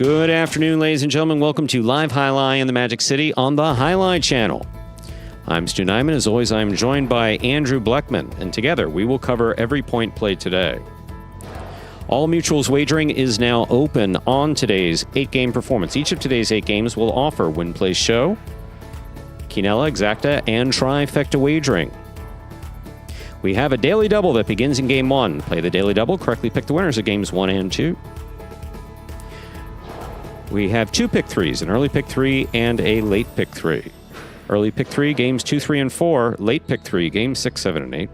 Good afternoon, ladies and gentlemen. Welcome to Live Highlight in the Magic City on the Highlight Channel. I'm Stu Nyman. As always, I'm joined by Andrew Bleckman, and together we will cover every point played today. All Mutuals wagering is now open on today's 8-game performance. Each of today's 8 games will offer Win Play Show, Quinella, Exacta, and Trifecta wagering. We have a daily double that begins in Game 1. Play the daily double, correctly pick the winners of Games 1 and 2. We have 2 pick 3s, an early pick 3 and a late pick 3. Early pick 3, Games 2, 3, and 4. Late pick 3, Games 6, 7, and 8.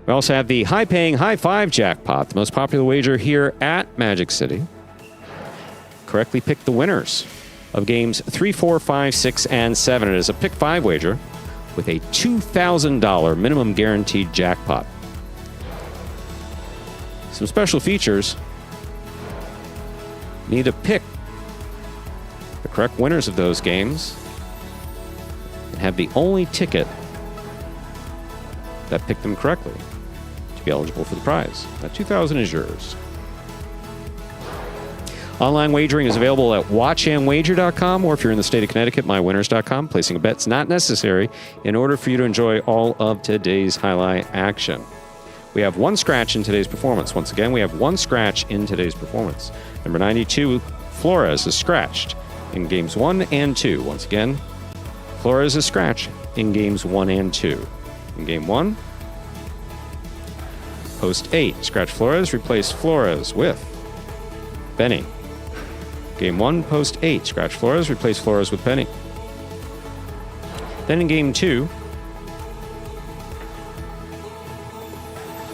We also have the high-paying High 5 jackpot, the most popular wager here at Magic City. Correctly pick the winners of Games 3, 4, 5, 6, and 7. It is a pick 5 wager with a $2,000 minimum guaranteed jackpot. Some special features. Need to pick the correct winners of those games and have the only ticket that picked them correctly to be eligible for the prize. That $2,000 is yours. Online wagering is available at watchandwager.com, or if you're in the state of Connecticut, mywinners.com. Placing a bet's not necessary in order for you to enjoy all of today's highlight action. We have 1 scratch in today's performance. Once again, we have 1 scratch in today's performance. Number 92, Flores, is scratched in Games 1 and 2. Once again, Flores is scratched in Games 1 and 2. In Game 1, Post 8, scratch Flores, replace Flores with Benny. Game 1, Post 8, scratch Flores, replace Flores with Benny. Then in Game 2,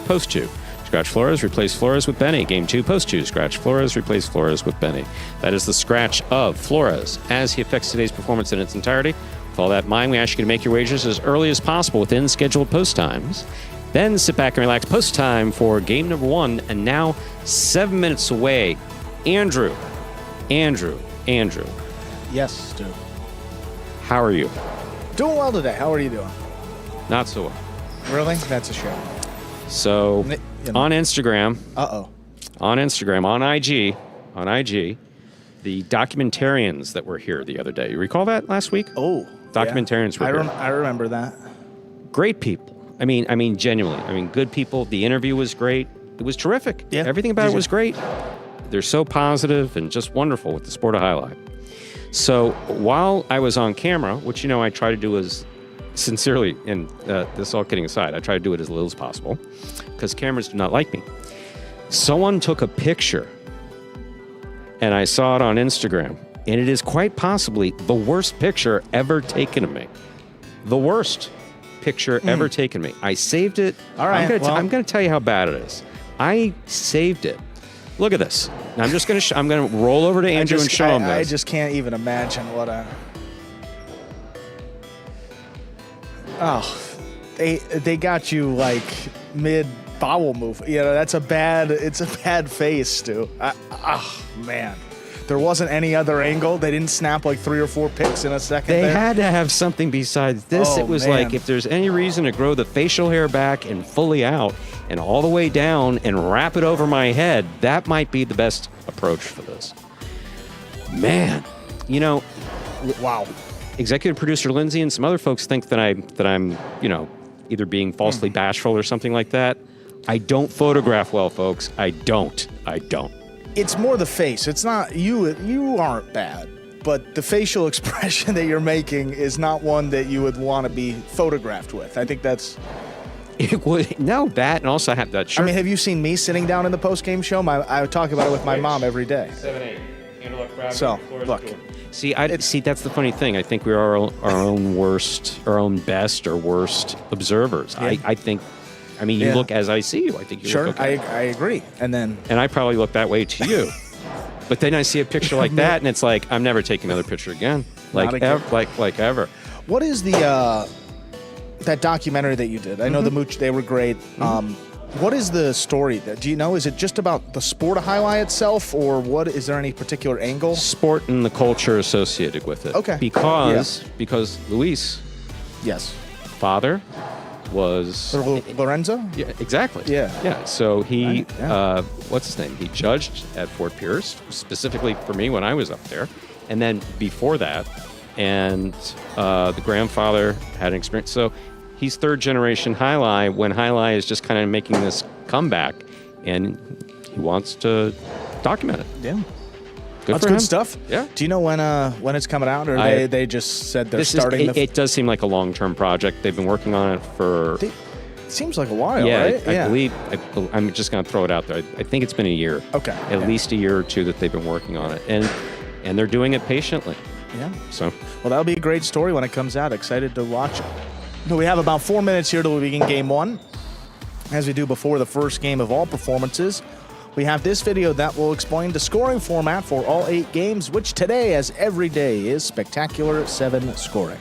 Post 2, scratch Flores, replace Flores with Benny. Game 2, Post 2, scratch Flores, replace Flores with Benny. That is the scratch of Flores as he affects today's performance in its entirety. With all that in mind, we ask you to make your wagers as early as possible within scheduled post times. Then sit back and relax. Post time for game number 1, and now 7 minutes away. Andrew. Yes, Stu. How are you? Doing well today. How are you doing? Not so well. Really? That's a shame. So, on Instagram, on IG, the documentarians that were here the other day. You recall that last week? Oh, documentarians were here. I remember that. Great people. I mean, genuinely. I mean, good people. The interview was great. It was terrific. Yeah. Everything about it was great. They're so positive and just wonderful with the sport of highlight. So while I was on camera, which, I try to do as sincerely, and this all kidding aside, I try to do it as little as possible because cameras do not like me. Someone took a picture and I saw it on Instagram, and it is quite possibly the worst picture ever taken of me. The worst picture ever taken of me. I saved it. All right. I'm going to tell you how bad it is. I saved it. Look at this. Now I'm just going to I'm going to roll over to Andrew and show him this. I just can't even imagine what a... Oh, they got you like mid bowel move. It's a bad face, Stu. Man. There wasn't any other angle. They didn't snap like 3 or 4 pics in a second. They had to have something besides this. It was like, if there's any reason to grow the facial hair back and fully out and all the way down and wrap it over my head, that might be the best approach for this. Man, wow. Executive producer Lindsay and some other folks think that I'm, either being falsely bashful or something like that. I don't photograph well, folks. I don't. It's more the face. It's not you. You aren't bad, but the facial expression that you're making is not one that you would want to be photographed with. I think that's... It would. No, that, and also have that shirt. I mean, have you seen me sitting down in the post-game show? I talk about it with my mom every day. 7-8. Handle up, grab So, look. See, that's the funny thing. I think we are our own best or worst observers. Yeah. I think... you look as I see you. I think you look okay. I agree. And I probably look that way to you. But then I see a picture like that, and it's like, I'm never taking another picture again. Like ever. What is the that documentary that you did? I know the Mooch, they were great. What is the story? Do you know? Is it just about the sport of highlight itself, or what? Is there any particular angle? Sport and the culture associated with it. Okay. Because Luis, yes, father, was Lorenzo? Yeah, exactly. Yeah. Yeah. So he, Yeah. what's his name? He judged at Fort Pierce, specifically for me when I was up there. And then before that, and the grandfather had an experience. So he's third generation Highlight when Highlight is just kind of making this comeback, and he wants to document it. Yeah. Good That's for him. good stuff. Yeah. Do you know when it's coming out, or they just said they're starting? It does seem like a long-term project. They've been working on it for. It seems like a while, Yeah, right? I believe. I'm just going to throw it out there. I think it's been a year. Okay. At least a year or two that they've been working on it, and they're doing it patiently. Yeah. So. Well, that'll be a great story when it comes out. Excited to watch it. But we have about 4 minutes here till we begin game one. As we do before the first game of all performances, we have this video that will explain the scoring format for all 8 games, which today, as every day, is Spectacular 7 scoring.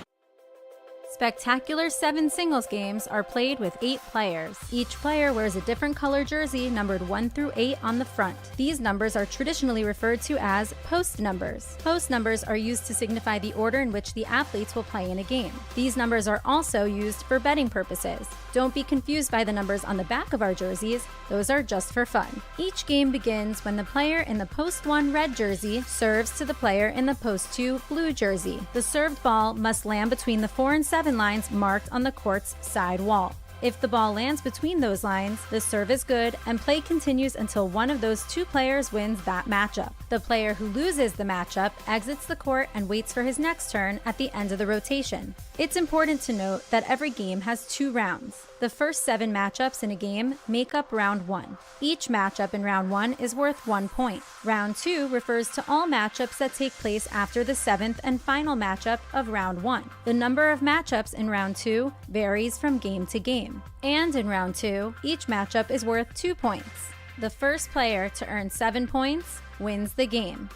Spectacular 7 singles games are played with 8 players. Each player wears a different color jersey numbered 1 through 8 on the front. These numbers are traditionally referred to as post numbers. Post numbers are used to signify the order in which the athletes will play in a game. These numbers are also used for betting purposes. Don't be confused by the numbers on the back of our jerseys. Those are just for fun. Each game begins when the player in the post 1 red jersey serves to the player in the post 2 blue jersey. The served ball must land between the 4 and 7 lines marked on the court's side wall. If the ball lands between those lines, the serve is good and play continues until one of those 2 players wins that matchup. The player who loses the matchup exits the court and waits for his next turn at the end of the rotation. It's important to note that every game has 2 rounds. The first 7 matchups in a game make up round 1. Each matchup in round 1 is worth 1 point. Round 2 refers to all matchups that take place after the 7th and final matchup of round 1. The number of matchups in round 2 varies from game to game. And in round 2, each matchup is worth 2 points. The first player to earn 7 points wins the game.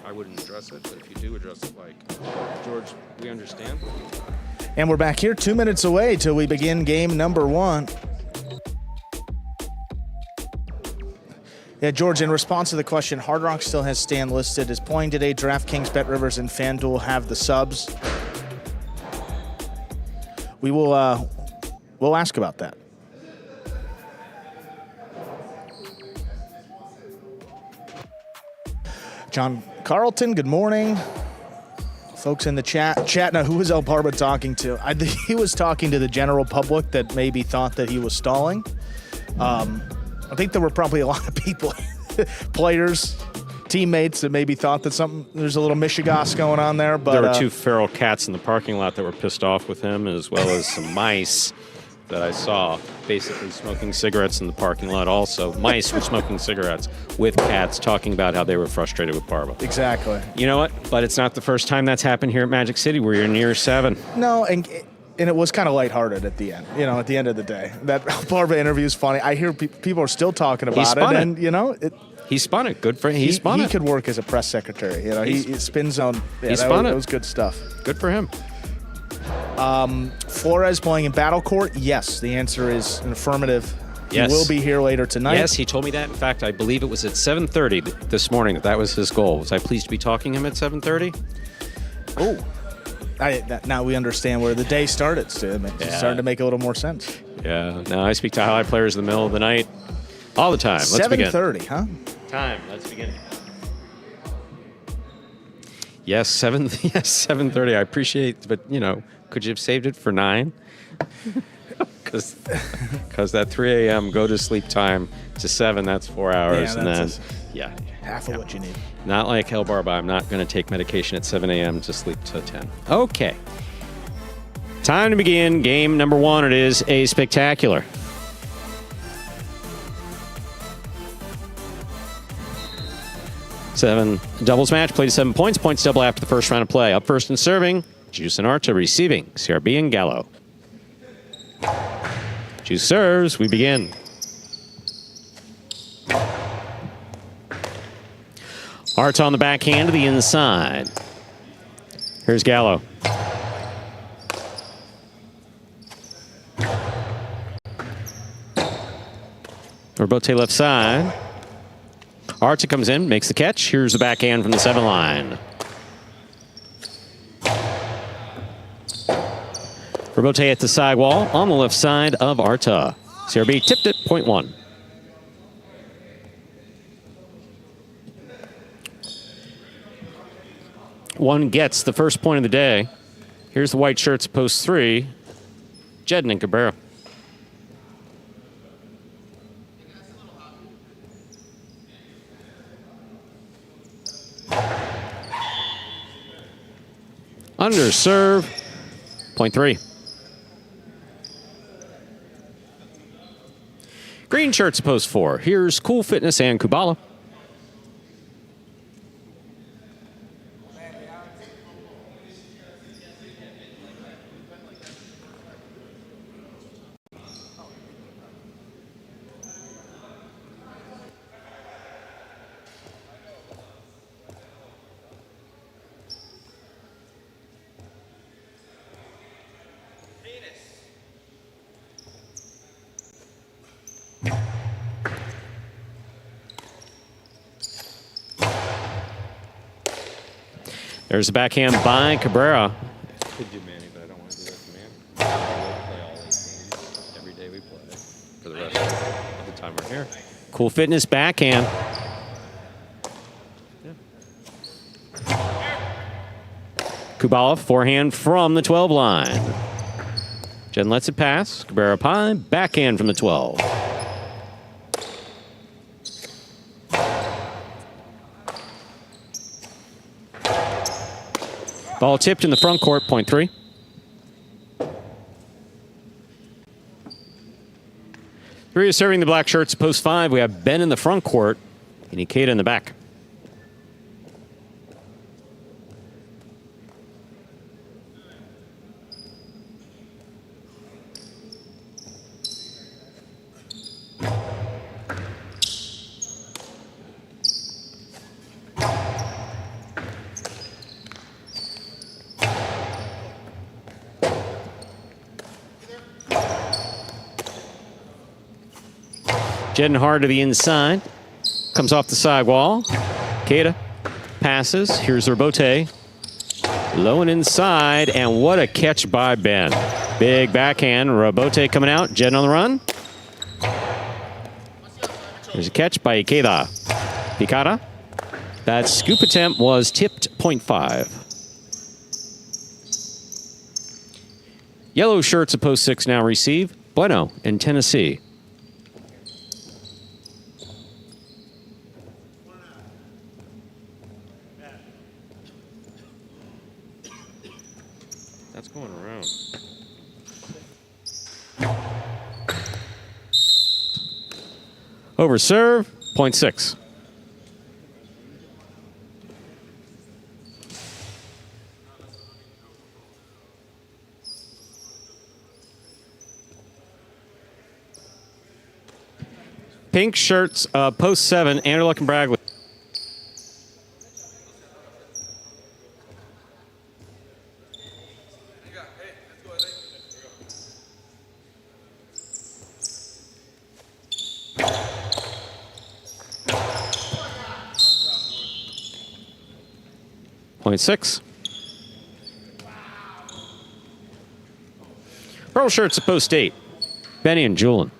I wouldn't address it, but if you do address it like George, we understand. And we're back here 2 minutes away till we begin game number 1. Yeah, George, in response to the question, Hard Rock still has Stan listed. Is playing today DraftKings, BetRivers, and FanDuel have the subs? We will we'll ask about that. John Carlton, good morning. Folks in the chat now, who was El Parba talking to? I think he was talking to the general public that maybe thought that he was stalling. I think there were probably a lot of people, players, teammates that maybe thought that there's a little mishigas going on there. But there were 2 feral cats in the parking lot that were pissed off with him, as well as some mice that I saw basically smoking cigarettes in the parking lot also. Mice were smoking cigarettes with cats talking about how they were frustrated with Parva. Exactly. You know what? But it's not the first time that's happened here at Magic City where you're near 7. No, and it was kind of lighthearted at the end. You know, at the end of the day. That Parva interview is funny. I hear people are still talking about it. And, you know, he spun it. Good for him. He could work as a press secretary. You know, he spins on. Yeah, he spun it. That was good stuff. Good for him. Flores playing in Battle Court? Yes. The answer is an affirmative. Yes. He will be here later tonight. Yes, he told me that. In fact, I believe it was at 7:30 this morning that was his goal. Was I pleased to be talking to him at 7:30? Oh. Now we understand where the day started, Stu. It's starting to make a little more sense. Yeah. Now I speak to highlight players in the middle of the night all the time. Let's begin. 7:30, huh? Time. Let's begin. Yes, 7:30. I appreciate, but could you have saved it for 9? Because that 3 a.m. go to sleep time to 7, that's 4 hours, and then half of what you need. Not like El Barba. I'm not going to take medication at 7 a.m. to sleep till 10. Okay. Time to begin game number 1. It is a spectacular. Seven doubles match, played to 7 points. Points double after the first round of play. Up first and serving, Juice and Arta receiving, CRB and Gallo. Juice serves, we begin. Arta on the backhand to the inside. Here's Gallo. Robote left side. Arta comes in, makes the catch. Here's the backhand from the 7 line. Robote at the sidewall on the left side of Arta. CRB tipped it, point 1. One gets the first point of the day. Here's the white shirts, post 3. Jedden and Cabrera. Under serve, point 3. Green shirts, post 4. Here's Cool Fitness and Kubala. There's the backhand by Cabrera. Could do Manny, but I don't want to do that to Manny. We'll play all 8 games every day we play for the rest of the time we're here. Cool Fitness backhand. Kubala, forehand from the 12 line. Jen lets it pass. Cabrera pie, backhand from the 12. Ball tipped in the front court, point 3. Three is serving the black shirts, post 5. We have Ben in the front court and Ikeda in the back. Jedden hard to the inside. Comes off the sidewall. Ikeda passes. Here's Robote. Low and inside. And what a catch by Ben. Big backhand. Robote coming out. Jedden on the run. There's a catch by Ikeda. Picada. That scoop attempt was tipped, point 5. Yellow shirts at post 6 now receive. Bueno in Tennessee. That's going around. Over serve, point 6. Pink shirts, post 7, Anderluck and Bragg. Point 6. Purple shirts at post 8. Benny and Julian.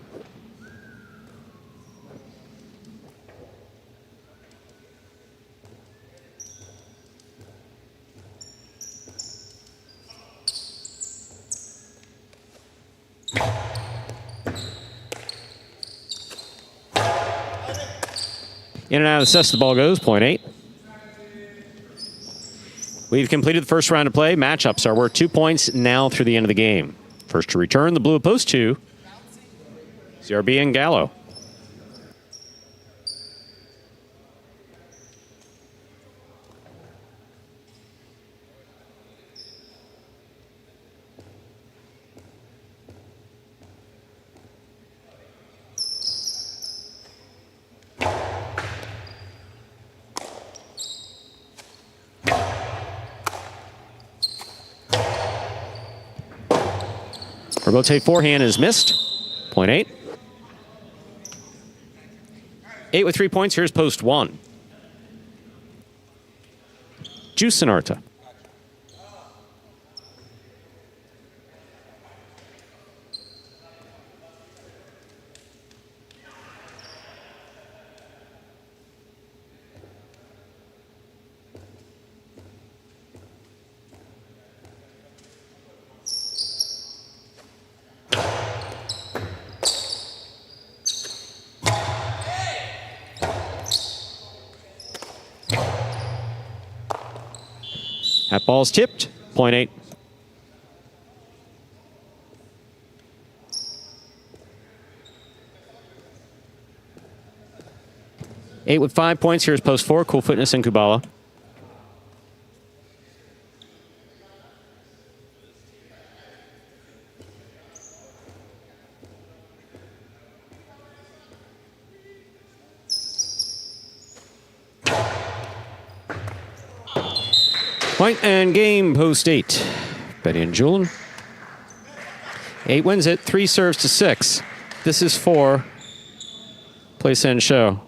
In and out of the cess, the ball goes, point 8. We've completed the first round of play. Matchups are worth 2 points now through the end of the game. First to return, the blue at post 2. CRB and Gallo. Robote forehand is missed. Point 8. 8 with 3 points. Here's post 1. Juice and Arta. That ball's tipped. Point 8. Eight with 5 points. Here's post 4. Cool Fitness and Kubala. Point and game, post 8. Betty and Julian. 8 wins it. 3 serves to 6. This is 4. Place and show.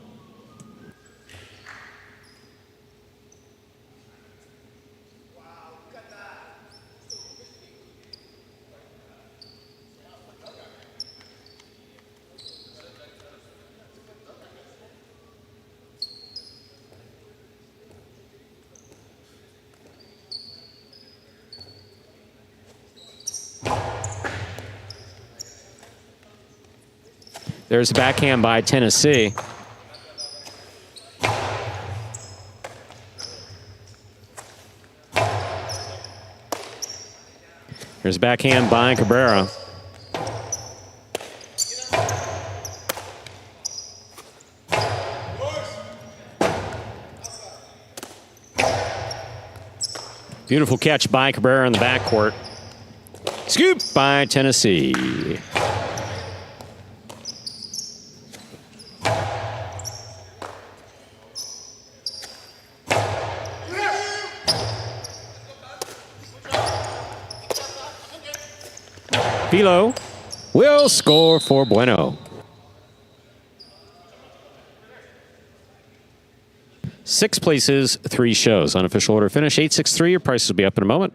There's a backhand by Tennessee. There's a backhand by Cabrera. Beautiful catch by Cabrera in the backcourt. Scoop by Tennessee. Philo will score for Bueno. 6 places, 3 shows. Unofficial order finish, 8-6-3. Your prices will be up in a moment.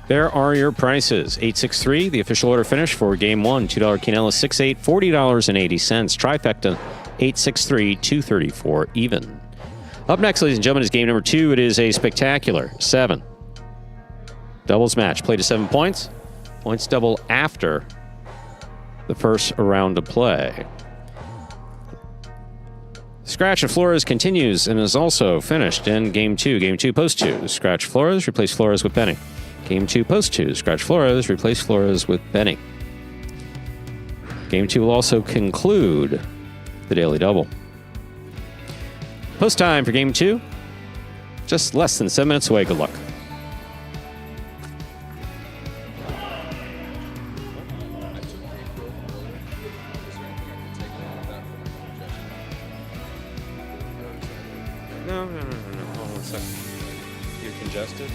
There are your prices. 8-6-3, the official order finish for Game 1. $2 Quinella, 6-8, $40.80. Trifecta, 8-6-3, $234 even. Up next, ladies and gentlemen, is Game number 2. It is a spectacular 7. Doubles match. Play to 7 points. Points double after the first round of play. Scratch of Flores continues and is also finished in Game 2. Game 2, post 2. Scratch Flores, replace Flores with Benny. Game 2, post 2. Scratch Flores, replace Flores with Benny. Game 2 will also conclude the daily double. Post time for Game 2. Just less than 7 minutes away. Good luck. No. Hold on 1 second. You're congested?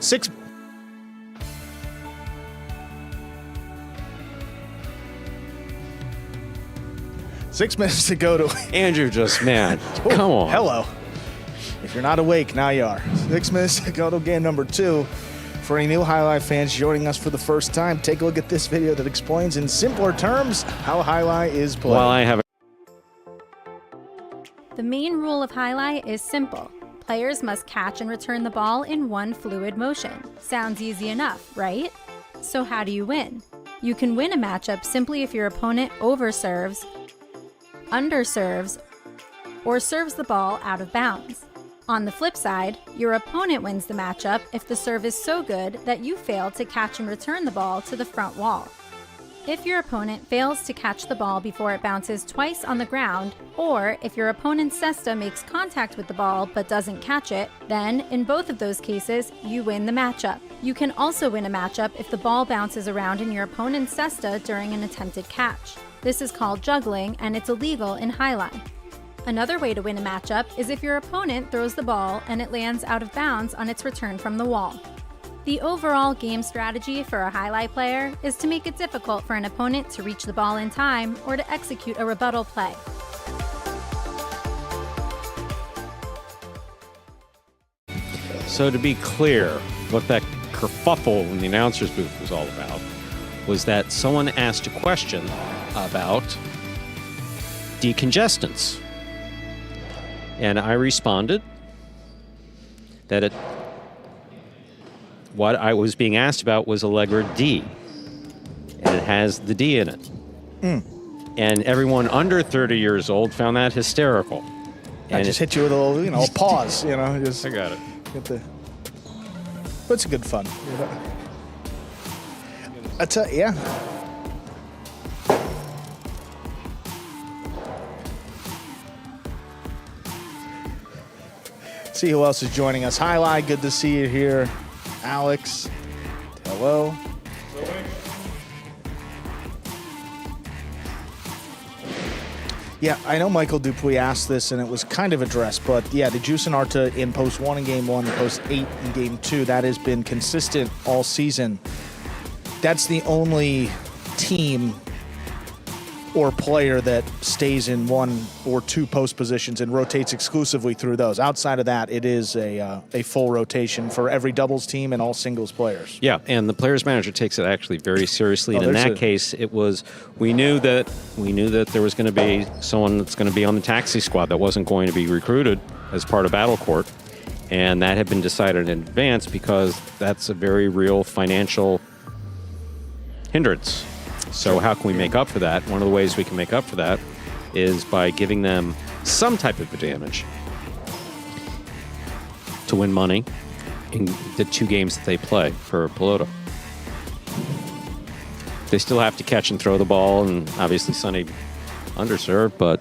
Six. Six minutes to go to. Andrew just, man, come on. Hello. If you're not awake, now you are. 6 minutes to go to game number 2. For any new Highlight fans joining us for the first time, take a look at this video that explains in simpler terms how Highlight is played. Well, I have The main rule of Highlight is simple. Players must catch and return the ball in one fluid motion. Sounds easy enough, right? So how do you win? You can win a matchup simply if your opponent overserves, underserves, or serves the ball out of bounds. On the flip side, your opponent wins the matchup if the serve is so good that you fail to catch and return the ball to the front wall. If your opponent fails to catch the ball before it bounces twice on the ground, or if your opponent's cesta makes contact with the ball but doesn't catch it, then in both of those cases, you win the matchup. You can also win a matchup if the ball bounces around in your opponent's cesta during an attempted catch. This is called juggling, and it's illegal in Highline. Another way to win a matchup is if your opponent throws the ball and it lands out of bounds on its return from the wall. The overall game strategy for a highlight player is to make it difficult for an opponent to reach the ball in time or to execute a rebuttal play. So to be clear, what that kerfuffle in the announcer's booth was all about was that someone asked a question about decongestants. And I responded that what I was being asked about was Allegra D. And it has the D in it. And everyone under 30 years old found that hysterical. I just hit you with a little, pause, Just I got it. get the. But it's good fun. Yeah. See who else is joining us. Highlight, good to see you here. Alex, hello. Yeah, I know Michael Dupuis asked this, and it was kind of addressed, but yeah, the Juice and Arta in post 1 in game 1, the post 8 in game 2, that has been consistent all season. That's the only team or player that stays in 1 or 2 post positions and rotates exclusively through those. Outside of that, it is a full rotation for every doubles team and all singles players. Yeah, and the players manager takes it actually very seriously. And in that case, it was we knew that there was going to be someone that's going to be on the taxi squad that wasn't going to be recruited as part of Battle Court, and that had been decided in advance because that's a very real financial hindrance. So how can we make up for that? One of the ways we can make up for that is by giving them some type of advantage to win money in the 2 games that they play for Pelota. They still have to catch and throw the ball, and obviously Sonny underserved, but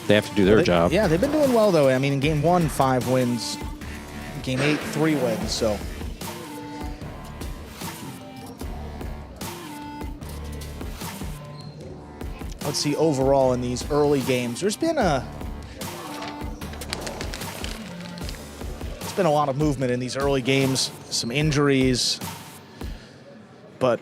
they have to do their job. Yeah, they've been doing well, though. I mean, in game 1, 5 wins. Game 8, 3 wins, so... Let's see, overall in these early games, there's been a lot of movement in these early games, some injuries, but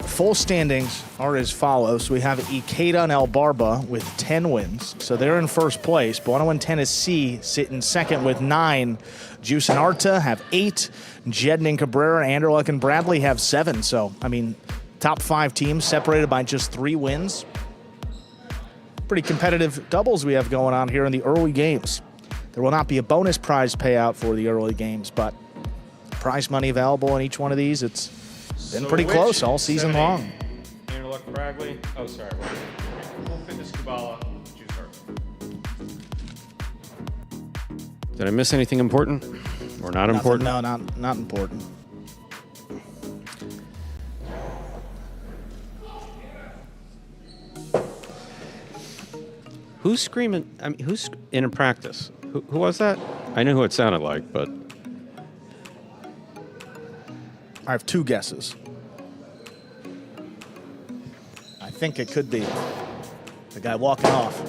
full standings are as follows. We have Ikeda and El Barba with 10 wins, so they're in first place. Buono and Tennessee sit in second with 9. Juice and Arta have 8. Jedden and Cabrera, Anderlecht and Bradley have 7. So, I mean, top 5 teams separated by just 3 wins. Pretty competitive doubles we have going on here in the early games. There will not be a bonus prize payout for the early games, but prize money available in each one of these. It's been pretty close all season long. Anderlecht, Bradley. Oh, sorry. Full Fitness Kabbalah, Juice Arta. Did I miss anything important or not important? No, not important. Who's screaming? I mean, who's in a practice? Who was that? I knew who it sounded like, but I have 2 guesses. I think it could be the guy walking off.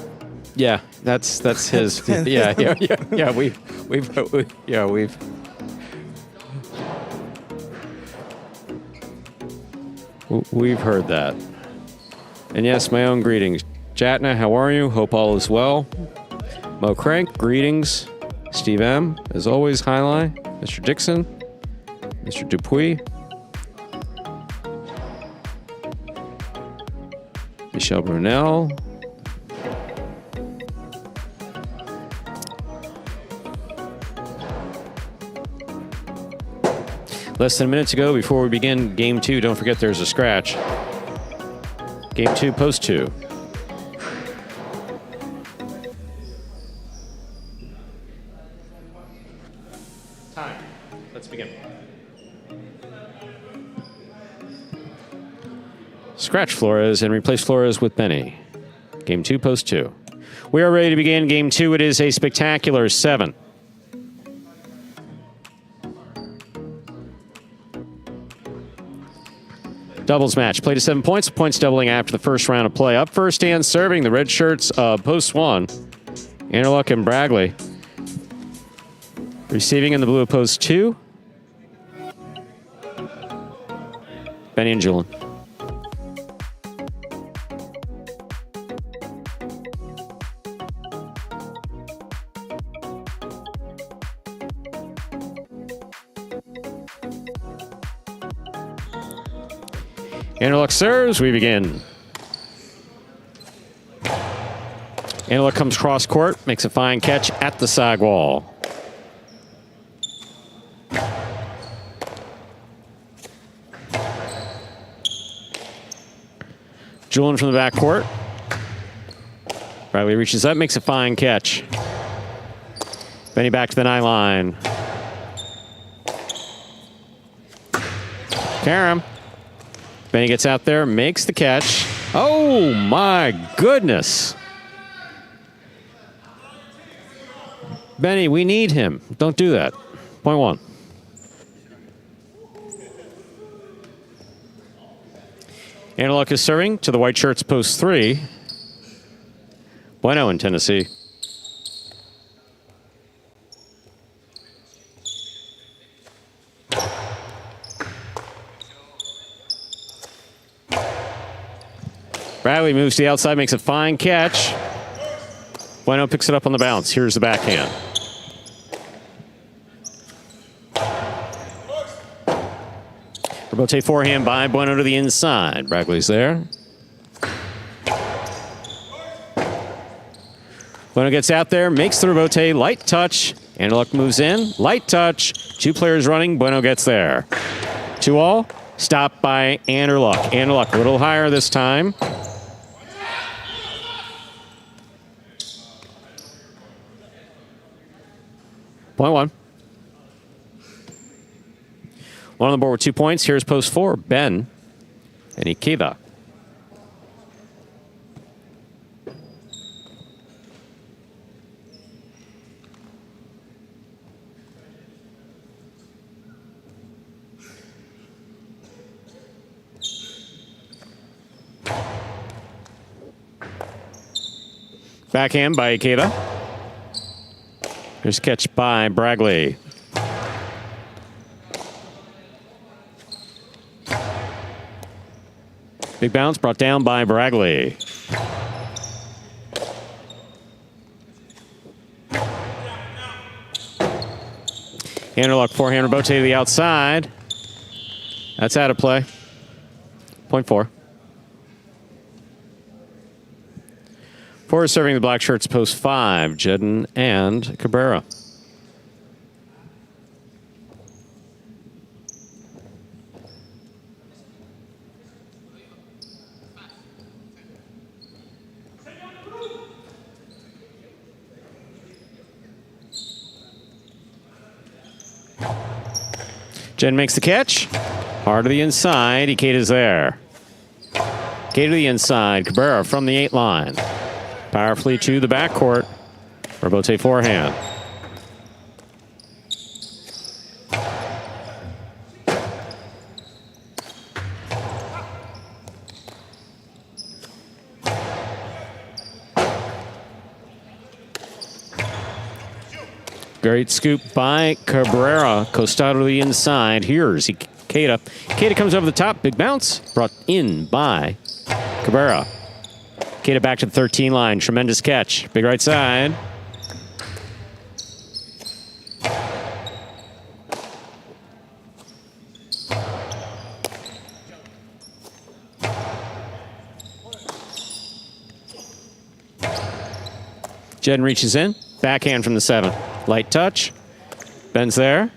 yeah, that's his. yeah. We've heard that. And yes, my own greetings. Jatna, how are you? Hope all is well. Mo Crank, greetings. Steve M, as always, highlight. Mr. Dixon, Mr. Dupuis, Michelle Brunel, less than a minute to go before we begin game 2. Don't forget there's a scratch. Game 2, post 2. Time. Let's begin. Scratch Flores and replace Flores with Benny. Game 2, post 2. We are ready to begin game 2. It is a spectacular 7. Doubles match. Play to 7 points. Points doubling after the first round of play. Up first and serving the red shirts of post 1. Anderluck and Bragley. Receiving in the blue of post 2. Benny and Julian. Anderluck serves. We begin. Anderluck comes cross court, makes a fine catch at the side wall. Julian from the back court. Riley reaches up, makes a fine catch. Benny back to the 9 line. Karam. Benny gets out there, makes the catch. Oh my goodness. Benny, we need him. Don't do that. Point 1. Anderluck is serving to the white shirts post 3. Bueno in Tennessee. Bradley moves to the outside, makes a fine catch. Bueno picks it up on the bounce. Here's the backhand. Rebote forehand by Bueno to the inside. Bragley's there. Bueno gets out there, makes the rebote, light touch. Anderluck moves in, light touch. 2 players running, Bueno gets there. 2 all, stopped by Anderluck. Anderluck a little higher this time. Point 1. One on the board with 2 points. Here's post 4, Ben and Ikeda. Backhand by Ikeda. Here's a catch by Bragley. Big bounce brought down by Bragley. Anderluck forehand rebote to the outside. That's out of play. Point 4. 4 is serving the black shirts post 5. Jedden and Cabrera. Jen makes the catch. Hard to the inside. Ikeda's there. Ikeda to the inside. Cabrera from the 8 line. Powerfully to the backcourt. Rebote forehand. Great scoop by Cabrera. Costado to the inside. Here's Ikeda. Ikeda comes over the top. Big bounce. Brought in by Cabrera. Ikeda back to the 13 line. Tremendous catch. Big right side. Jedden reaches in. Backhand from the 7. Light touch. Ben's there.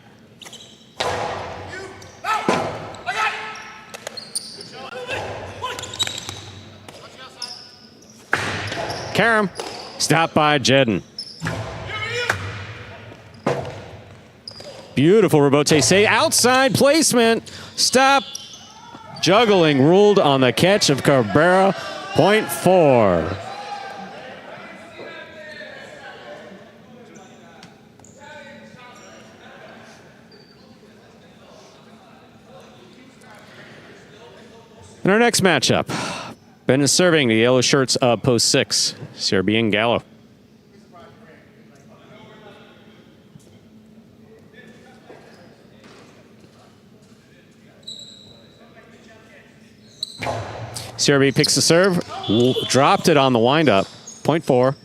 Karam. Stopped by Jedden. Beautiful rebote save. Outside placement. Stop. Juggling ruled on the catch of Cabrera. Point 4. In our next matchup, Ben is serving the yellow shirts of post 6, Serbian Gallo. CRB picks the serve. Dropped it on the windup. Point 4.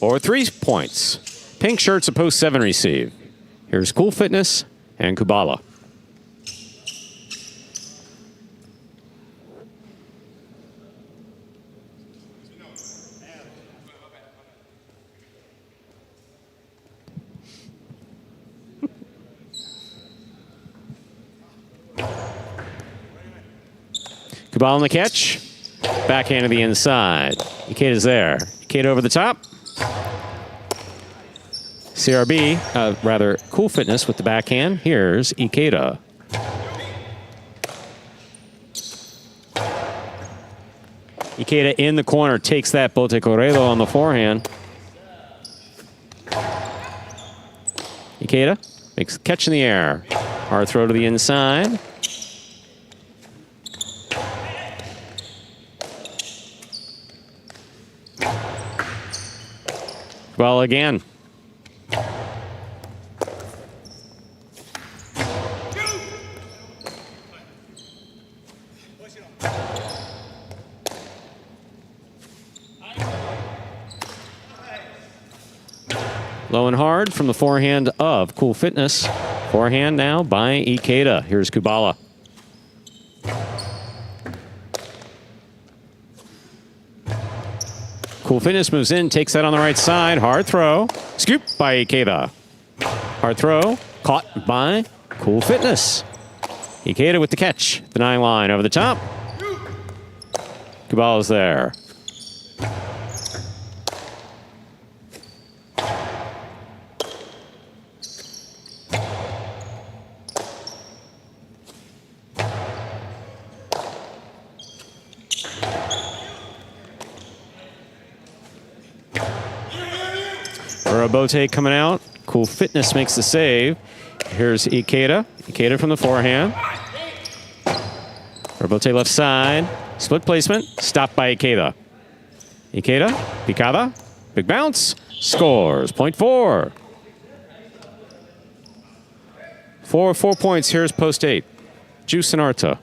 Or 3 points. Pink shirts a post 7 receive. Here's Cool Fitness and Kubala. Kubala on the catch. Backhand to the inside. Ikeda's there. Ikeda over the top. CRB, rather Cool Fitness with the backhand. Here's Ikeda. Ikeda in the corner takes that bote corrido on the forehand. Ikeda makes the catch in the air. Hard throw to the inside. Well, again. Low and hard from the forehand of Cool Fitness. Forehand now by Ikeda. Here's Kubala. Cool Fitness moves in, takes that on the right side. Hard throw. Scoop by Ikeda. Hard throw. Caught by Cool Fitness. Ikeda with the catch. The 9 line over the top. Kubala's there. Robote coming out. Cool Fitness makes the save. Here's Ikeda. Ikeda from the forehand. Robote left side. Split placement. Stopped by Ikeda. Ikeda. Picada. Big bounce. Scores. Point 4. 4 points. Here's post 8. Juice and Arta.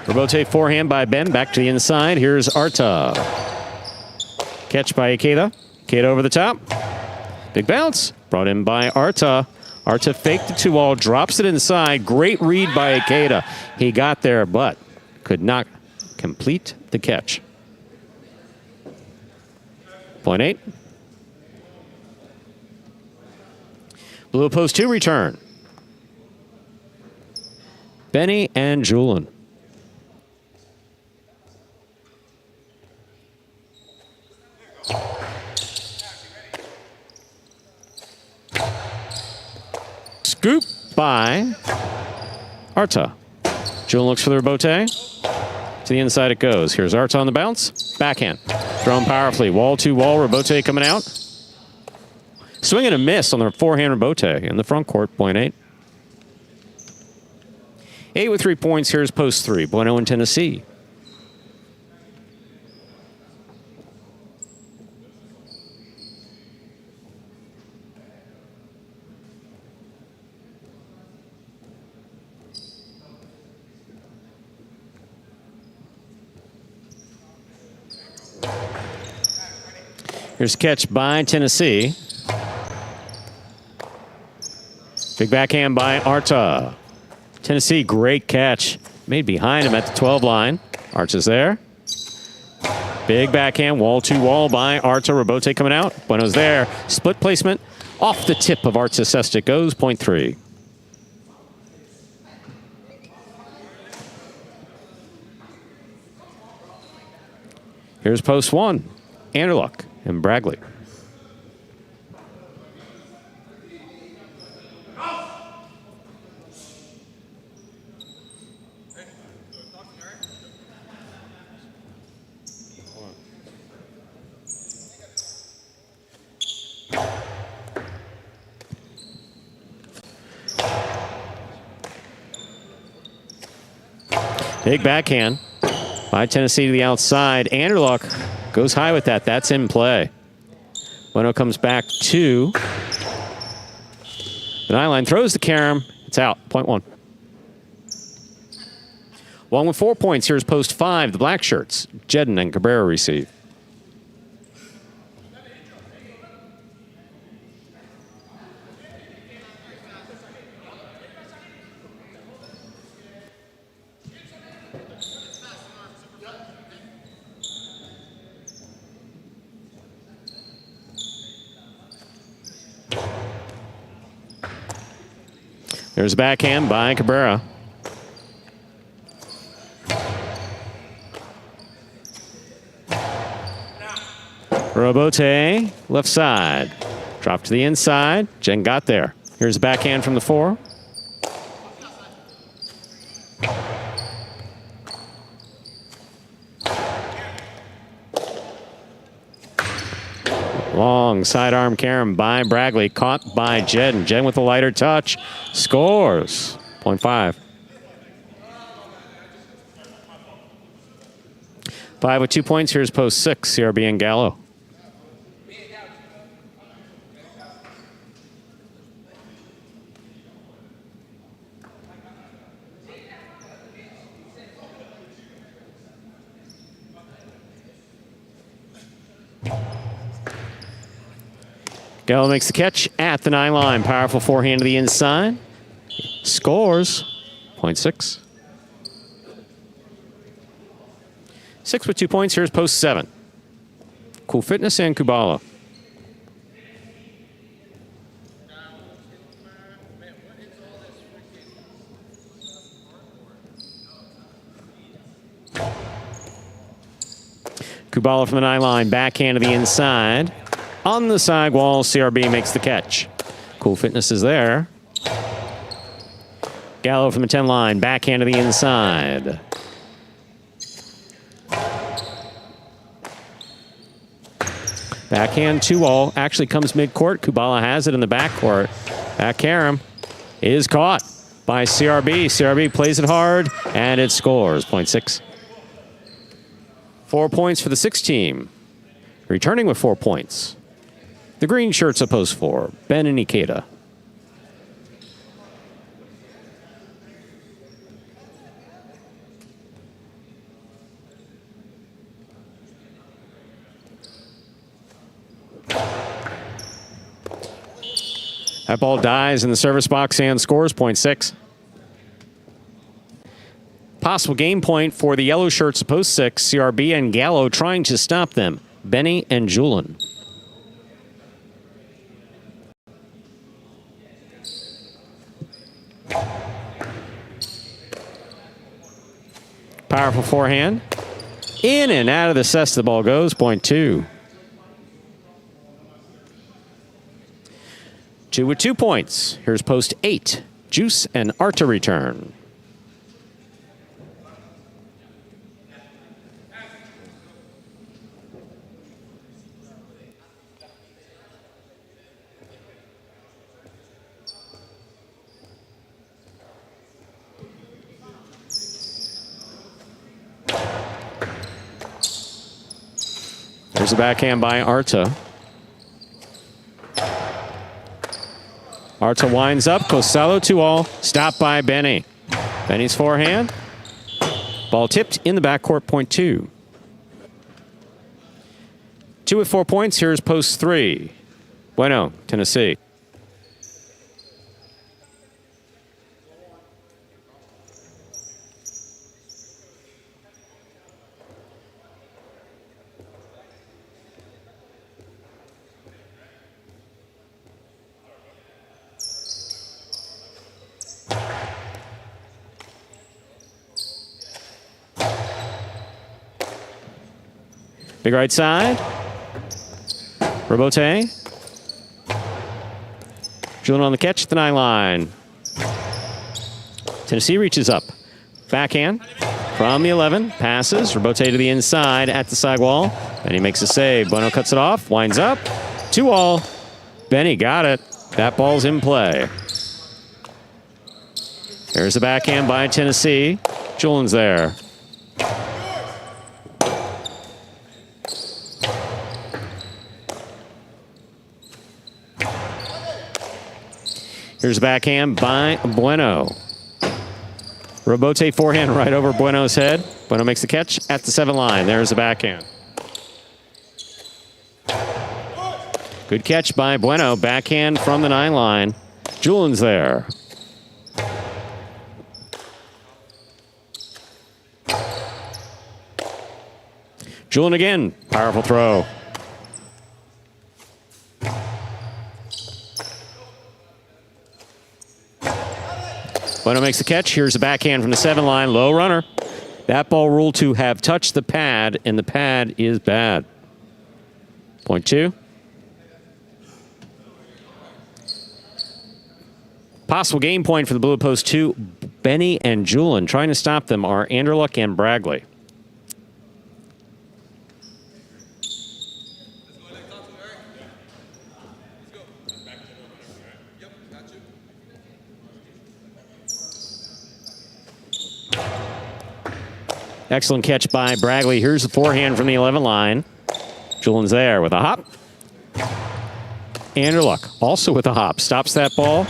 Robote forehand by Ben. Back to the inside. Here's Arta. Catch by Ikeda. Ikeda over the top. Big bounce. Brought in by Arta. Arta faked the 2-all. Drops it inside. Great read by Ikeda. He got there, but could not complete the catch. Point 8. Blue post 2 return. Benny and Julian. Scoop by Arta. Julian looks for the rebote. To the inside it goes. Here's Arta on the bounce. Backhand. Thrown powerfully. Wall to wall. Rebote coming out. Swing and a miss on the forehand rebote in the front court. Point 8. 8 with 3 points. Here's post 3. Bueno in Tennessee. Here's catch by Tennessee. Big backhand by Arta. Tennessee, great catch. Made behind him at the 12 line. Arta's there. Big backhand, wall to wall by Arta. Rebote coming out. Bueno's there. Split placement. Off the tip of Arta's cest it goes. Point 3. Here's post 1. Anderluck and Bragley. Big backhand by Tennessee to the outside. Anderluck goes high with that. That's in play. Bueno comes back to the 9-line, throws the carom. It's out. Point 1. One with 4 points. Here's post 5. The black shirts, Jedden and Cabrera receive. There's a backhand by Cabrera. Robote, left side. Drop to the inside. Jen got there. Here's a backhand from the 4. Long sidearm carom by Bragley, caught by Jen. Jen with a lighter touch, scores. Point 5. 5 with 2 points. Here's post 6, CRB and Gallo. Gallo makes the catch at the 9-line. Powerful forehand to the inside. Scores. Point 6. 6 with 2 points. Here's post 7. Cool Fitness and Kubala. Kubala from the 9-line. Backhand to the inside. On the side wall, CRB makes the catch. Cool Fitness is there. Gallo from the 10-line, backhand to the inside. Backhand 2-all, actually comes mid-court. Kubala has it in the backcourt. That carom is caught by CRB. CRB plays it hard, and it scores. Point 6. 4 points for the 6 team. Returning with 4 points. The green shirts at post 4, Ben and Ikeda. That ball dies in the service box and scores. Point 6. Possible game point for the yellow shirts at post 6. CRB and Gallo trying to stop them. Benny and Julin. Powerful forehand. In and out of the cess the ball goes. Point 2. 2 with 2 points. Here's post 8. Juice and Arta return. There's a backhand by Arta. Arta winds up. Costello 2-all. Stopped by Benny. Benny's forehand. Ball tipped in the backcourt. Point 2. 2 with 4 points. Here's post 3. Bueno, Tennessee. Big right side. Robote. Julin on the catch at the 9-line. Tennessee reaches up. Backhand from the 11. Passes. Robote to the inside at the side wall. Benny makes a save. Bueno cuts it off. Winds up. 2-all. Benny got it. That ball's in play. There's the backhand by Tennessee. Julian's there. Here's a backhand by Bueno. Robote forehand right over Bueno's head. Bueno makes the catch at the 7 line. There's the backhand. Good catch by Bueno. Backhand from the 9 line. Julian's there. Julian again. Powerful throw. Bueno makes the catch. Here's a backhand from the 7 line. Low runner. That ball ruled to have touched the pad, and the pad is bad. Point 2. Possible game point for the Blue Post 2. Benny and Julian. Trying to stop them are Anderluck and Bragley. Excellent catch by Bragley. Here's the forehand from the 11 line. Julian's there with a hop. Anderluck also with a hop. Stops that ball.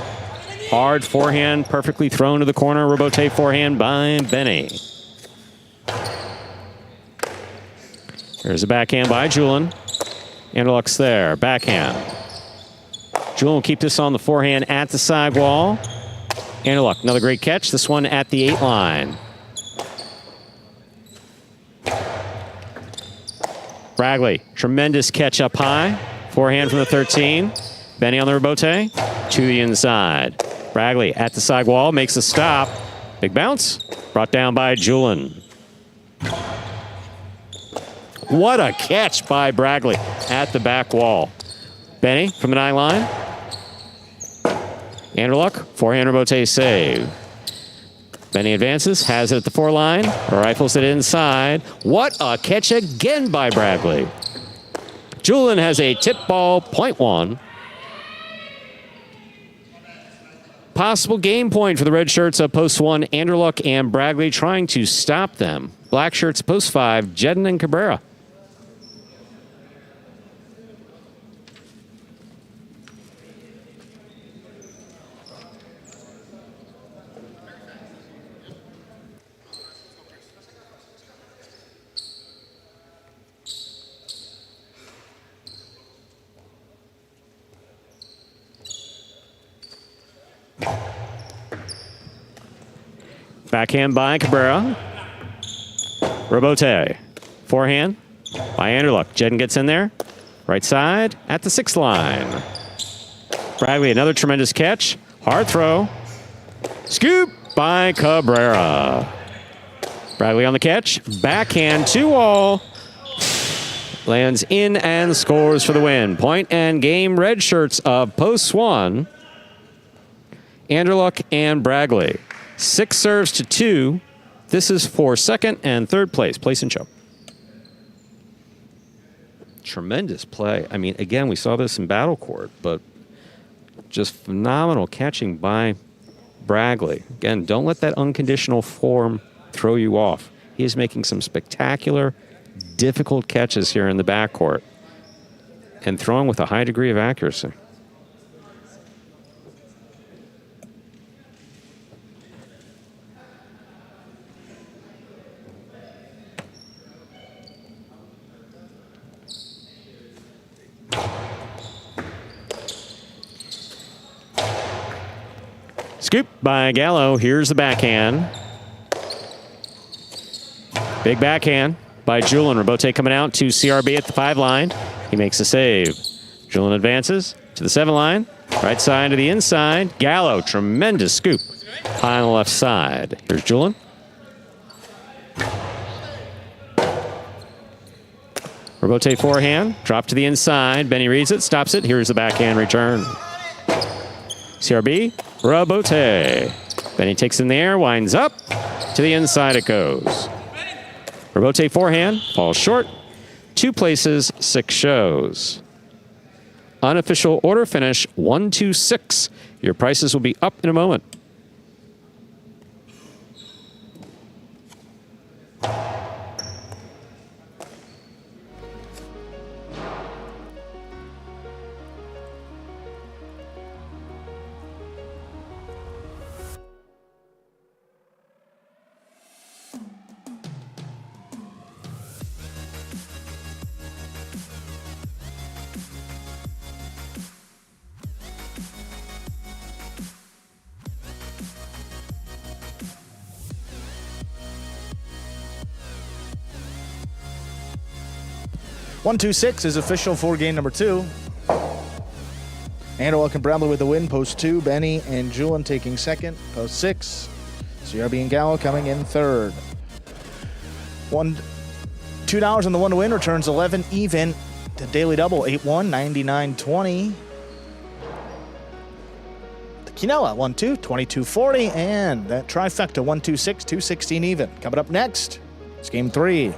Hard forehand, perfectly thrown to the corner. Robote forehand by Benny. There's a backhand by Julian. Anderluck's there. Backhand. Julian will keep this on the forehand at the sidewall. Anderluck, another great catch. This one at the 8 line. Bragley, tremendous catch up high. Forehand from the 13. Benny on the rebote to the inside. Bragley at the side wall, makes a stop. Big bounce, brought down by Julian. What a catch by Bragley at the back wall. Benny from the 9 line. Anderluck, forehand rebote save. Benny advances, has it at the 4 line, rifles it inside. What a catch again by Bragley. Julian has a tip ball, point 1. Possible game point for the red shirts of post 1, Anderluck and Bragley trying to stop them. Black shirts post 5, Jedden and Cabrera. Backhand by Cabrera. Robote. Forehand by Anderluck. Jedden gets in there. Right side at the 6 line. Bragley, another tremendous catch. Hard throw. Scoop by Cabrera. Bragley on the catch. Backhand 2 all. Lands in and scores for the win. Point and game red shirts of post 1. Anderluck and Bragley. 6 serves to 2. This is for 2nd and 3rd place. Place and show. Tremendous play. I mean, again, we saw this in battle court, but just phenomenal catching by Bragley. Again, don't let that unconditional form throw you off. He is making some spectacular, difficult catches here in the backcourt and throwing with a high degree of accuracy. Scoop by Gallo. Here's the backhand. Big backhand by Julian. Robote coming out to CRB at the 5 line. He makes a save. Julian advances to the 7 line. Right side to the inside. Gallo, tremendous scoop. High on the left side. Here's Julian. Robote forehand. Drop to the inside. Benny reads it, stops it. Here's the backhand return. CRB, Robote. Benny takes in the air, winds up. To the inside it goes. Robote forehand, falls short. 2 places, 6 shows. Unofficial order finish, 1-2-6. Your prices will be up in a moment. 126 is official for game number 2. Anderluck and Bradley with the win. Post 2, Benny and Julian taking second. Post 6, CRB and Gallo coming in third. $2 on the 1 to win returns 11 even. The daily double 8-1, 99-20. The Quinella 1-2, 22-40, and that trifecta 126, 216 even. Coming up next, it's game 3.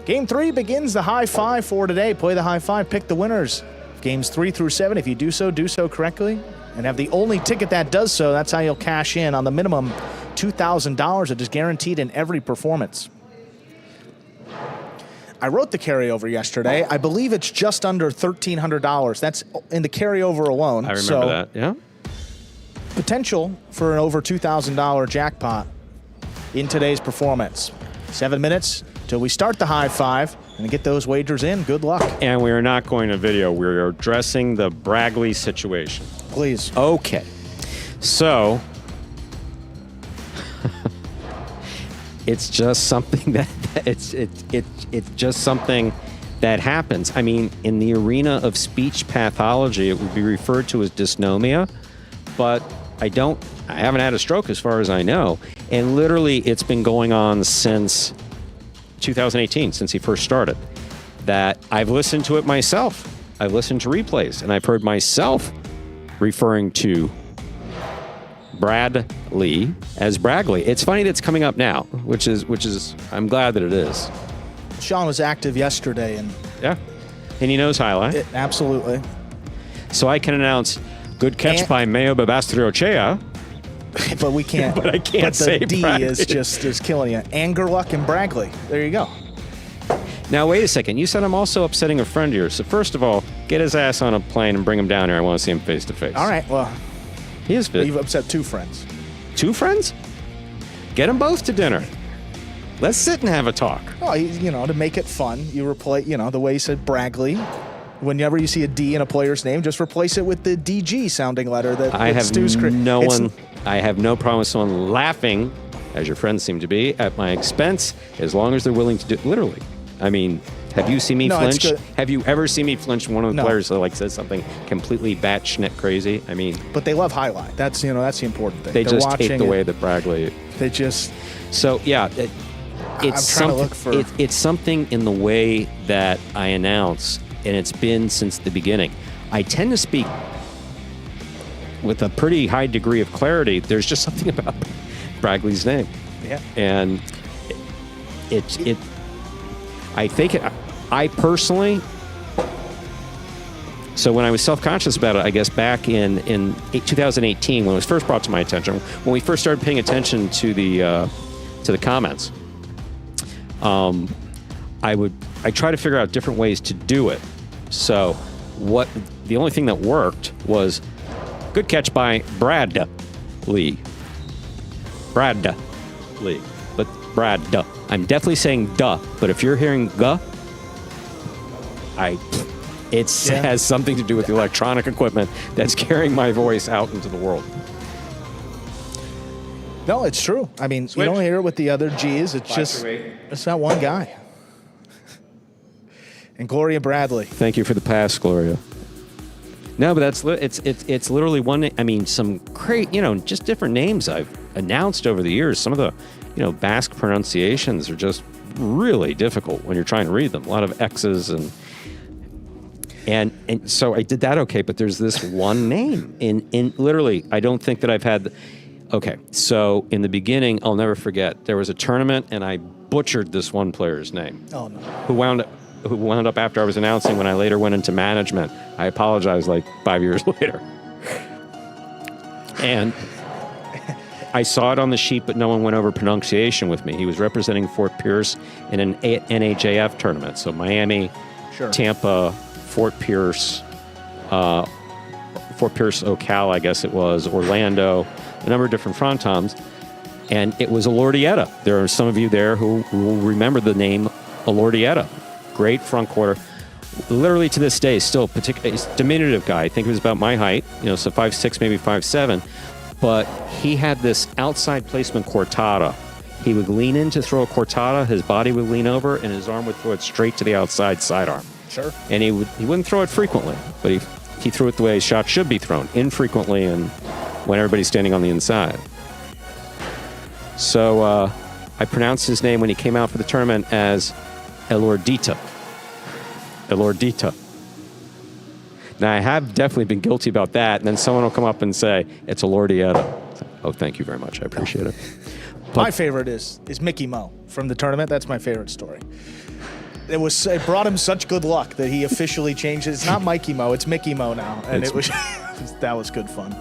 Game 3 begins the high five for today. Play the high five, pick the winners. Games 3 through 7. If you do so correctly, and have the only ticket that does so, that's how you'll cash in on the minimum $2,000 that is guaranteed in every performance. I wrote the carryover yesterday. I believe it's just under $1,300. That's in the carryover alone. I remember that, yeah. Potential for an over $2,000 jackpot in today's performance. 7 minutes till we start the high five and get those wagers in. Good luck. And we are not going to video. We're addressing the Braggley situation. Please. Okay. So, it's just something that it's just something that happens. I mean, in the arena of speech pathology, it would be referred to as dysnomia, but I haven't had a stroke as far as I know. And literally, it's been going on since 2018, since he first started, that I've listened to it myself. I've listened to replays, and I've heard myself referring to Bradley as Braggley. It's funny that it's coming up now, which is I'm glad that it is. Sean was active yesterday, and Yeah. And he knows highlight. Absolutely. So I can announce good catch by Mayo Babastriochea. But we can't. But I can't say the D Braggley. is killing you. Anderluck and Braggley. There you go. Now, wait a second. You said I'm also upsetting a friend of yours. So first of all, get his ass on a plane and bring him down here. I want to see him face to face. All right, well, He is fit. you've upset 2 friends. 2 friends? Get them both to dinner. Let's sit and have a talk. Oh, to make it fun, you replace, the way you said Braggley. Whenever you see a D in a player's name, just replace it with the DG sounding letter that I have Stu's I have no problem with someone laughing, as your friends seem to be, at my expense, as long as they're willing to do it. Literally. I mean, have you seen me No, it's flinch? good. Have you ever seen me flinch when one of the No. players says something completely batshit crazy? I mean, But they love highlight. That's the important thing. they They're just hate watching the way it. that Braggley. They just. So yeah, it's I'm trying to something. look for- It's something in the way that I announce, and it's been since the beginning. I tend to speak with a pretty high degree of clarity. There's just something about Braggley's name, Yeah. and I think I personally. So when I was self-conscious about it, I guess back in 2018, when it was first brought to my attention, when we first started paying attention to the comments, I try to figure out different ways to do it. So the only thing that worked was good catch by Bradley. But Brad, duh. I'm definitely saying duh, but if you're hearing guh, it has something to do with the electronic equipment that's carrying my voice out into the world. No, it's true. I mean, Switch. you don't hear it with the other G's. It's that one guy. And Gloria Bradley. Thank you for the pass, Gloria. No, but it's literally one. I mean, some great, just different names I've announced over the years. Some of the, Basque pronunciations are just really difficult when you're trying to read them. A lot of X's and so I did that okay. But there's this one name in literally. I don't think that I've had. Okay, so in the beginning, I'll never forget. There was a tournament, and I butchered this one player's name. Oh no. Who wound up after I was announcing when I later went into management. I apologized like 5 years later. And I saw it on the sheet, but no one went over pronunciation with me. He was representing Fort Pierce in an NHAF tournament. So Miami, Sure. Tampa, Fort Pierce, Ocala, I guess it was, Orlando, a number of different Frontons. And it was Alordietta. There are some of you there who will remember the name Alordietta. Great front quarter. Literally to this day, still he's a diminutive guy. I think he was about my height, so 5'6", maybe 5'7". But he had this outside placement cortada. he would lean in to throw a cortada, his body would lean over, and his arm would throw it straight to the outside sidearm. Sure. And he wouldn't throw it frequently, but he threw it the way shots should be thrown, infrequently and when everybody's standing on the inside. So I pronounced his name when he came out for the tournament as Elordita. Elordita. Now, I have definitely been guilty about that, and then someone will come up and say, it's Elordietta. Oh, thank you very much. I appreciate it. My favorite is Mickey Mo from the tournament. That's my favorite story. It brought him such good luck that he officially changed it. It's not Mikey Mo, it's Mickey Mo now. And it was that was good fun.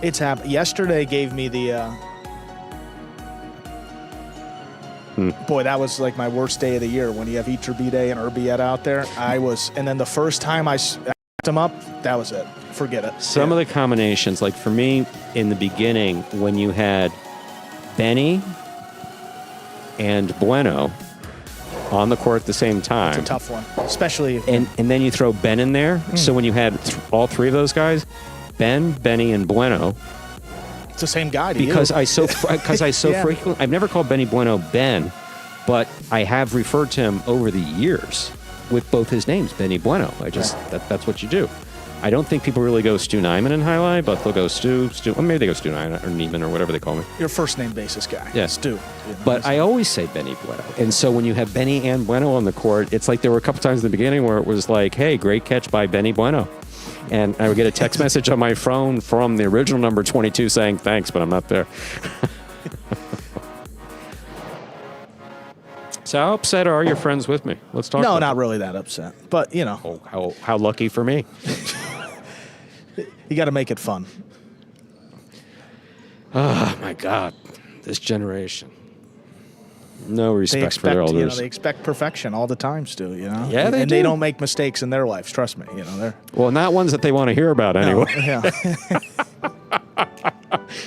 It's happened. Yesterday gave me the boy, that was like my worst day of the year when you have Iturbide and Urbieta out there. And then the first time I set him up, that was it. Forget it. Some of the combinations, like for me in the beginning, when you had Benny and Bueno on the court at the same time. It's a tough one, especially. And then you throw Ben in there. So when you had all three of those guys, Ben, Benny, and Bueno. It's the same guy to because you. I so frequently, I've never called Benny Bueno Ben, but I have referred to him over the years with both his names, Benny Bueno. That's what you do. I don't think people really go Stu Nyman in highlight, but they'll go Stu, or maybe they go Stu Nyman or Neiman or whatever they call me. Your first name basis guy. Yeah. Stu. Yeah, but I always say Benny Bueno. And so when you have Benny and Bueno on the court, it's like there were a couple times in the beginning where it was like, hey, great catch by Benny Bueno. And I would get a text message on my phone from the original number 22 saying, thanks, but I'm not there. So how upset are your friends with me? Let's talk about not really that upset. But, you know. Oh, how lucky for me. You got to make it fun. Oh, my God. This generation. No respect for their elders. They expect perfection all the time, Stu, you know? Yeah, they do. They don't make mistakes in their lives, trust me. You know, they're well, not ones that they want to hear about anyway. No, yeah.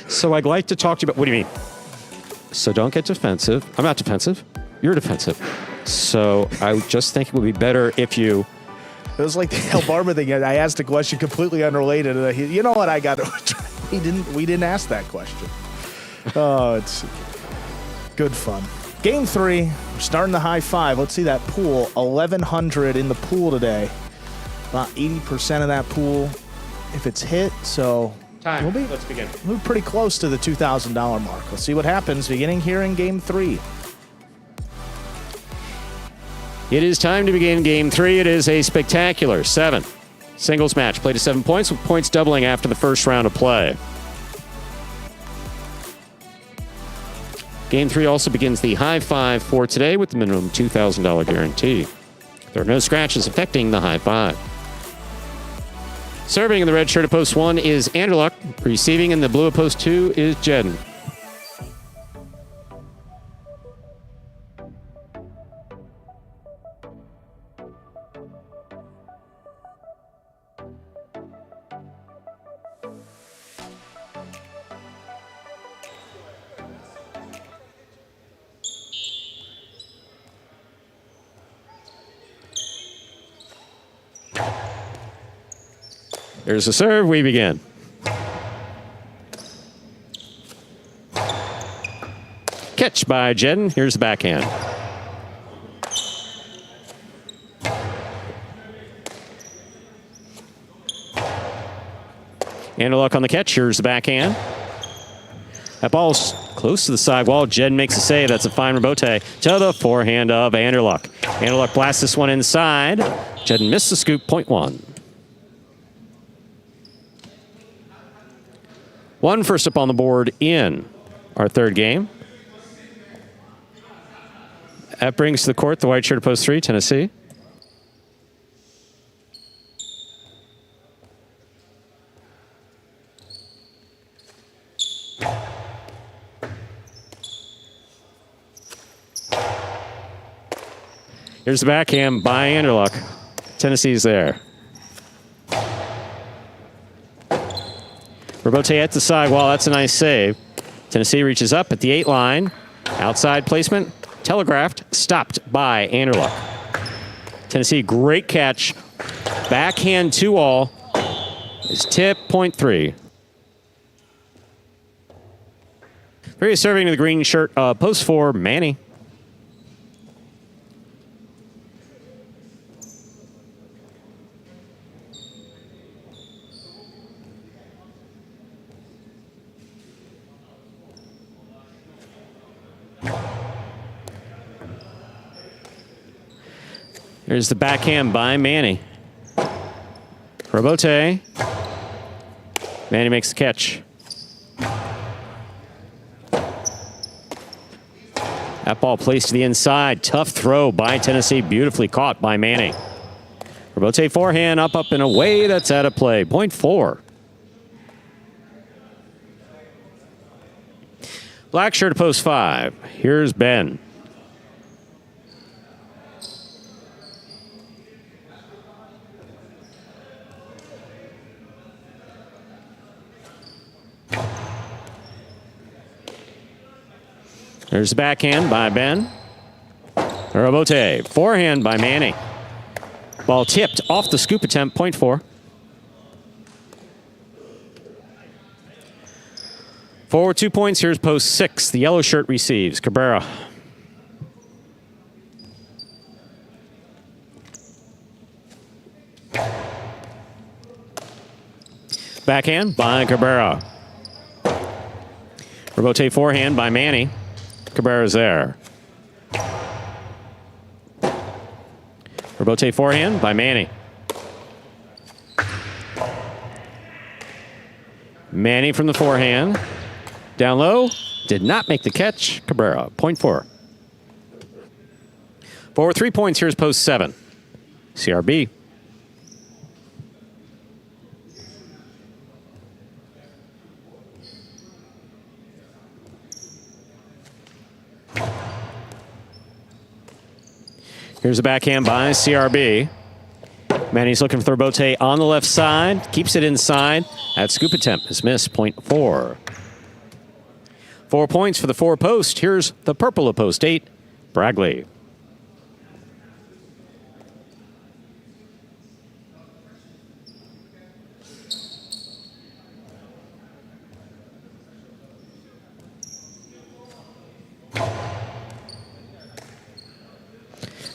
So I'd like to talk to you about, what do you mean? So don't get defensive. I'm not defensive. You're defensive. So I just think it would be better if you... It was like the El Barber thing. I asked a question completely unrelated. And you know what? I got we didn't ask that question. Oh, it's good fun. Game 3, we're starting the high five. Let's see that pool. 1,100 in the pool today. About 80% of that pool, if it's hit. So Let's begin. We'll be pretty close to the $2,000 mark. Let's see what happens beginning here in Game 3. It is time to begin Game 3. It is a spectacular 7 singles match. Played to 7 points, with points doubling after the first round of play. Game 3 also begins the high five for today with the minimum $2,000 guarantee. There are no scratches affecting the high five. Serving in the red shirt at post 1 is Anderluck. Receiving in the blue at post 2 is Jedden. Here's the serve. We begin. Catch by Jedden. Here's the backhand. Anderluck on the catch. Here's the backhand. That ball's close to the sidewall. Jedden makes a save. That's a fine rebote to the forehand of Anderluck. Anderluck blasts this one inside. Jedden missed the scoop. Point 1. 1 first up on the board in our third game. That brings to the court the white shirt at post 3, Tennessee. Here's the backhand by Anderluck. Tennessee's there. Rebote at the sidewall. That's a nice save. Tennessee reaches up at the 8 line. Outside placement. Telegraphed. Stopped by Anderluck. Tennessee, great catch. Backhand 2-all. Is tip, point 3. Here he's serving to the green shirt, post 4, Manny. Here's the backhand by Manny. Robote. Manny makes the catch. That ball placed to the inside. Tough throw by Tennessee. Beautifully caught by Manny. Robote forehand up, and away. That's out of play. Point 4. Black shirt post 5. Here's Ben. There's the backhand by Ben. Robote. Forehand by Manny. Ball tipped off the scoop attempt. Point 4. Forward 2 points. Here's post 6. The yellow shirt receives. Cabrera. Backhand by Cabrera. Robote forehand by Manny. Cabrera's there. Robote forehand by Manny. Manny from the forehand. Down low. Did not make the catch. Cabrera. Point 4. Forward 3 points. Here's post 7. CRB. Here's a backhand by CRB. Manny's looking for the Robote on the left side. Keeps it inside. That scoop attempt is missed. Point 4. 4 points for the 4 post. Here's the purple of post 8, Bragley.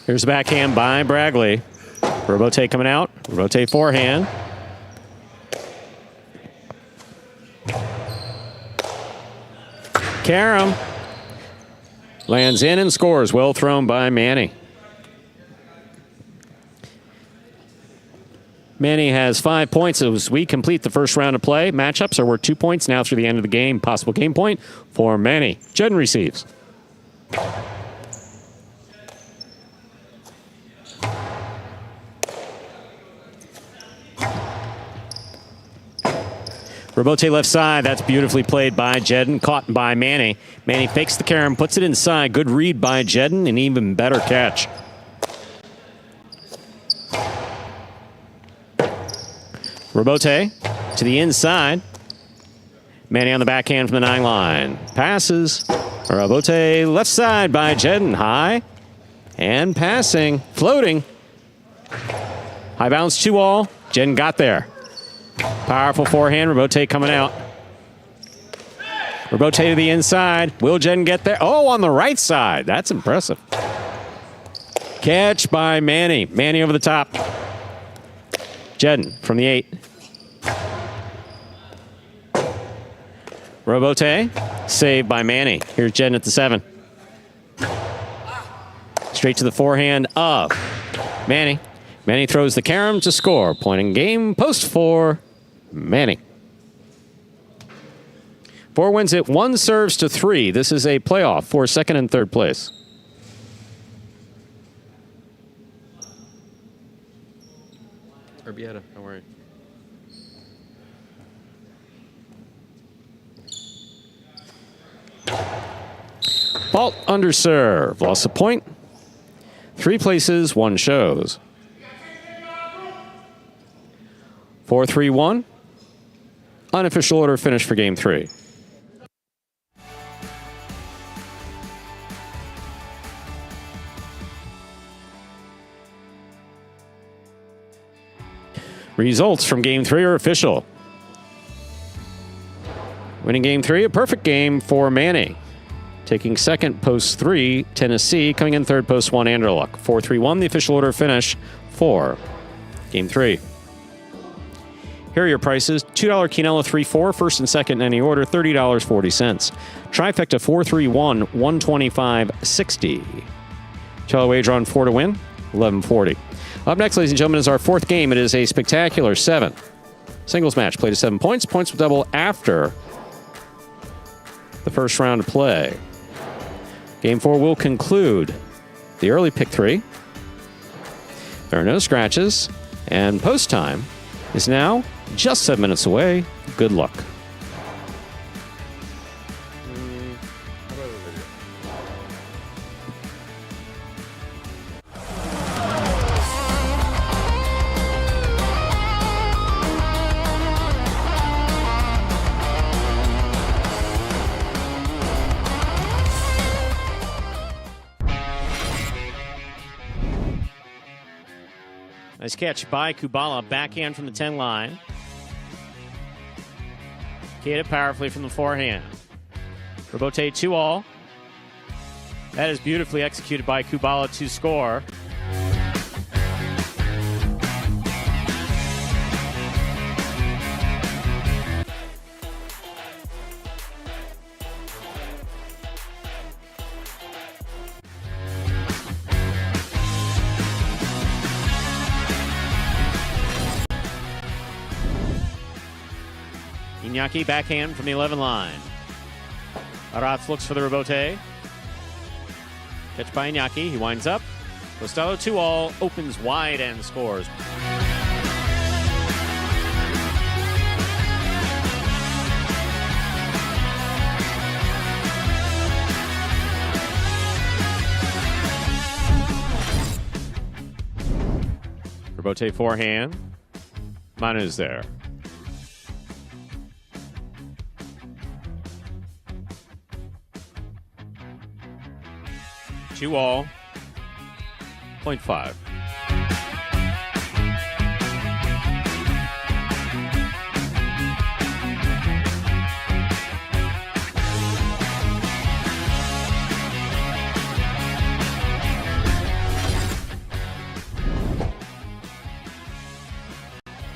Here's the backhand by Bragley. Robote coming out. Robote forehand. Karam lands in and scores. Well thrown by Manny. Manny has 5 points as we complete the first round of play. Matchups are worth 2 points now through the end of the game. Possible game point for Manny. Jedden receives. Robote left side. That's beautifully played by Jedden. Caught by Manny. Manny fakes the carom, puts it inside. Good read by Jedden, and even better catch. Robote to the inside. Manny on the backhand from the 9 line. Passes. Robote left side by Jedden. High. And passing. Floating. High bounce 2-all. Jedden got there. Powerful forehand. Robote coming out. Robote to the inside. Will Jedden get there? Oh, on the right side. That's impressive. Catch by Manny. Manny over the top. Jedden from the 8. Robote. Saved by Manny. Here's Jedden at the 7. Straight to the forehand of Manny. Manny throws the carom to score. Point in game. Post 4. Manny. 4 wins it. 1 serves to 3. This is a playoff for second and third place. Urbieta, don't worry. Fault under serve. Lost a point. 3 places, 1 shows. 4-3-1. Unofficial order finish for game 3. Results from game 3 are official. Winning game 3, a perfect game for Manny. Taking second, post 3, Tennessee. Coming in third, post 1, Anderluck. 4-3-1, the official order finish for game 3. Here are your prices. $2 Quinella 3-4, first and second in any order, $30.40. Trifecta 4-3-1, $125.60. $2 wager on 4 to win, $11.40. Up next, ladies and gentlemen, is our fourth game. It is a spectacular 7 singles match. Played to 7 points. Points will double after the first round of play. Game 4 will conclude the early pick 3. There are no scratches, and post time is now just 7 minutes away. Good luck. Nice catch by Kubala. Backhand from the 10 line. Hit it powerfully from the forehand. Robote 2-all. That is beautifully executed by Kubala to score. Iñaki backhand from the 11 line. Aratz looks for the rebote. Catch by Iñaki. He winds up. Costello 2-all, opens wide and scores. Rebote forehand. Manu's there. Two-all, 0.5.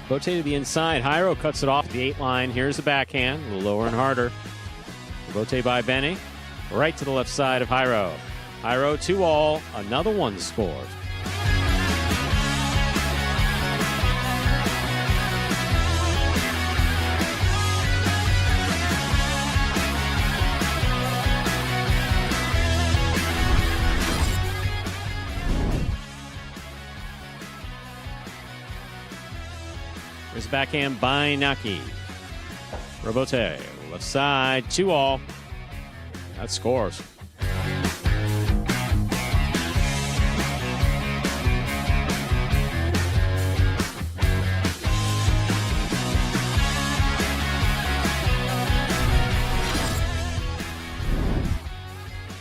Bote to the inside. Jairo cuts it off the 8 line. Here's the backhand, a little lower and harder. Bote by Benny. Right to the left side of Jairo. Jairo 2-all, another one scores. There's backhand by Naki. Robote, left side, 2-all. That scores.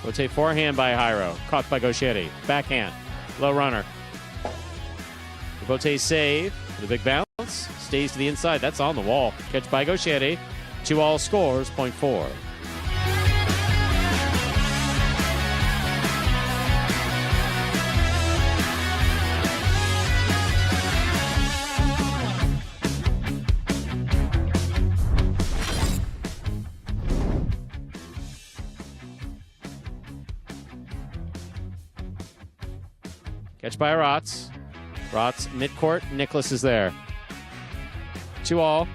Rotate forehand by Jairo. Caught by Gauchetti. Backhand. Low runner. Rotate save. The big bounce. Stays to the inside. That's on the wall. Catch by Gauchetti. 2-all scores. 0.4. Catch by Rotz. Rotz midcourt. Nicholas is there. 2-all.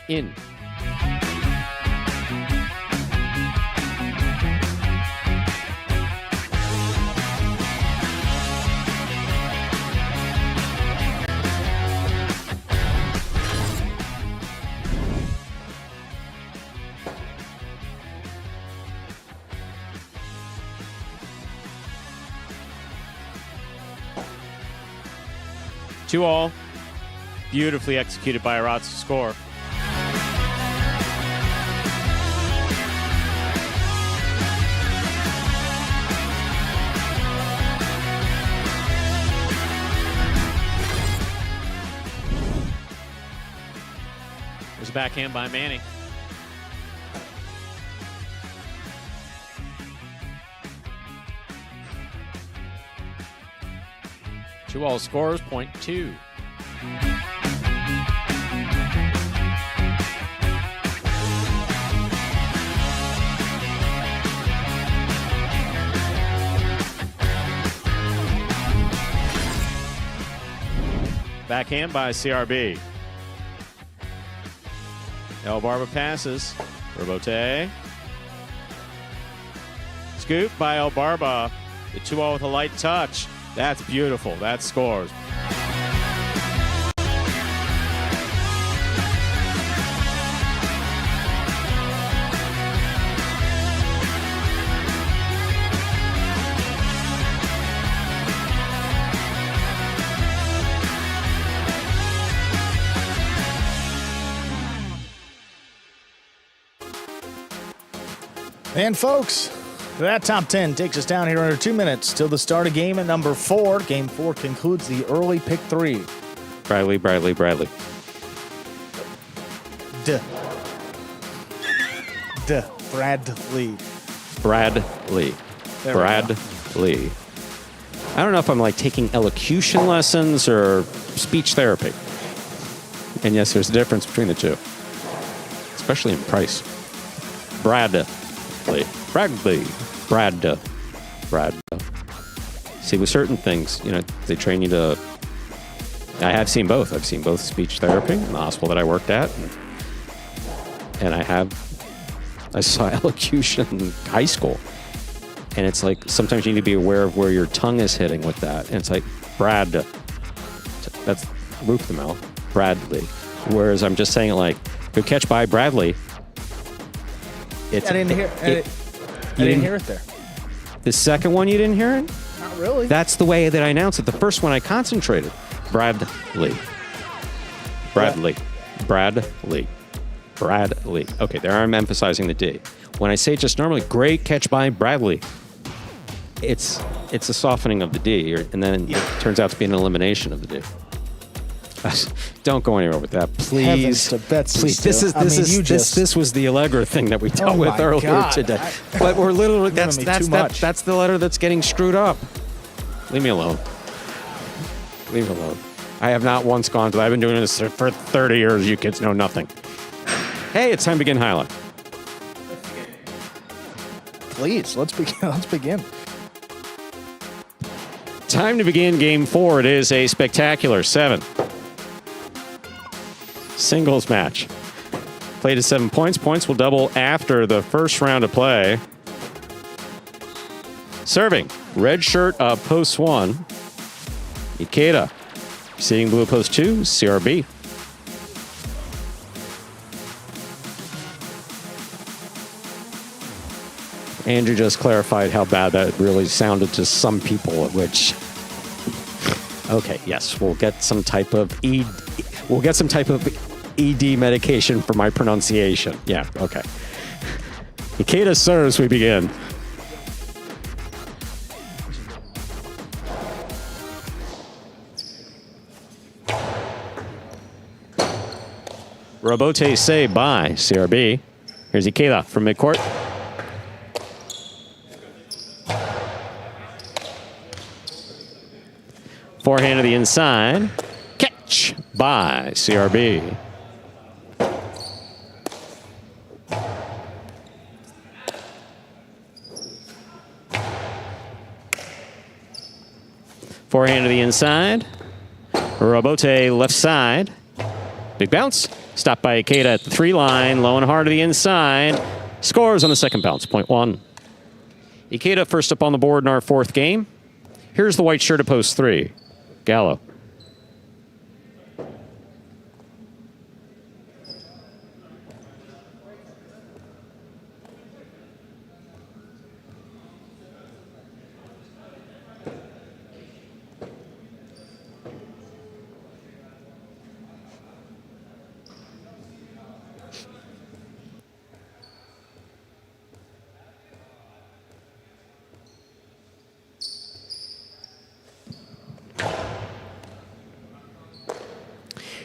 In. Two-all. Beautifully executed by Aratz to score. There's a backhand by Manny. 2-all scores, point 2. Backhand by CRB. El Barba passes. Robote. Scoop by El Barba. The 2-all with a light touch. That's beautiful. That scores. And folks, that top 10 takes us down here under 2 minutes till the start of game at number 4. Game 4 concludes the early pick 3. Bradley. Duh. Bradley. Bradley. There we Bradley. I don't know if I'm like taking elocution lessons or speech therapy. And yes, there's a difference between the two, especially in price. Bradley. See, with certain things, you know, they train you to. I have seen both. I've seen both speech therapy in the hospital that I worked at, and I saw elocution in high school. And it's like sometimes you need to be aware of where your tongue is hitting with that. And it's like that's roof the mouth, Bradley. Whereas I'm just saying it like, good catch by Bradley. I didn't hear it there. The second one, you didn't hear it? Not really. That's the way that I announced it. The first one, I concentrated. Bradley. Okay, there I'm emphasizing the D. When I say it just normally, great catch by Bradley, it's a softening of the D, and then it turns out to be an elimination of the D. Don't go anywhere with that, please. Heavens to Betsy, please. Stu. This was the Allegra thing that we dealt with earlier God. today. But we're literally that's too much. that's the letter that's getting screwed up. Leave me alone. Leave me alone. I have not once gone to. I've been doing this for 30 years. You kids know nothing. Hey, it's time to begin highlight. Please, let's begin. Time to begin game 4. It is a spectacular 7 singles match. Played at 7 points. Points will double after the first round of play. Serving, red shirt of post 1, Ikeda. Seeing blue post 2, CRB. Andrew just clarified how bad that really sounded to some people, which, okay, yes, we'll get some type of ED medication for my pronunciation. Yeah, okay. Ikeda serves, we begin. Robote save by CRB. Here's Ikeda from midcourt. Forehand to the inside. Catch by CRB. Forehand to the inside. Robote left side. Big bounce. Stopped by Ikeda at the 3 line. Low and hard to the inside. Scores on the second bounce, point 1. Ikeda first up on the board in our 4th game. Here's the white shirt at post 3. Gallo.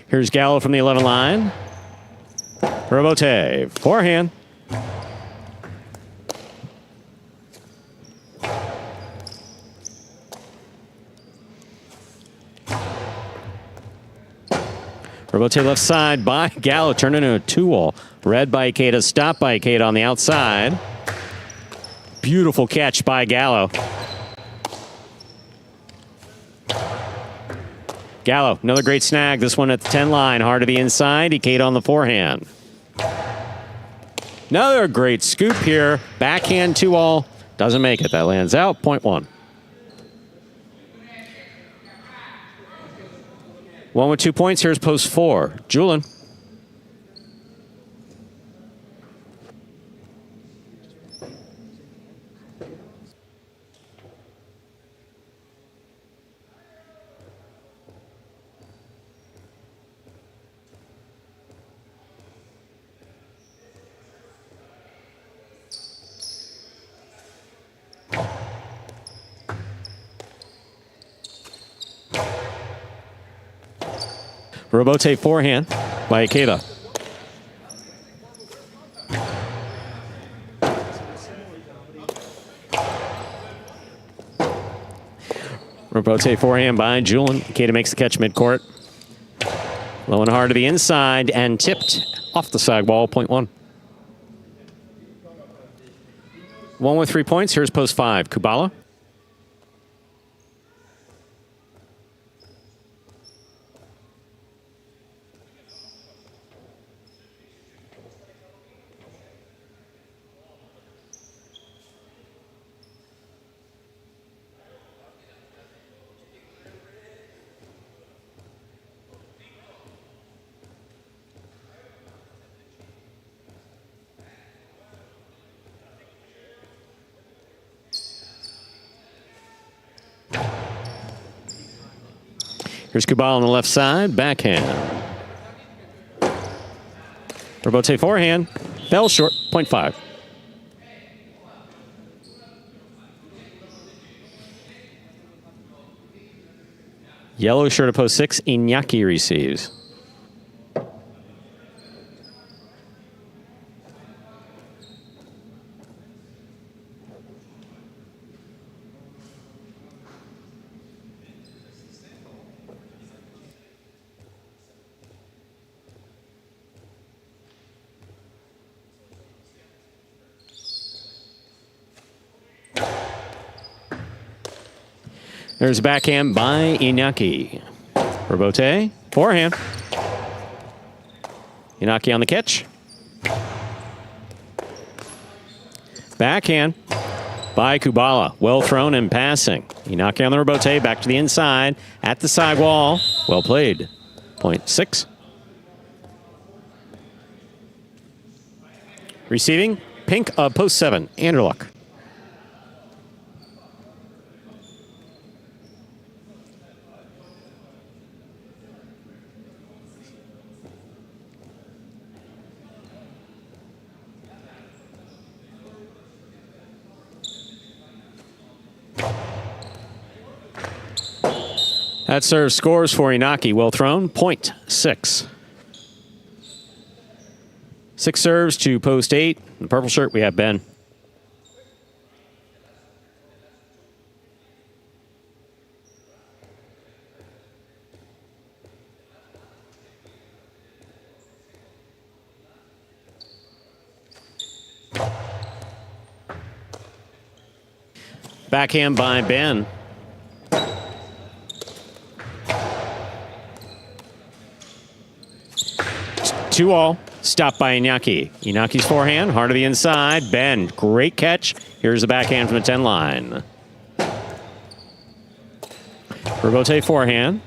Here's Gallo from the 11 line. Robote, forehand. Robote left side by Gallo. Turned into a 2-all. Read by Ikeda. Stopped by Ikeda on the outside. Beautiful catch by Gallo. Gallo, another great snag. This one at the 10 line. Hard to the inside. Ikeda on the forehand. Another great scoop here. Backhand 2-all. Doesn't make it. That lands out. Point 1. 1 with 2 points. Here's post 4. Julian. Robote forehand by Ikeda. Robote forehand by Julian. Ikeda makes the catch midcourt. Low and hard to the inside and tipped off the sidewall. Point 1. 1 with 3 points. Here's post 5. Kubala. Here's Kubala on the left side, backhand. Robote forehand, fell short, point 5. Yellow shirt at post 6, Iñaki receives. There's a backhand by Iñaki. Robote, forehand. Iñaki on the catch. Backhand by Kubala. Well thrown and passing. Iñaki on the Robote, back to the inside, at the sidewall. Well played. Point 6. Receiving, pink, post 7, Anderluck. That serve scores for Iñaki. Well thrown. Point 6. 6 serves to post 8. In the purple shirt, we have Ben. Backhand by Ben. Two all. Stopped by Iñaki. Iñaki's forehand, hard to the inside. Ben, great catch. Here's the backhand from the 10 line. Robote forehand.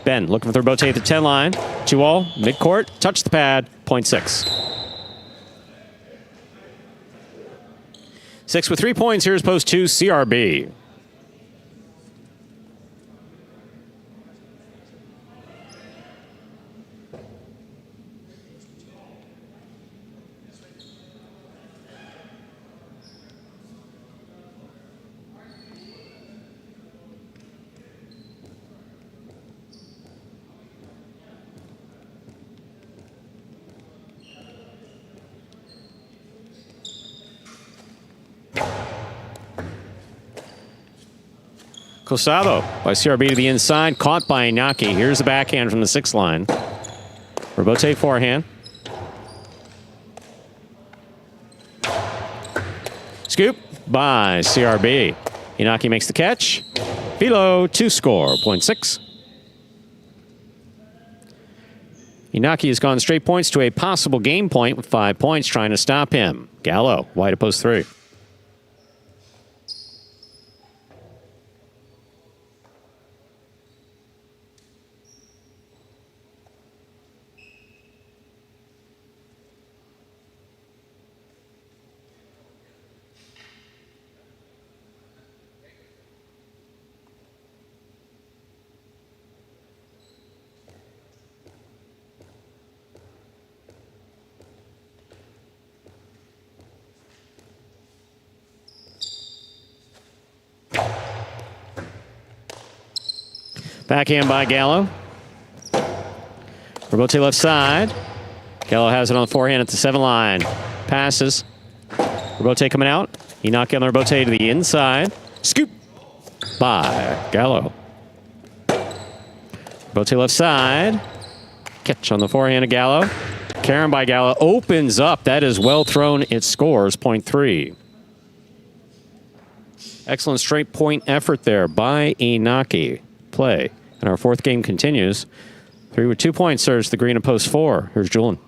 Ben looking for the Robote at the 10 line. 2 all, midcourt, touch the pad, point 6. 6 with 3 points. Here's post 2, CRB. Cosado by CRB to the inside, caught by Iñaki. Here's the backhand from the 6 line. Robote forehand. Scoop by CRB. Inaki makes the catch. Philo, 2-score, 0.6. Inaki has gone straight points to a possible game point with 5 points, trying to stop him. Gallo, wide of post 3. Backhand by Gallo. Robote left side. Gallo has it on the forehand at the 7 line. Passes. Robote coming out. Inaki on the Robote to the inside. Scoop by Gallo. Robote left side. Catch on the forehand of Gallo. Karen by Gallo opens up. That is well thrown. It scores 0.3. Excellent straight point effort there by Inaki. Play. And our 4th game continues. 3 with 2 points serves the green of post 4. Here's Julian.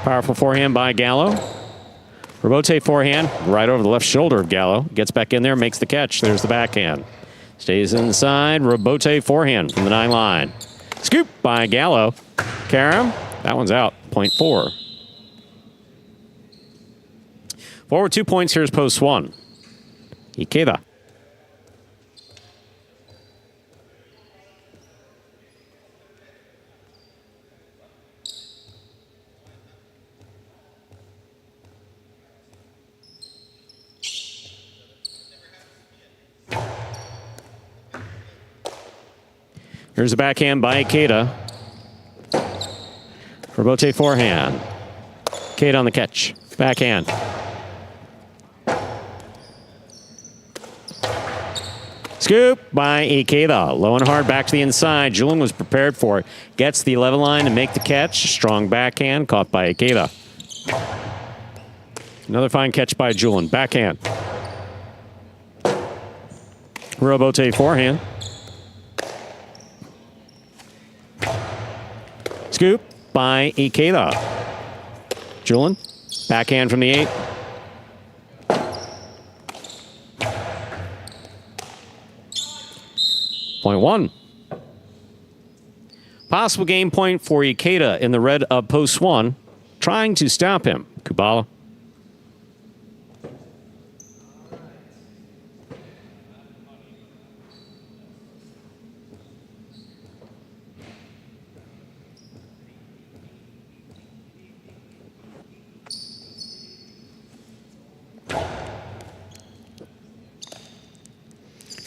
Powerful forehand by Gallo. Robote forehand, right over the left shoulder of Gallo. Gets back in there, makes the catch. There's the backhand. Stays inside. Robote forehand from the 9 line. Scoop by Gallo. Karam, that one's out. 0.4. Forward 2 points. Here's post 1. Ikeda. Here's a backhand by Ikeda. Robote forehand. Ikeda on the catch. Backhand. Scoop by Ikeda. Low and hard back to the inside. Julian was prepared for it. Gets the 11 line to make the catch. Strong backhand caught by Ikeda. Another fine catch by Julian. Backhand. Robote forehand. Scoop by Ikeda. Julian, backhand from the 8. Point 1. Possible game point for Ikeda in the red of post 1. Trying to stop him. Kubala.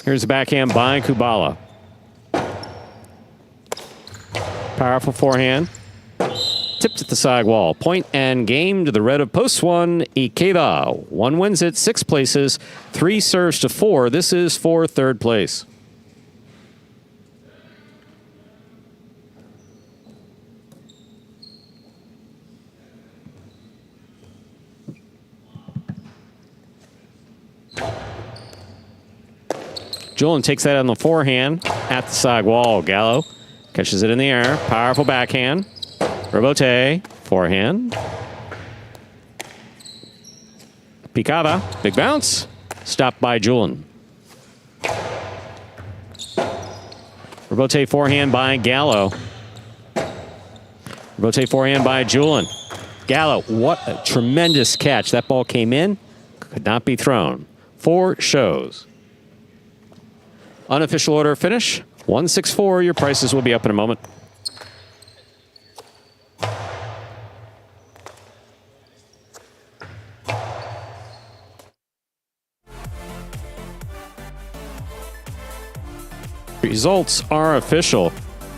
Here's the backhand by Kubala. Powerful forehand. Tipped at the side wall. Point and game to the red of post 1. Ikeda. 1 wins it, 6 places. 3 serves to 4. This is for 3rd place. Julian takes that on the forehand at the side wall. Gallo catches it in the air. Powerful backhand. Robote, forehand. Picada, big bounce. Stopped by Julian. Robote forehand by Gallo. Robote forehand by Julian. Gallo, what a tremendous catch. That ball came in, could not be thrown. 4 shows. Unofficial order finish, 164. Your prices will be up in a moment. Results are official.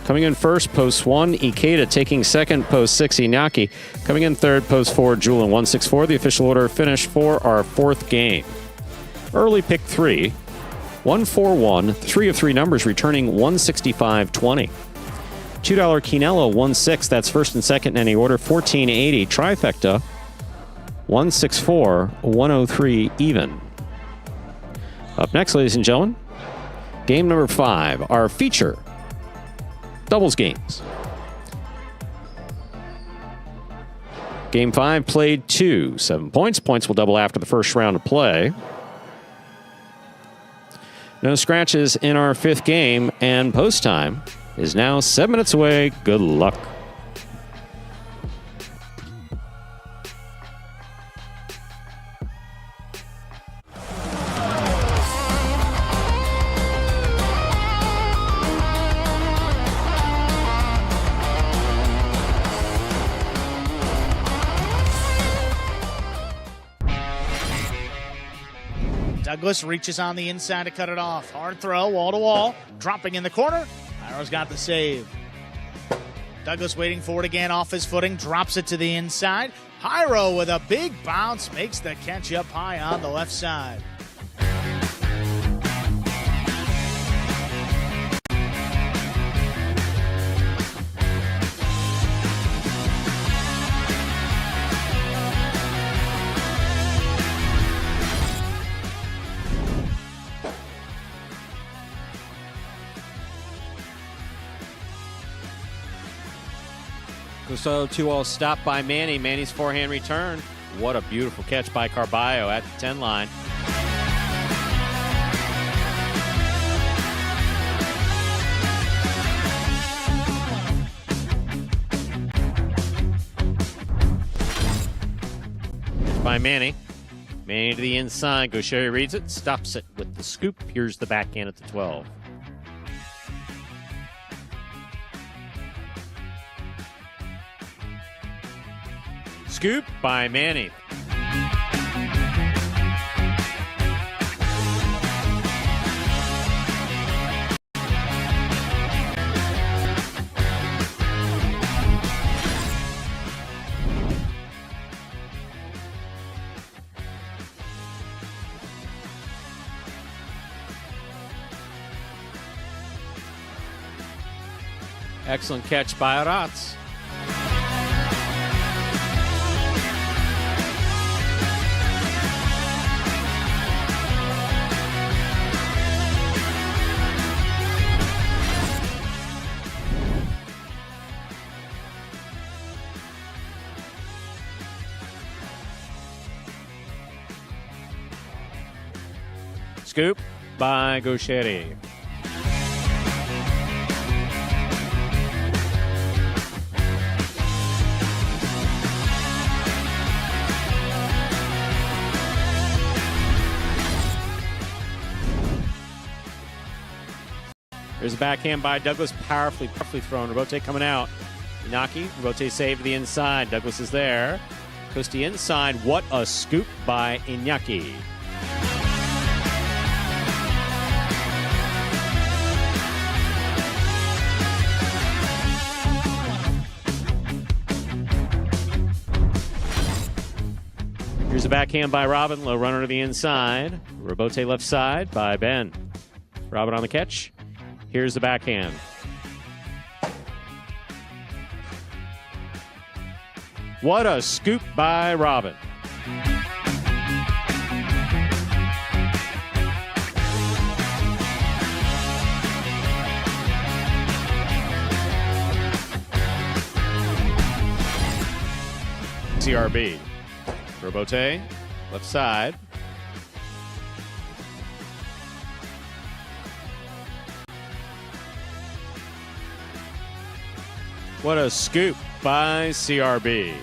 Coming in first, post 1, Ikeda. Taking second, post 6, Iñaki. Coming in third, post 4, Julin. 164, the official order finish for our fourth game. Early pick 3, 141, 3 of 3 numbers returning 165.20. $2 Quinello, 1-6, that's first and second in any order, 1480. Trifecta, 164, 103 even. Up next, ladies and gentlemen, game number 5, our feature doubles games. Game 5 played 2, 7 points. Points will double after the first round of play. No scratches in our 5th game, and post time is now 7 minutes away. Good luck. Douglas reaches on the inside to cut it off. Hard throw, wall to wall. Dropping in the corner. Iro's got the save. Douglas waiting for it again off his footing. Drops it to the inside. Hyro with a big bounce. Makes the catch up high on the left side. So 2-0 stop by Manny. Manny's forehand return. What a beautiful catch by Carballo at the 10 line. By Manny. Manny to the inside. Gaucher reads it. Stops it with the scoop. Here's the backhand at the 12. Scoop by Manny. Excellent catch by Aratz. Scoop by Gaucheri. There's a backhand by Douglas, powerfully thrown. Robote coming out. Inaki, Robote saved the inside. Douglas is there. Goes to the inside. What a scoop by Iñaki. Here's a backhand by Robin. Low runner to the inside. Robote left side by Ben. Robin on the catch. Here's the backhand. What a scoop by Robin. CRB. Robote, left side. What a scoop by CRB.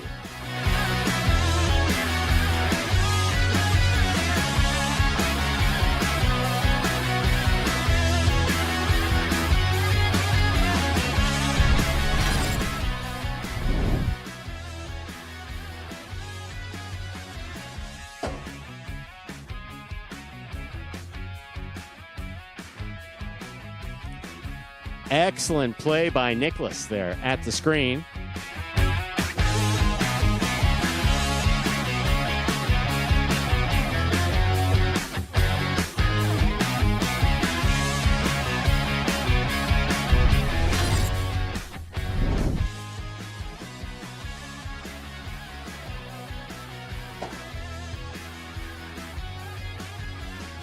Excellent play by Nicholas there at the screen.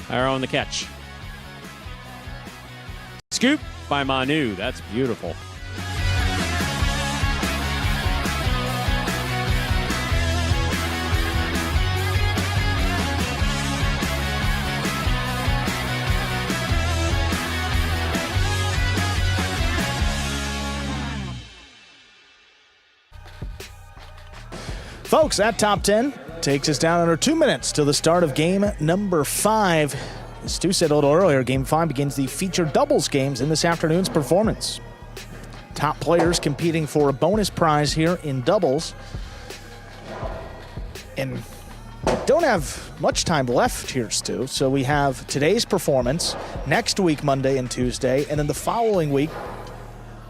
Arrow on the catch. Scoop by Manu. That's beautiful. Folks, that top 10 takes us down under 2 minutes till the start of game number 5. As Stu said a little earlier, game 5 begins the featured doubles games in this afternoon's performance. Top players competing for a bonus prize here in doubles. And don't have much time left here, Stu. So we have today's performance, next week, Monday and Tuesday, and then the following week,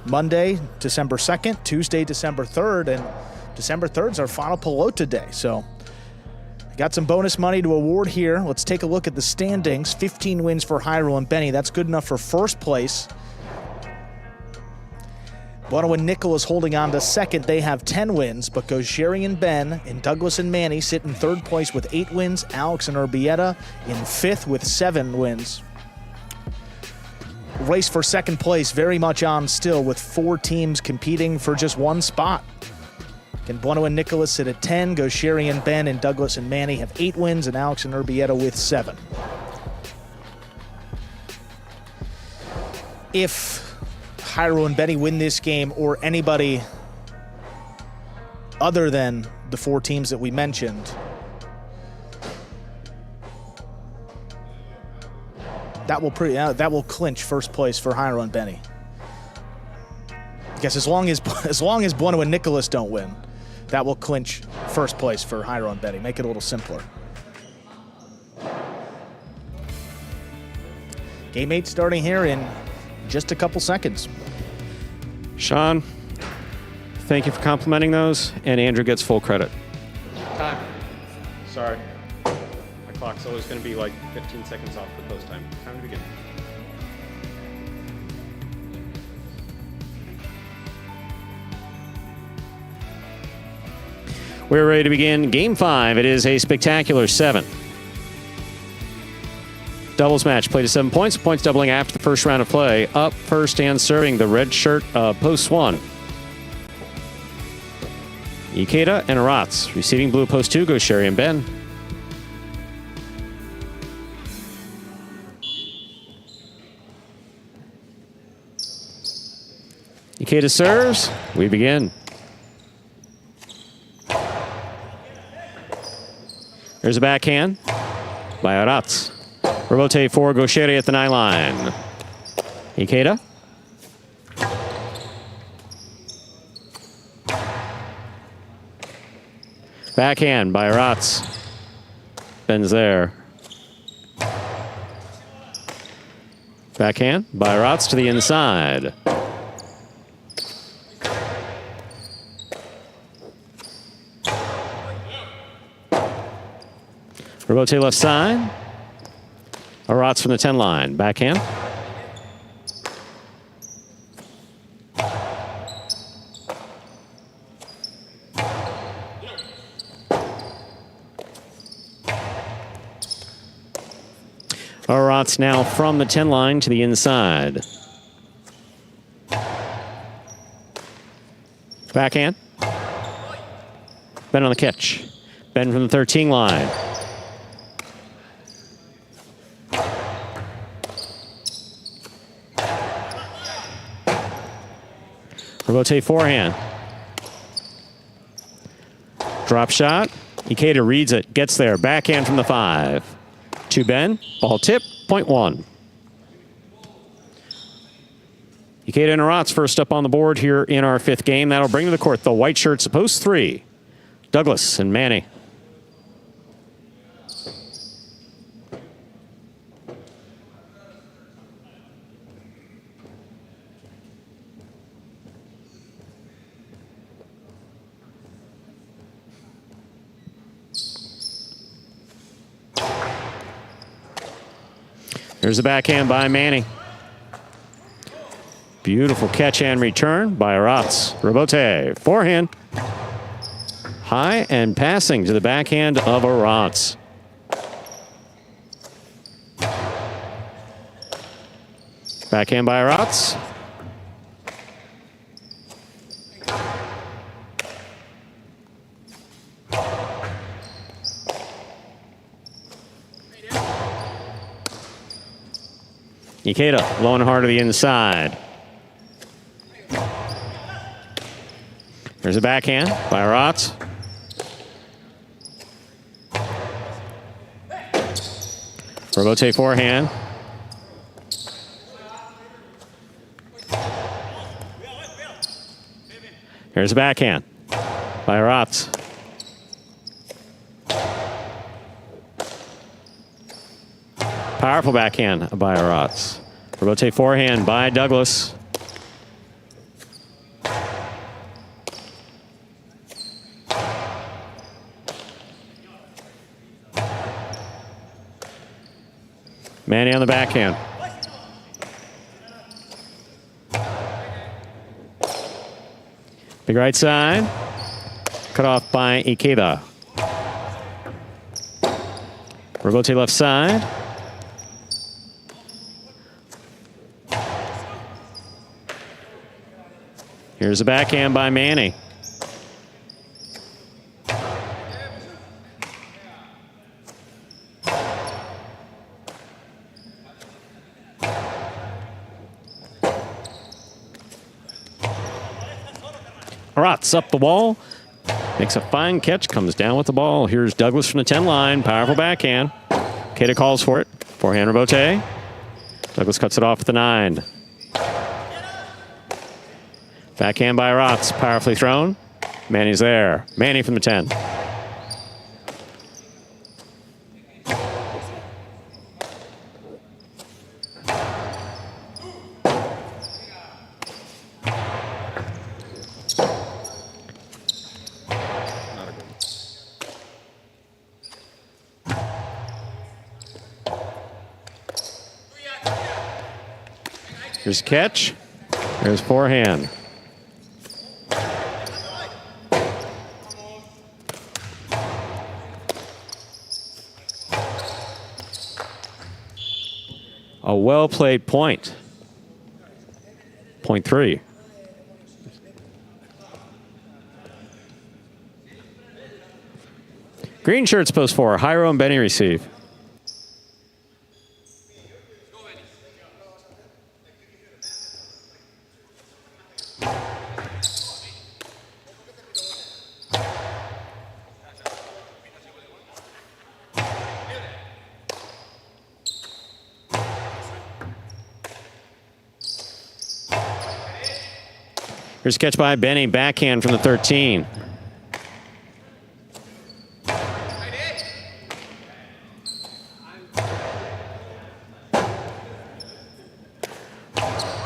Monday, December 2nd, Tuesday, December 3rd, and December 3rd is our final Pelota day. So got some bonus money to award here. Let's take a look at the standings. 15 wins for Hyrule and Benny. That's good enough for first place. Bueno and Nicholas holding on to second. They have 10 wins, but Gaucheri and Ben and Douglas and Manny sit in third place with 8 wins. Alex and Urbieta in 5th with 7 wins. Race for second place very much on still, with 4 teams competing for just one spot. Again, Bueno and Nicholas sit at 10. Gaucheri and Ben and Douglas and Manny have 8 wins, and Alex and Urbieta with 7. If Hyrule and Benny win this game, or anybody other than the 4 teams that we mentioned, that will clinch first place for Hyrule and Benny. I guess as long as Bueno and Nicholas don't win, that will clinch first place for Hyrule and Benny. Make it a little simpler. Game 8 starting here in just a couple seconds. Sean, thank you for complimenting those, and Andrew gets full credit. Time. Sorry. My clock's always going to be like 15 seconds off the post time. Time to begin. We're ready to begin Game 5. It is a spectacular 7. Doubles match played to 7 points. Points doubling after the first round of play. Up first and serving the red shirt, post 1. Ikeda and Aratz. Receiving blue, post 2, Gaucheri and Ben. Ikeda serves. We begin. There's a backhand by Aratz. Rebote for Gaucheri at the 9 line. Ikeda. Backhand by Aratz. Ben's there. Backhand by Aratz to the inside. Rebote left side. Aratz from the 10 line. Backhand. Aratz now from the 10 line to the inside. Backhand. Ben on the catch. Ben from the 13 line. Rebote forehand. Drop shot. Ikeda reads it, gets there. Backhand from the 5. To Ben. Ball tip, point 1. Ikeda and Aratz first up on the board here in our 5th game. That'll bring to the court the white shirts, post 3. Douglas and Manny. Here's the backhand by Manny. Beautiful catch and return by Aratz. Robote, forehand. High and passing to the backhand of Aratz. Backhand by Aratz. Ikeda, low and hard to the inside. There's a backhand by Aratz. Robote forehand. Here's a backhand by Aratz. Powerful backhand by Aratz. Robote forehand by Douglas. Manny on the backhand. Big right side. Cut off by Ikeda. Robote left side. Here's a backhand by Manny. Aratz up the wall. Makes a fine catch. Comes down with the ball. Here's Douglas from the 10 line. Powerful backhand. Ikeda calls for it. Forehand Robote. Douglas cuts it off with the 9. Backhand by Aratz. Powerfully thrown. Manny's there. Manny from the 10. Here's a catch. Here's forehand. A well-played point. Point 3. Green shirts post 4. Jairo and Benny receive. Here's a catch by Benny, backhand from the 13.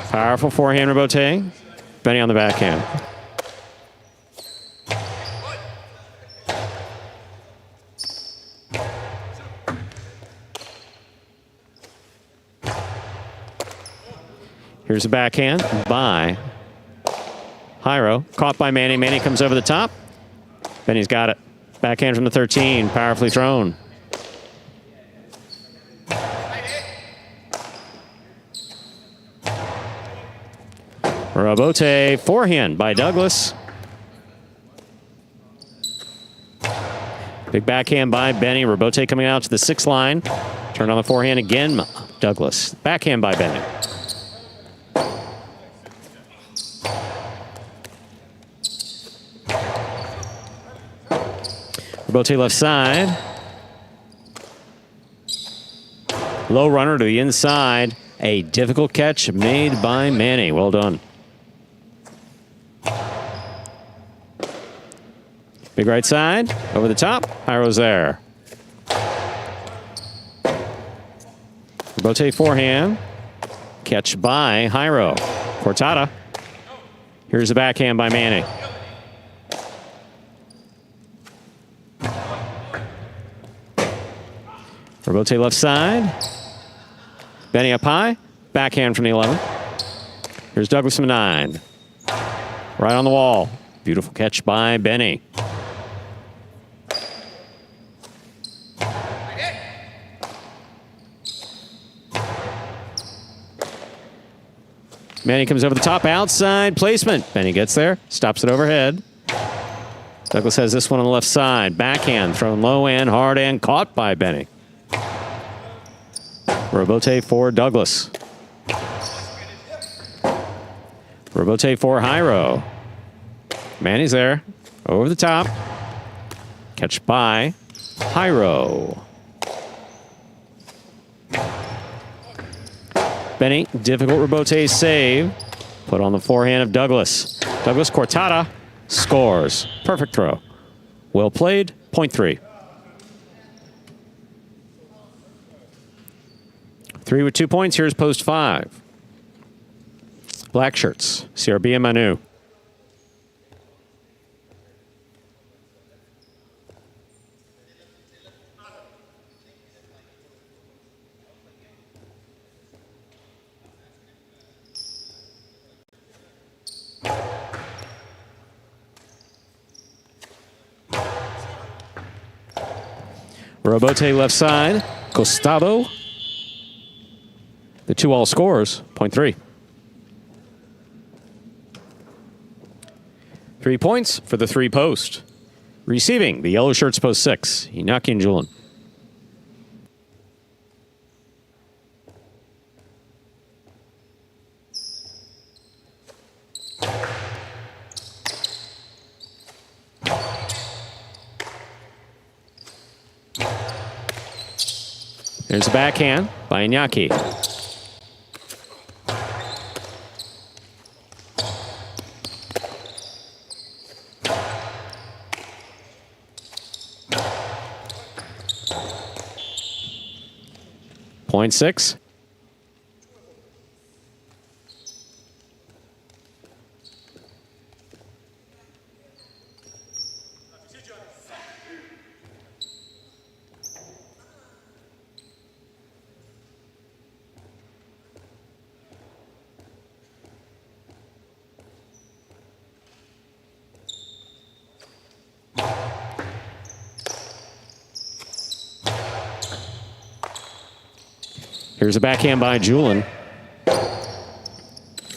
Powerful forehand Robote. Benny on the backhand. Here's a backhand by Jairo. Caught by Manny. Manny comes over the top. Benny's got it. Backhand from the 13. Powerfully thrown. Robote forehand by Douglas. Big backhand by Benny. Robote coming out to the 6 line. Turned on the forehand again. Douglas. Backhand by Benny. Robote left side. Low runner to the inside. A difficult catch made by Manny. Well done. Big right side. Over the top. Jairo's there. Robote forehand. Catch by Jairo. Cortada. Here's the backhand by Manny. Robote left side. Benny up high. Backhand from the 11. Here's Douglas from the 9. Right on the wall. Beautiful catch by Benny. Benny comes over the top, outside placement. Benny gets there, stops it overhead. Douglas has this one on the left side. Backhand, thrown low and hard and caught by Benny. Robote for Douglas. Robote for Jairo. Manny's there, over the top. Catch by Jairo. Benny, difficult Robote save. Put on the forehand of Douglas. Douglas Cortada scores. Perfect throw. Well played, point 3. 3 with 2 points. Here's post 5. Black shirts, CRB and Manu. Robote left side. Costado. The 2-all scores, point 3. 3 points for the 3 post. Receiving the yellow shirts post 6. Inaki and Julian. There's a backhand by Iñaki. Point 6. Here's a backhand by Julian.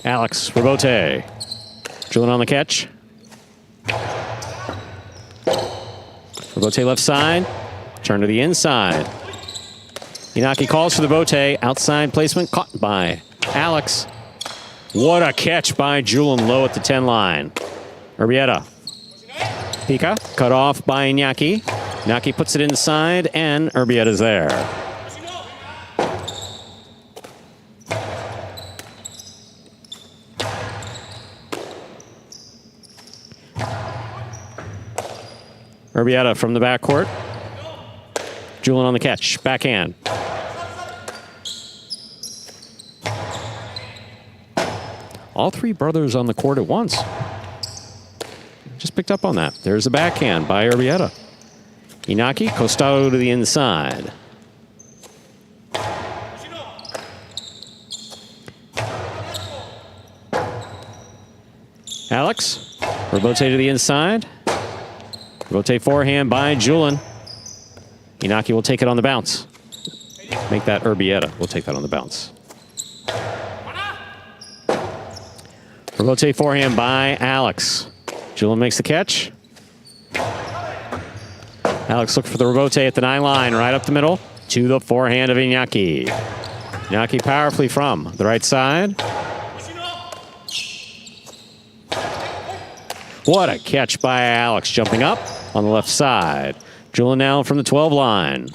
Alex Robote. Julian on the catch. Robote left side. Turn to the inside. Inaki calls for the Robote. Outside placement caught by Alex. What a catch by Julian low at the 10 line. Urbieta. Pika cut off by Iñaki. Iñaki puts it inside and Urbieta's there. Urbieta from the backcourt. Julian on the catch. Backhand. All 3 brothers on the court at once. Just picked up on that. There's a backhand by Urbieta. Inaki, Costado to the inside. Alex, Robote to the inside. Robote forehand by Julian. Inaki will take it on the bounce. Make that Urbieta. We'll take that on the bounce. Robote forehand by Alex. Julian makes the catch. Alex looked for the Robote at the 9 line, right up the middle, to the forehand of Iñaki. Iñaki powerfully from the right side. What a catch by Alex, jumping up on the left side. Julian now from the 12 line.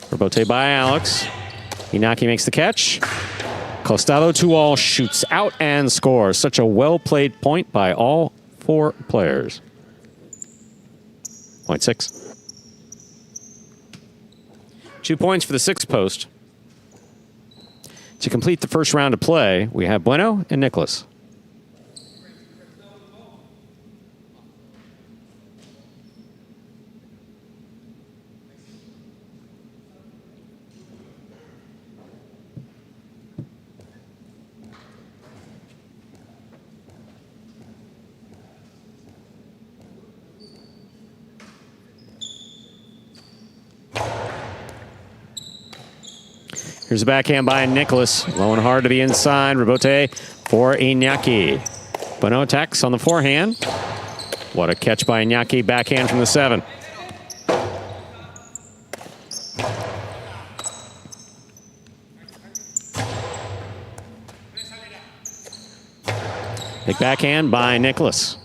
Robote by Alex. Inaki makes the catch. Costado 2-all shoots out and scores. Such a well-played point by all 4 players. Point 6. 2 points for the 6th post. To complete the first round of play, we have Bueno and Nicholas. Here's a backhand by Nicholas. Low and hard to the inside. Rebote for Iñaki. Bueno attacks on the forehand. What a catch by Iñaki. Backhand from the 7. Big backhand by Nicholas.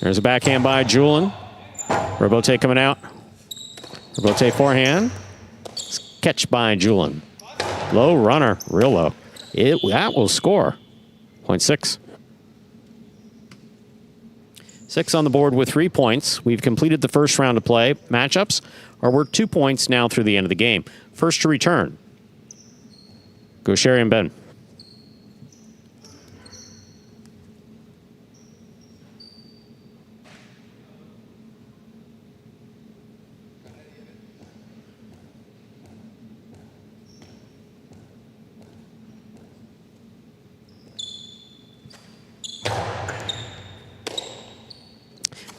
There's a backhand by Julian. Rebote coming out. Rebote forehand. Catch by Julian. Low runner, real low. That will score. 0.6. 6 on the board with 3 points. We've completed the first round of play. Matchups are worth 2 points now through the end of the game. First to return. Go Sherry and Ben.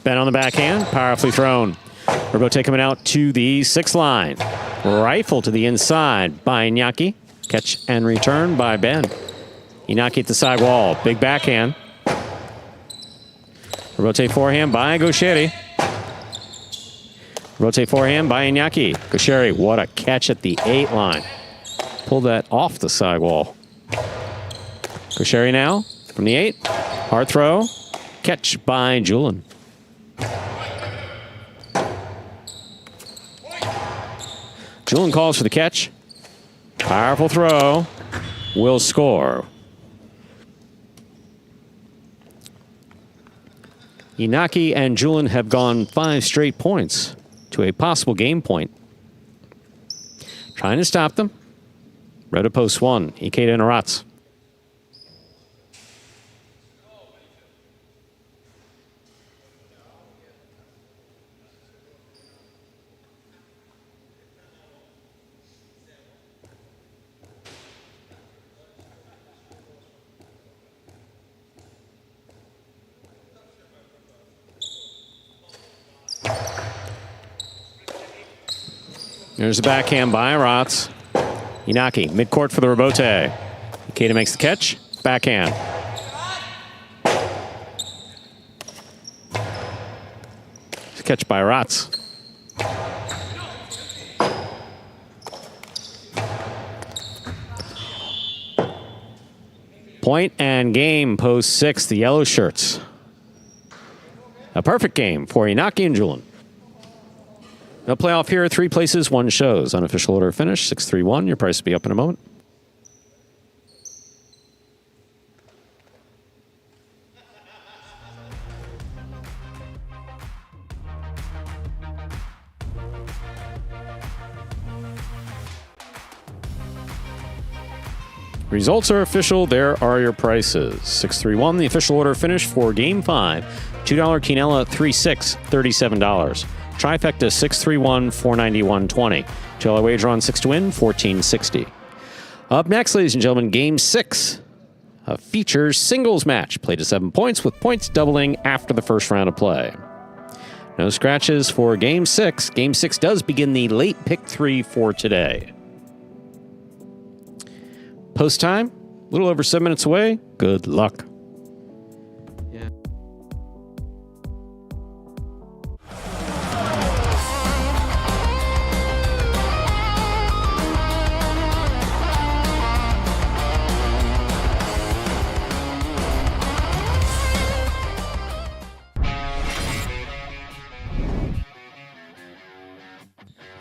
Ben on the backhand, powerfully thrown. Rebote coming out to the 6th line. Rifle to the inside by Iñaki. Catch and return by Ben. Iñaki at the side wall. Big backhand. Rebote forehand by Gaucheri. Rebote forehand by Iñaki. Gaucheri, what a catch at the 8 line. Pulled that off the side wall. Gaucheri now from the 8. Hard throw. Catch by Julian. Julian calls for the catch. Powerful throw. Will score. Iñaki and Julian have gone 5 straight points to a possible game point. Trying to stop them. Red of post 1. Ikeda and Aratz. There's a backhand by Aratz. Iñaki, midcourt for the rebote. Ikeda makes the catch. Backhand. It's a catch by Aratz. Point and game, post 6, the yellow shirts. A perfect game for Iñaki and Julian. No playoff here, 3 places, 1 shows. Unofficial order of finish, 6-3-1. Your price will be up in a moment. Results are official. There are your prices. 6-3-1, the official order of finish for Game 5. $2 quinella, 3-6, $37. Trifecta 6-3-1, $491.20. $2 wager on 6 to win, $14.60. Up next, ladies and gentlemen, Game 6 features singles match. Played to 7 points, with points doubling after the first round of play. No scratches for Game 6. Game 6 does begin the late pick 3 for today. Post time, a little over 7 minutes away. Good luck.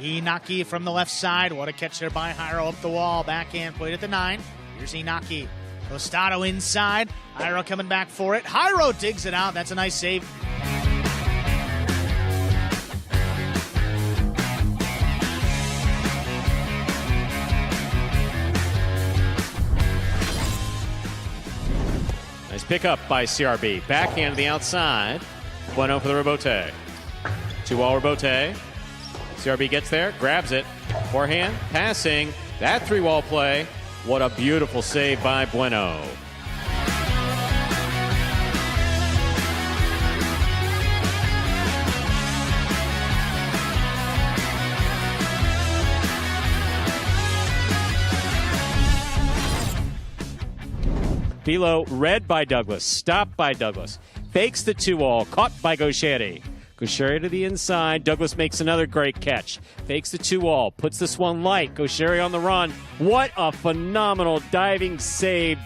Iñaki from the left side. What a catch there by Jairo up the wall. Backhand played at the 9. Here's Iñaki. Costado inside. Jairo coming back for it. Jairo digs it out. That's a nice save. Nice pickup by CRB. Backhand to the outside. Bueno for the rebote. 2-wall rebote. CRB gets there, grabs it. Forehand, passing. That 3-wall play. What a beautiful save by Bueno. Bilo read by Douglas, stopped by Douglas. Fakes the 2-all, caught by Gaucheri. Gaucheri to the inside. Douglas makes another great catch. Fakes the 2-all, puts this one light. Gaucheri on the run. What a phenomenal diving save.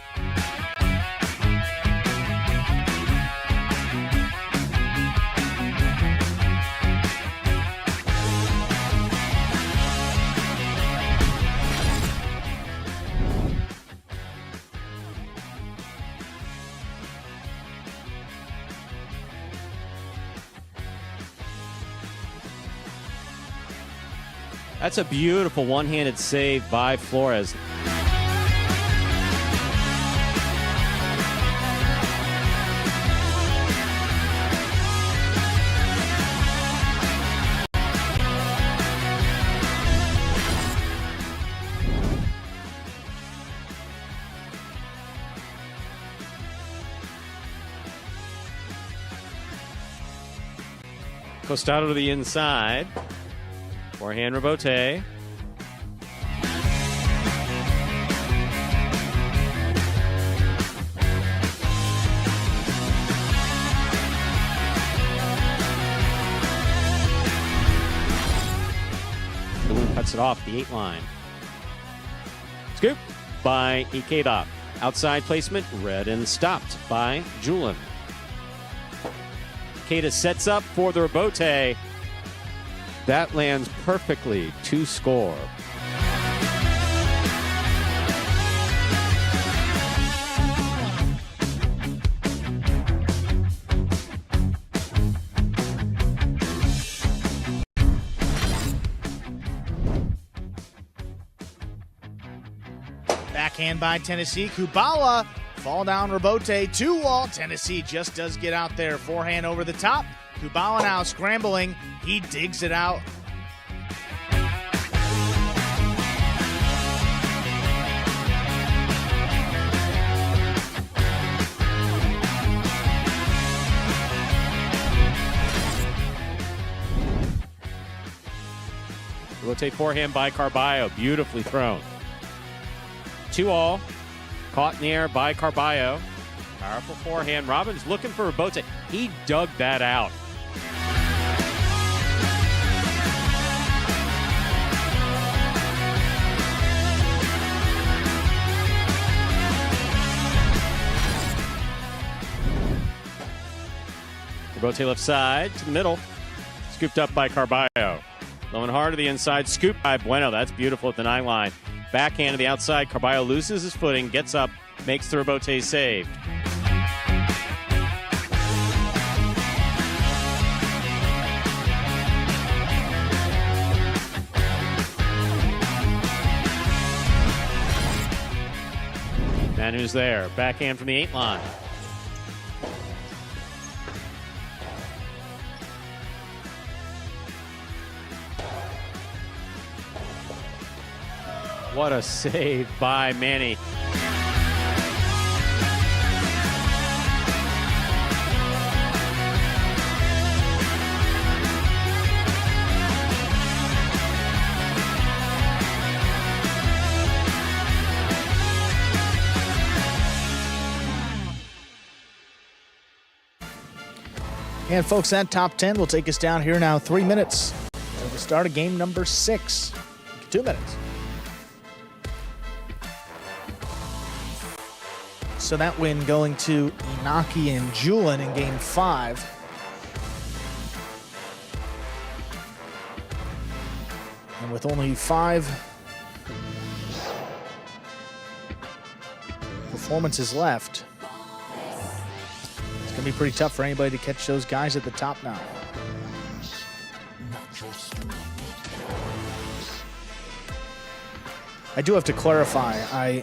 That's a beautiful one-handed save by Flores. Costado to the inside. Forehand rebote. Balloon cuts it off the 8 line. Scoop by Ikeda. Outside placement, read and stopped by Julin. Ikeda sets up for the rebote. That lands perfectly to score. Backhand by Tennessee. Kubala, fall down rebote, 2-wall. Tennessee just does get out there. Forehand over the top. Kubala now scrambling. He digs it out. Rotate forehand by Carballo. Beautifully thrown. 2-all. Caught in the air by Carballo. Powerful forehand. Robbins looking for rebote. He dug that out. Rebote left side to the middle. Scooped up by Carballo. Low and hard to the inside. Scoop by Bueno. That's beautiful at the 9 line. Backhand to the outside. Carballo loses his footing. Gets up. Makes the rebote save. Manu's there. Backhand from the 8 line. What a save by Manny. And folks, that top 10 will take us down here now 3 minutes to the start of game number 6. 2 minutes. So that win going to Inaki and Julin in game 5. And with only 5 performances left, it's going to be pretty tough for anybody to catch those guys at the top now. I do have to clarify, I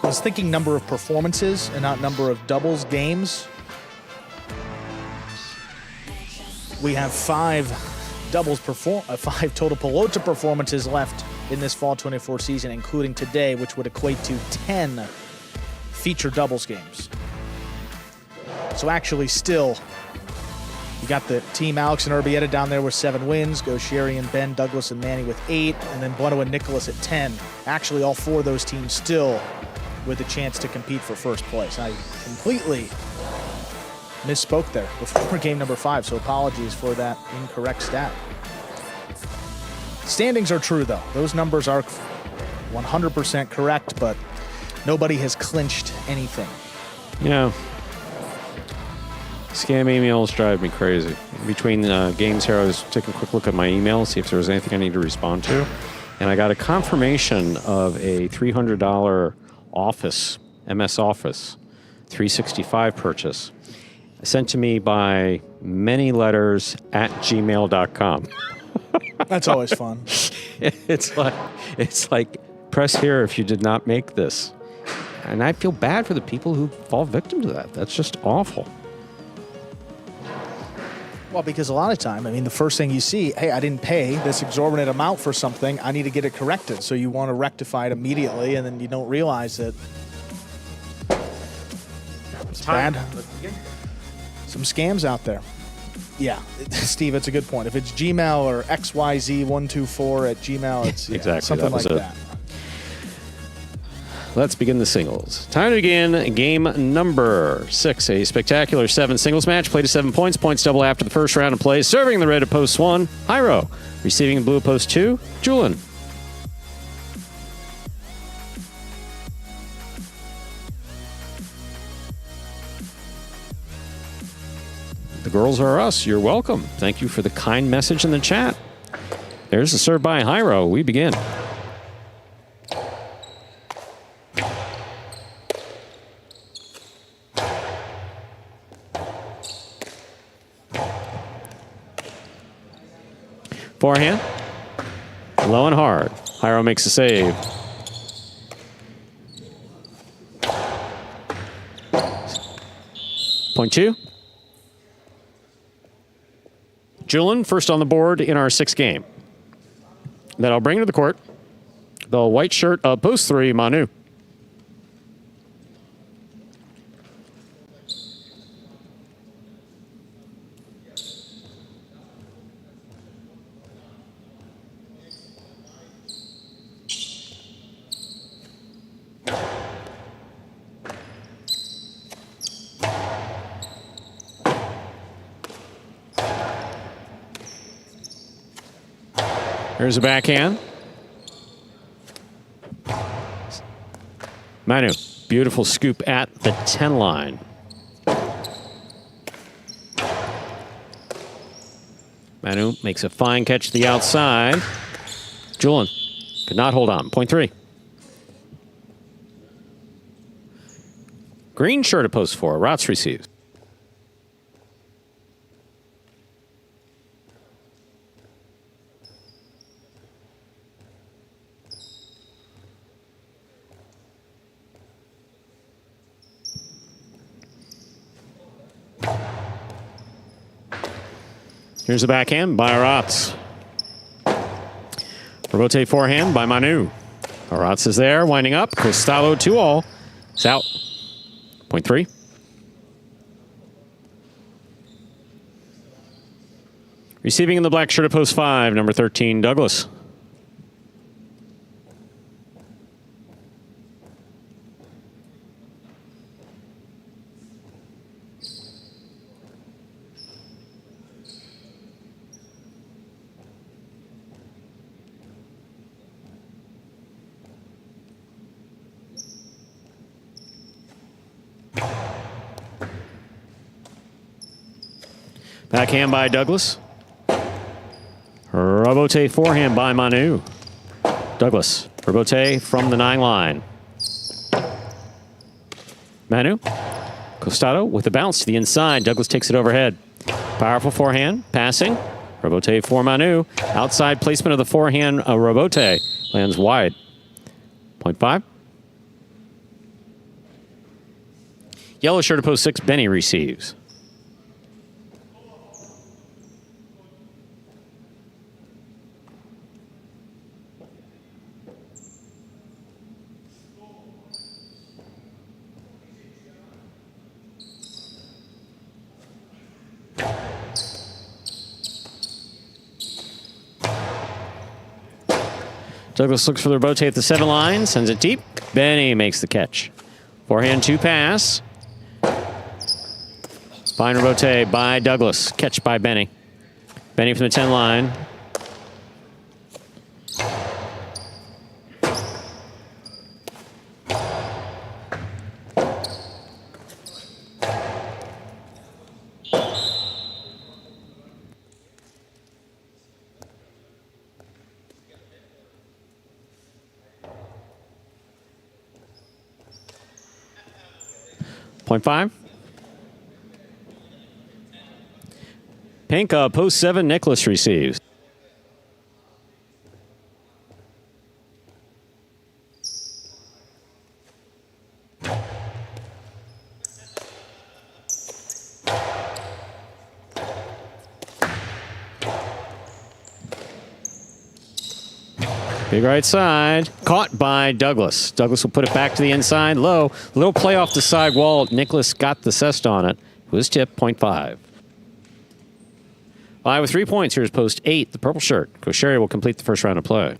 was thinking number of performances and not number of doubles games. We have 5 doubles 5 total Pelota performances left in this fall 24 season, including today, which would equate to 10 feature doubles games. So actually still, you got the team Alex and Urbieta down there with 7 wins, Gaucheri and Ben, Douglas and Manny with 8, and then Bueno and Nicholas at 10. Actually, all 4 of those teams still with a chance to compete for first place. I completely misspoke there before game number 5, so apologies for that incorrect stat. Standings are true, though. Those numbers are 100% correct, but nobody has clinched anything. You know, scam emails drive me crazy. Between games here, I was taking a quick look at my email, see if there was anything I need to respond to. And I got a confirmation of a $300 Office, MS Office 365 purchase sent to me by manyletters@gmail.com. That's always fun. It's like press here if you did not make this. And I feel bad for the people who fall victim to that. That's just awful. Well, because a lot of time, I mean, the first thing you see, hey, I didn't pay this exorbitant amount for something. I need to get it corrected. So you want to rectify it immediately, and then you don't realize that it's bad. Some scams out there. Yeah, Steve, it's a good point. If it's Gmail or XYZ124@Gmail, it's Exactly, something like that. Let's begin the singles. Time to begin game number 6. A spectacular 7 singles match. Played to 7 points. Points double after the first round of play. Serving the red at post 1, Hyro. Receiving the blue at post 2, Julian. The girls are us. You're welcome. Thank you for the kind message in the chat. There's the serve by Hyro. We begin. Forehand. Low and hard. Hyro makes a save. Point 2. Julian, first on the board in our 6th game. Then I'll bring to the court the white shirt of post 3, Manu. Here's a backhand. Manu, beautiful scoop at the 10 line. Manu makes a fine catch to the outside. Julian could not hold on. Point 3. Green shirt at post 4. Rotz receives. Here's a backhand by Rotz. Rebote forehand by Manu. Rotz is there, winding up. Costello 2-all. It's out. Point 3. Receiving in the black shirt at post 5, number 13, Douglas. Backhand by Douglas. Rebote forehand by Manu. Douglas. Rebote from the 9 line. Manu. Costello with a bounce to the inside. Douglas takes it overhead. Powerful forehand. Passing. Rebote for Manu. Outside placement of the forehand. Rebote lands wide. Point 5. Yellow shirt at post 6. Benny receives. Douglas looks for the rebote at the 7 line, sends it deep. Benny makes the catch. Forehand 2 pass. Fine rebote by Douglas. Catch by Benny. Benny from the 10 line. Point 5. Pink, post 7, Nicholas receives. Big right side. Caught by Douglas. Douglas will put it back to the inside. Low. Little play off the side wall. Nicholas got the cest on it. It was tipped, point 5. Live with 3 points. Here's post 8, the purple shirt. Kosheri will complete the first round of play.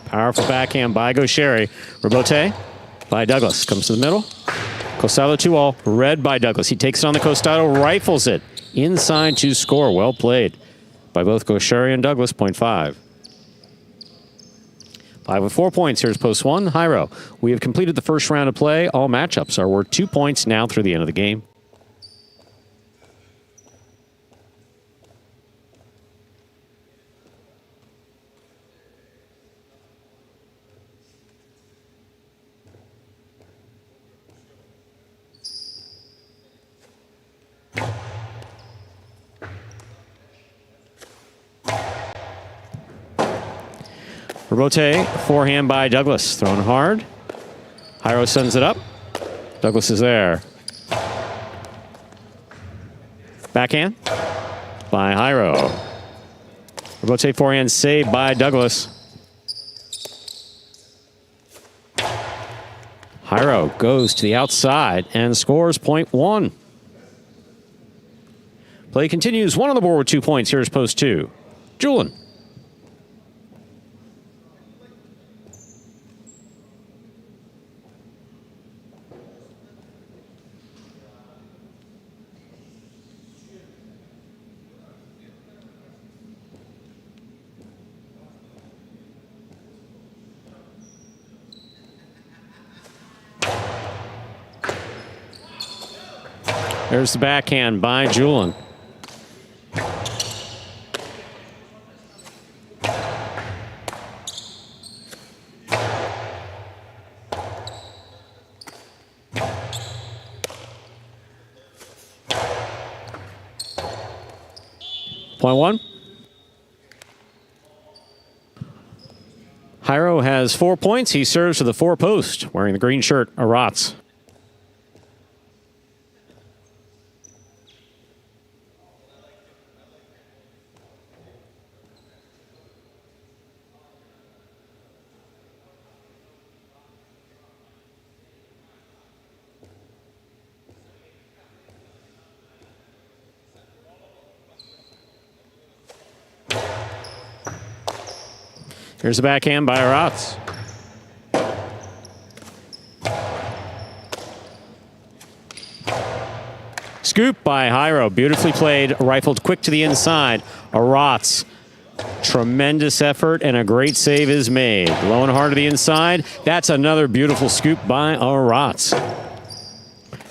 Powerful backhand by Gaucheri. Rebote by Douglas. Comes to the middle. Costado 2-all. Red by Douglas. He takes it on the Costado. Rifles it. Inside to score. Well played by both Gaucheri and Douglas. Point 5. 5 with 4 points. Here's post 1. Jairo. We have completed the first round of play. All matchups are worth 2 points now through the end of the game. Rebote, forehand by Douglas. Thrown hard. Jairo sends it up. Douglas is there. Backhand by Jairo. Rebote, forehand saved by Douglas. Jairo goes to the outside and scores point 1. Play continues. 1 on the board with 2 points. Here's post 2. Julian. There's the backhand by Julian. Point 1. Jairo has 4 points. He serves to the 4 post, wearing the green shirt, Arats. Here's the backhand by Arats. Scoop by Jairo. Beautifully played. Rifled quick to the inside. Arats. Tremendous effort and a great save is made. Low and hard to the inside. That's another beautiful scoop by Arats.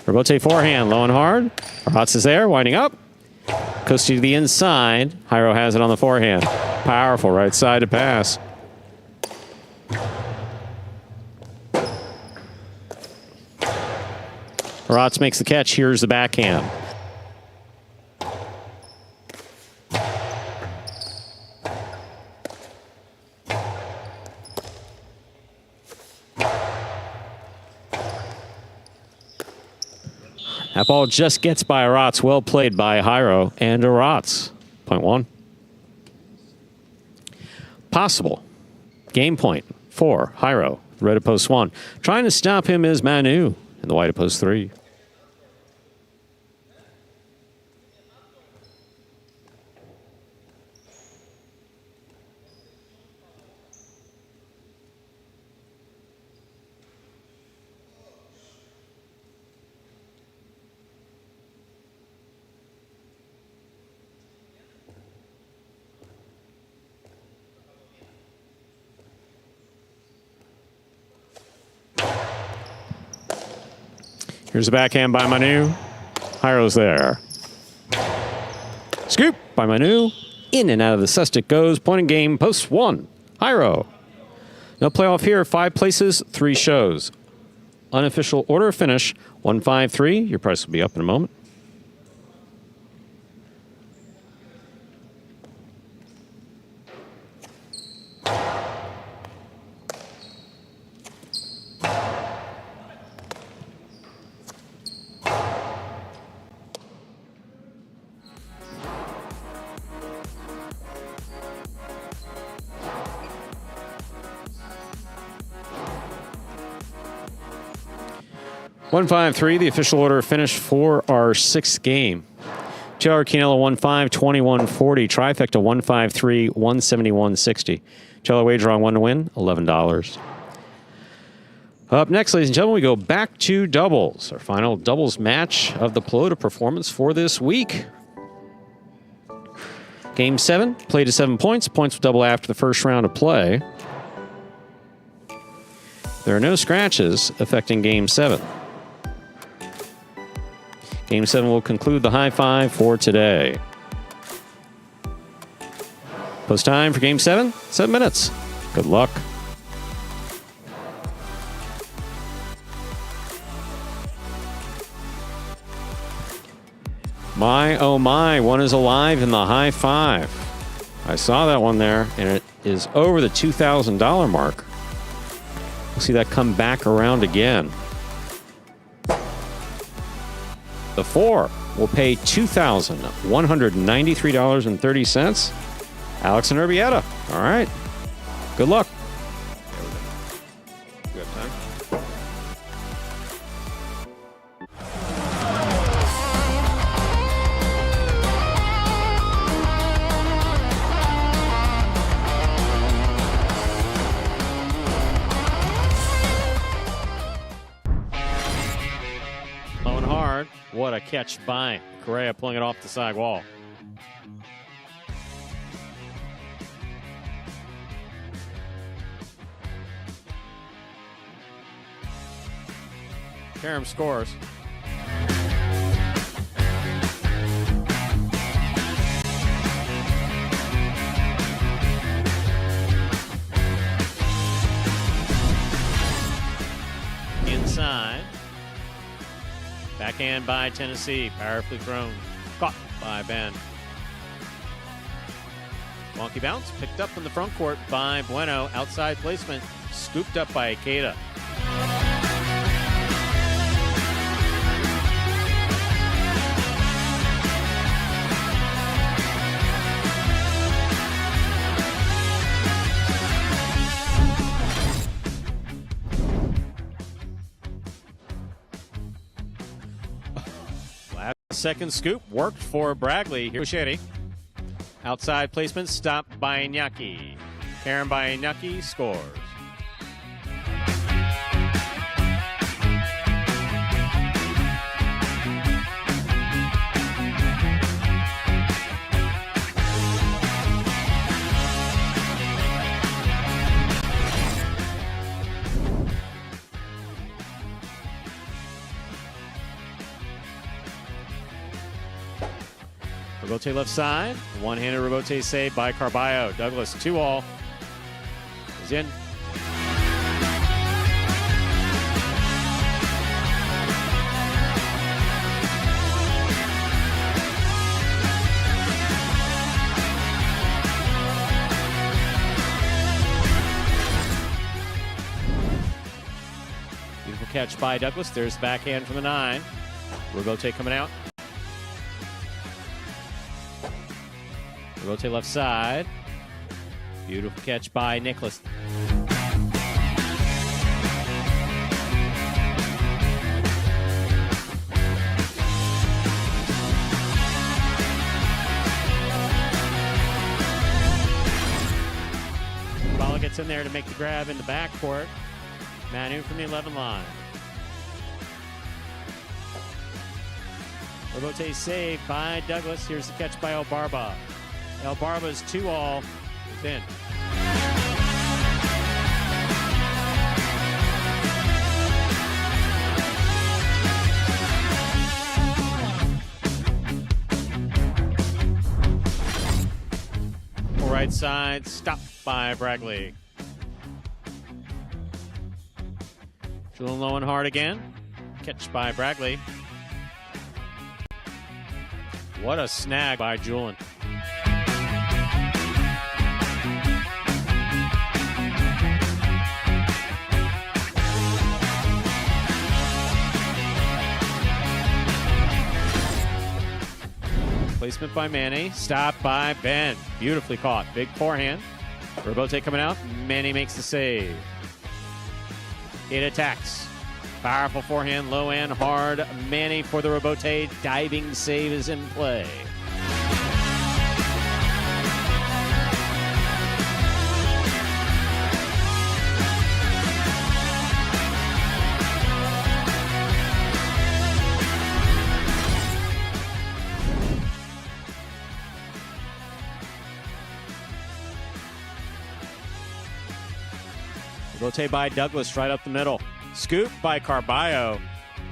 Rebote forehand. Low and hard. Arats is there. Winding up. Goes to the inside. Jairo has it on the forehand. Powerful right side to pass. Arats makes the catch. Here's the backhand. That ball just gets by Arats. Well played by Jairo and Arats. Point 1. possible. Game point for Jairo, the red of post 1. Trying to stop him is Manu in the white of post 3. Here's a backhand by Manu. Jairo's there. Scoop by Manu. In and out of the cest it goes. Point in game, post 1. Jairo. No playoff here. 5 places, 3 shows. Unofficial order of finish, 153. Your price will be up in a moment. One, 5-3, the official order of finish for our 6th game. Taylor Quinella 1-5, 21-40. Trifecta 1-5-3, 171.60. Taylor wager on 1 to win, $11. Up next, ladies and gentlemen, we go back to doubles. Our final doubles match of the Pelota performance for this week. Game 7, played to 7 points. Points will double after the first round of play. There are no scratches affecting Game 7. Game 7 will conclude the high 5 for today. Post time for Game 7, 7 minutes. Good luck. My, oh my, one is alive in the high 5. I saw that one there, and it is over the $2,000 mark. We'll see that come back around again. The 4 will pay $2,193.30. Alex and Urbieta. All right. Good luck. We have time? Low and hard. What a catch by Correa, pulling it off the side wall. Karam scores. Inside. Backhand by Tennessee. Powerfully thrown. Caught by Ben. Wonky bounce. Picked up in the front court by Bueno. Outside placement. Scooped up by Ikeda. Second scoop worked for Bragley. Here's Shetty. Outside placement stopped by Iñaki. Karen by Iñaki scores. Rebote left side. One-handed rebote save by Carballo. Douglas 2-all. Is in. Beautiful catch by Douglas. There's the backhand from the 9. Rebote coming out. Rebote left side. Beautiful catch by Nicholas. Ball gets in there to make the grab in the backcourt. Manu from the 11 line. Robote saved by Douglas. Here's the catch by Elbarba. Elbarba's 2-all. Within. Right side, stopped by Bragley. Drilling low and hard again. Catch by Bragley. What a snag by Julian. Placement by Manny. Stopped by Ben. Beautifully caught. Big forehand. Robote coming out. Manny makes the save. It attacks. Powerful forehand, low and hard. Manny for the Robote. Diving save is in play. Robote by Douglas right up the middle. Scoop by Carballo.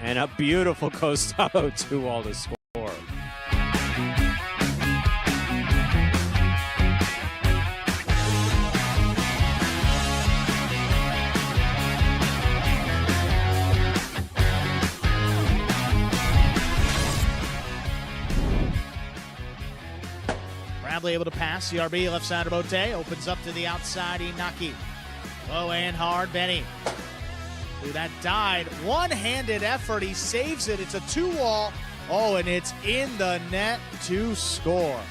And a beautiful Costado 2-all to score. Bradley able to pass. CRB left side of Bote. Opens up to the outside. Inaki. Low and hard. Benny. Ooh, that died. One-handed effort. He saves it. It's a 2-all. Oh, and it's in the net to score.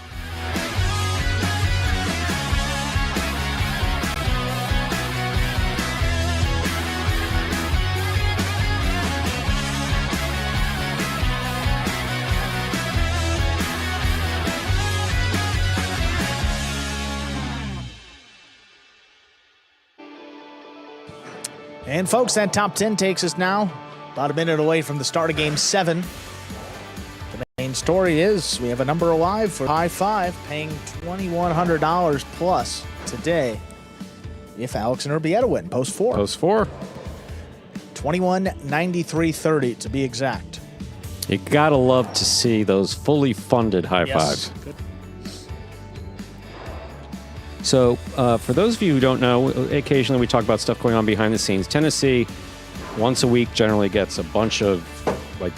And folks, that top 10 takes us now about a minute away from the start of Game 7. The main story is we have a number alive for High Five, paying $2,100 plus today if Alex and Urbieta win. Post 4. Post 4. 21.93.30 to be exact. You gotta love to see those fully funded high fives. Good. So, for those of you who don't know, occasionally we talk about stuff going on behind the scenes. Tennessee, once a week, generally gets a bunch of like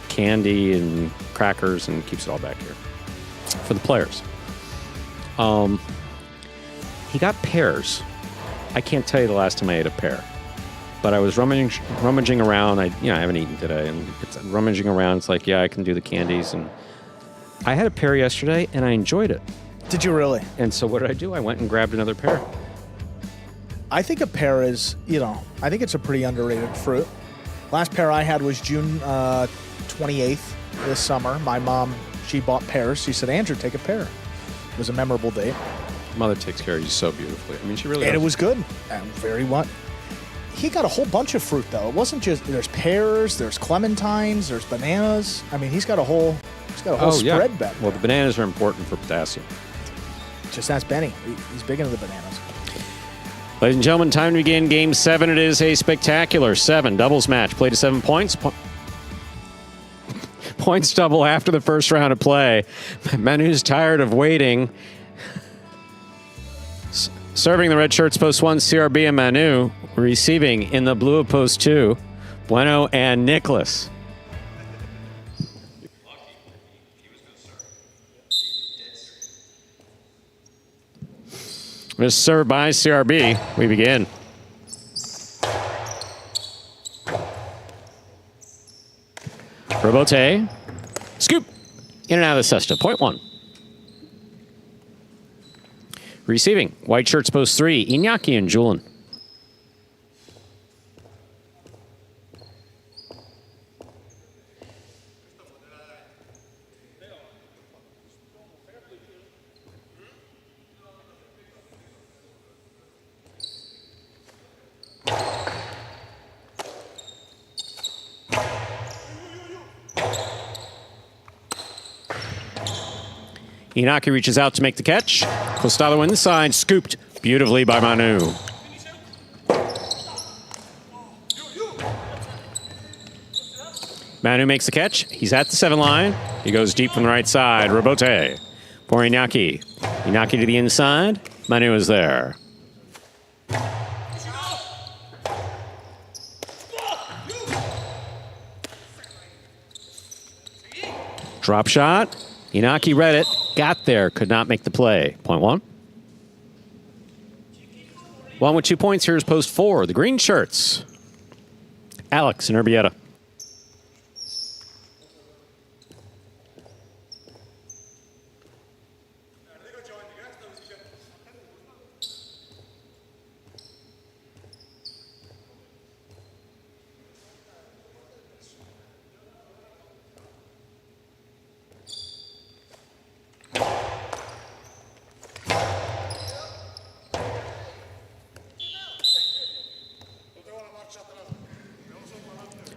candy and crackers and keeps it all back here for the players. He got pears. I can't tell you the last time I ate a pear, but I was rummaging around. I haven't eaten today, and it's rummaging around. It's like, yeah, I can do the candies, and I had a pear yesterday, and I enjoyed it. Did you really? And so what did I do? I went and grabbed another pear. I think a pear is, I think it's a pretty underrated fruit. Last pear I had was June 28th this summer. My mom, she bought pears. She said, Andrew, take a pear. It was a memorable date. Mother takes care of you so beautifully. I mean, she really And does. it was good. And very well. He got a whole bunch of fruit, though. It wasn't just, there's pears, there's clementines, there's bananas. I mean, he's got a whole spread back there. Well, the bananas are important for potassium. Just ask Benny. He's big into the bananas. Ladies and gentlemen, time to begin Game 7. It is a spectacular 7 doubles match. Played to 7 points. Points double after the first round of play. Manu's tired of waiting. Serving the red shirts, post 1, CRB and Manu. Receiving in the blue of post 2, Bueno and Nicholas. Just served by CRB. We begin. Robote. Scoop. In and out of the cesta. Point 1. Receiving, white shirts post 3, Iñaki and Julian. Inaki reaches out to make the catch. Costado inside, scooped beautifully by Manu. Manu makes the catch. He's at the 7 line. He goes deep from the right side. Robote for Inaki. Inaki to the inside. Manu is there. Drop shot. Inaki read it. Got there. Could not make the play. Point 1. One with 2 points. Here's post 4. The green shirts. Alex and Urbieta.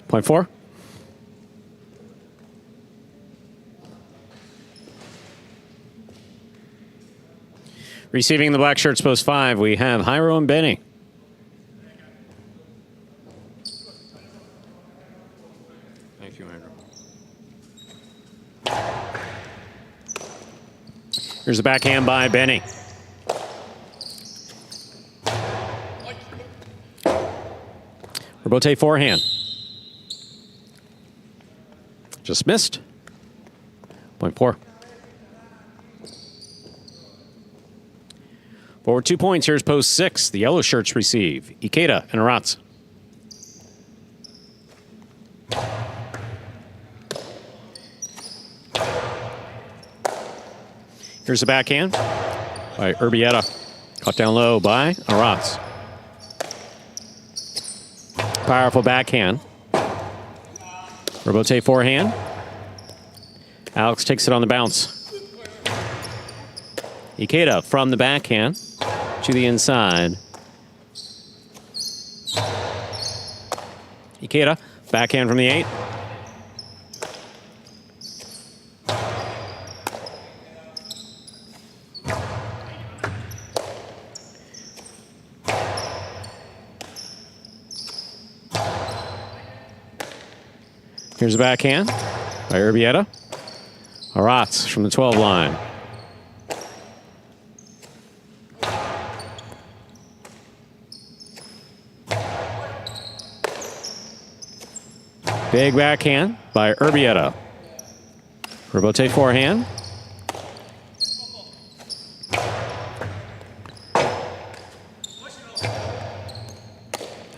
Point 4. Receiving the black shirts post 5, we have Jairo and Benny. Thank you, Andrew. Here's a backhand by Benny. Robote forehand. Just missed. Point 4. Forward 2 points. Here's post 6. The yellow shirts receive. Ikeda and Aratz. Here's a backhand by Urbieta. Caught down low by Aratz. Powerful backhand. Robote forehand. Alex takes it on the bounce. Ikeda from the backhand to the inside. Ikeda, backhand from the 8. Here's a backhand by Urbieta. Aratz from the 12 line. Big backhand by Urbieta. Robote forehand.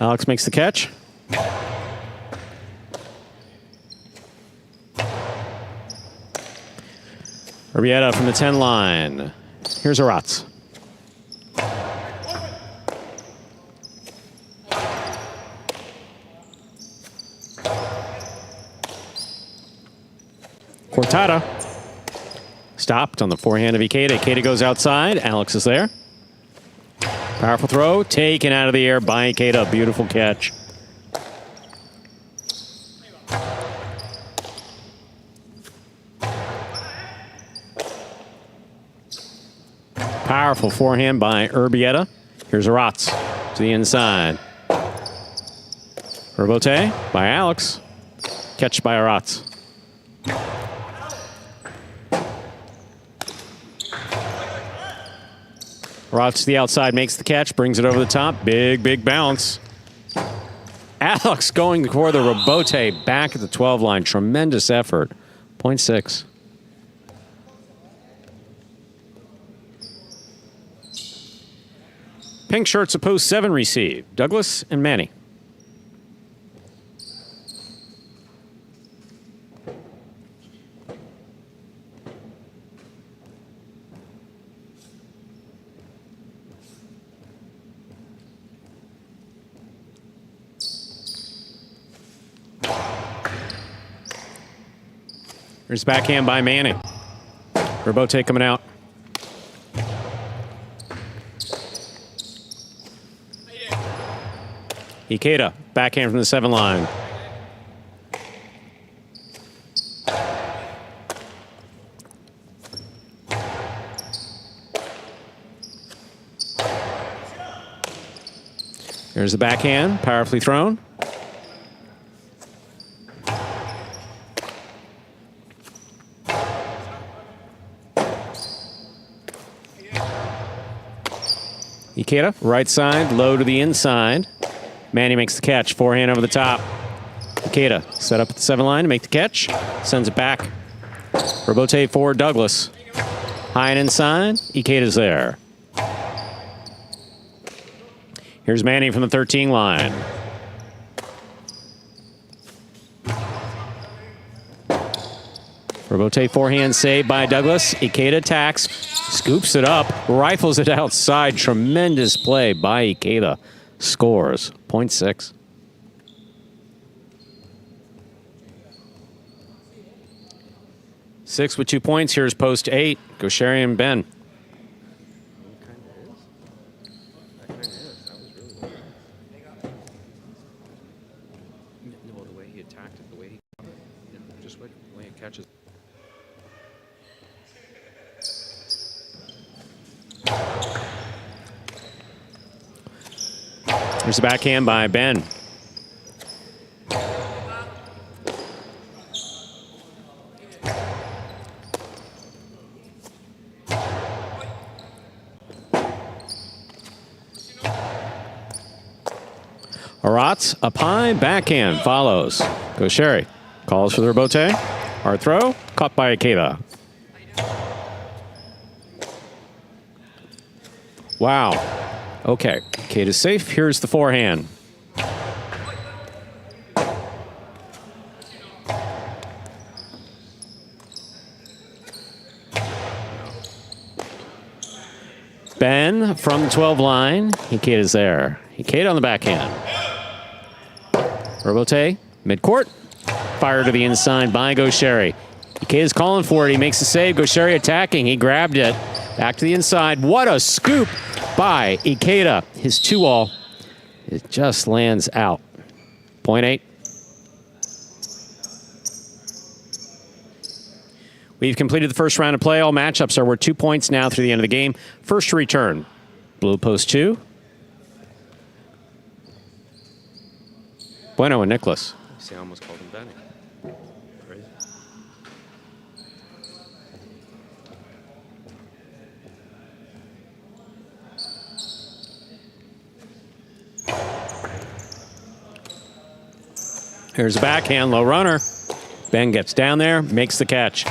Alex makes the catch. Urbieta from the 10 line. Here's Aratz. Cortada. Stopped on the forehand of Ikeda. Ikeda goes outside. Alex is there. Powerful throw. Taken out of the air by Ikeda. Beautiful catch. Powerful forehand by Urbieta. Here's Aratz to the inside. Robote by Alex. Catch by Aratz. Aratz to the outside, makes the catch, brings it over the top. Big, big bounce. Alex going for the Robote back at the 12 line. Tremendous effort. Point 6. Pink shirts at post 7 receive. Douglas and Manny. Here's backhand by Manning. Robote coming out. Ikeda, backhand from the 7 line. Here's the backhand, powerfully thrown. Ikeda, right side, low to the inside. Manny makes the catch, forehand over the top. Ikeda, set up at the 7 line to make the catch. Sends it back. Robote for Douglas. High and inside, Ikeda's there. Here's Manny from the 13 line. Robote forehand save by Douglas. Ikeda attacks, scoops it up, rifles it outside. Tremendous play by Ikeda. Scores, 0.6. Six with 2 points. Here's post 8. Gaucheri and Ben. No, the way he attacked it, the way he just the way it catches. There's the backhand by Ben. Aratz, up high, backhand, follows. Gaucheri, calls for the rebote. Hard throw, caught by Ikeda. Wow. Okay, Ikeda's safe. Here's the forehand. Ben from the 12 line. Ikeda's there. Ikeda on the backhand. Robote, midcourt. Fire to the inside by Gaucheri. Ikeda's calling for it. He makes the save. Gaucheri attacking. He grabbed it. Back to the inside. What a scoop by Ikeda. His 2-all. It just lands out. 0.8. We've completed the first round of play. All matchups are worth 2 points now through the end of the game. First to return. Blue post 2. Bueno and Nicholas. See, I almost called him Benny. Crazy. Here's a backhand, low runner. Ben gets down there, makes the catch.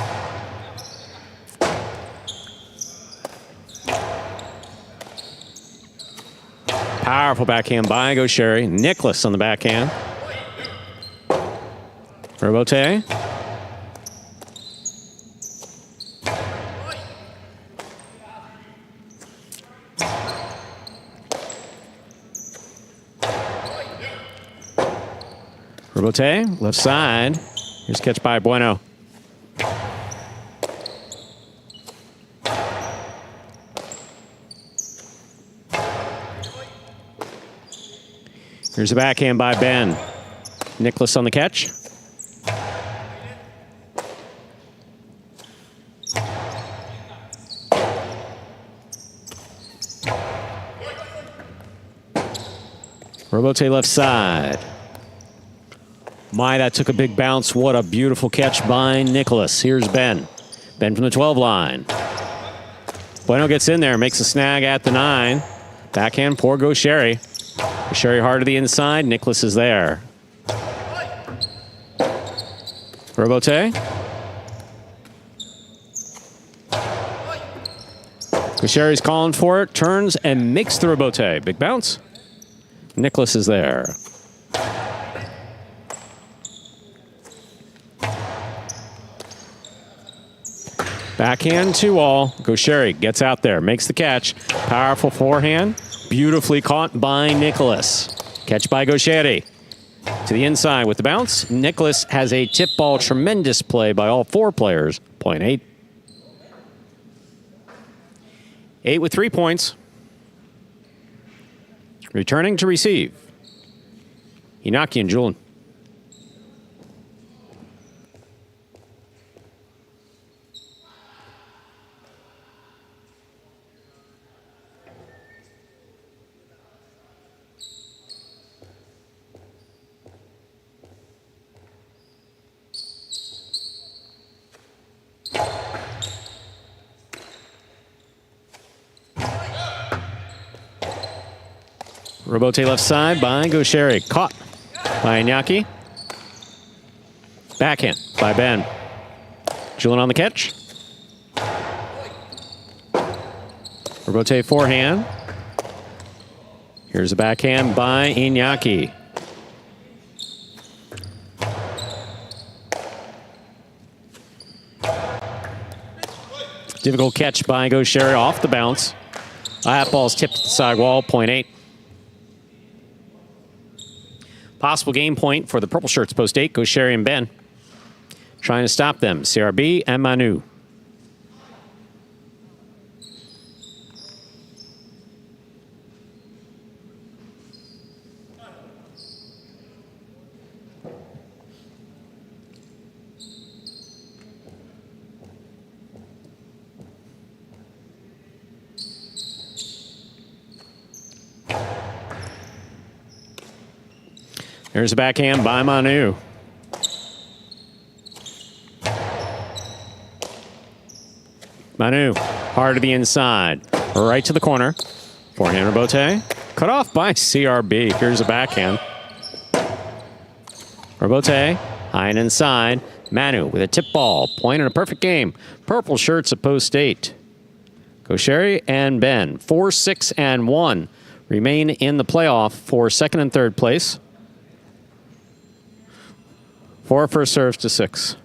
Powerful backhand by Gaucheri. Nicholas on the backhand. Robote. Robote, left side. Here's catch by Bueno. Here's a backhand by Ben. Nicholas on the catch. Robote left side. My, that took a big bounce. What a beautiful catch by Nicholas. Here's Ben. Ben from the 12 line. Bueno gets in there, makes a snag at the 9. Backhand for Gaucheri. Gaucheri hard to the inside. Nicholas is there. Robote. Gaucheri's calling for it. Turns and makes the rebote. Big bounce. Nicholas is there. Backhand 2-all. Gaucheri gets out there, makes the catch. Powerful forehand. Beautifully caught by Nicholas. Catch by Gaucheri. To the inside with the bounce. Nicholas has a tip ball. Tremendous play by all 4 players. Point 8. 8 with 3 points. Returning to receive. Inaki and Julian. Robote left side by Gaucheri. Caught by Iñaki. Backhand by Ben. Julian on the catch. Robote forehand. Here's a backhand by Iñaki. Difficult catch by Gaucheri off the bounce. That ball's tipped to the sidewall. Point 8. Possible game point for the purple shirts, post 8, Gaucheri and Ben. Trying to stop them, CRB and Manu. There's a backhand by Manu. Manu, hard to the inside. Right to the corner. Forehand Robote. Cut off by CRB. Here's a backhand. Robote, high and inside. Manu with a tip ball. Point in a perfect game. Purple shirts at post 8. Gaucheri and Ben. 4, 6, and 1 remain in the playoff for second and third place. 4 first serves to 6.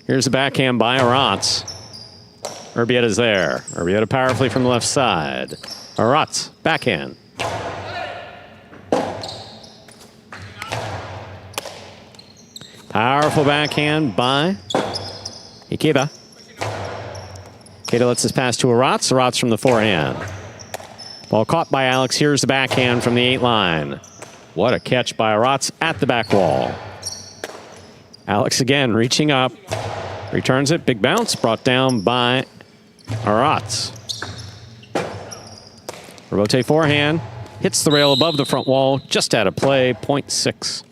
Here's a backhand by Aratz. Urbietta's there. Urbietta powerfully from the left side. Aratz, backhand. Powerful backhand by Ikeda. Ikeda lets this pass to Aratz. Aratz from the forehand. Ball caught by Alex. Here's the backhand from the 8 line. What a catch by Aratz at the back wall. Alex again reaching up. Returns it. Big bounce brought down by Aratz. Robote forehand. Hits the rail above the front wall. Just out of play. Point 6.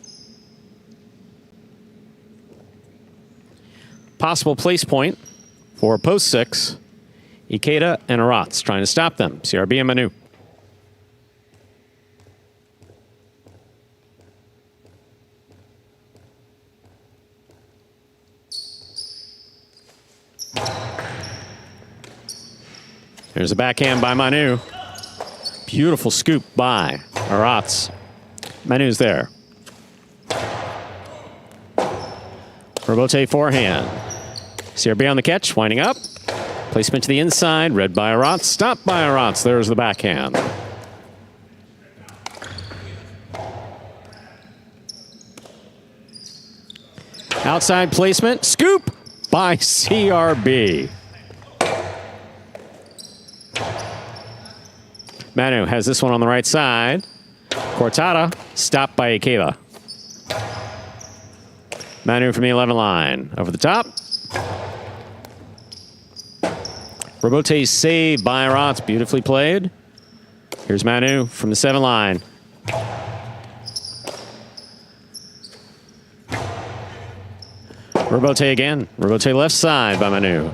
Possible place point for post 6. Ikeda and Aratz trying to stop them. CRB and Manu. There's a backhand by Manu. Beautiful scoop by Aratz. Manu's there. Robote forehand. CRB on the catch, winding up. Placement to the inside, read by Aratz, stopped by Aratz. There's the backhand. Outside placement, scoop by CRB. Manu has this one on the right side. Cortada, stopped by Ikeda. Manu from the 11 line. Over the top. Robote saved by Aratz. Beautifully played. Here's Manu from the 7 line. Robote again. Robote left side by Manu.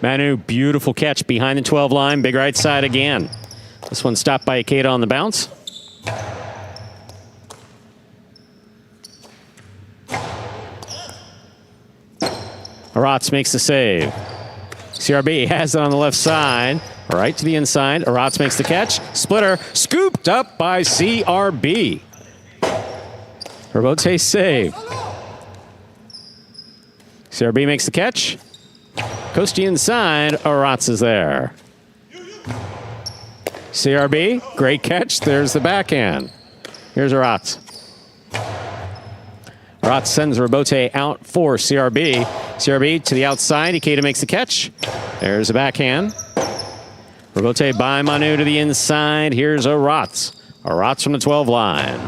Manu, beautiful catch behind the 12 line. Big right side again. This one stopped by Ikeda on the bounce. Aratz makes the save. CRB has it on the left side. Right to the inside. Aratz makes the catch. Splitter scooped up by CRB. Robote save. CRB makes the catch. Coast to the inside. Aratz is there. CRB, great catch. There's the backhand. Here's Aratz. Aratz sends Robote out for CRB. CRB to the outside. Ikeda makes the catch. There's the backhand. Robote by Manu to the inside. Here's Aratz. Aratz from the 12 line.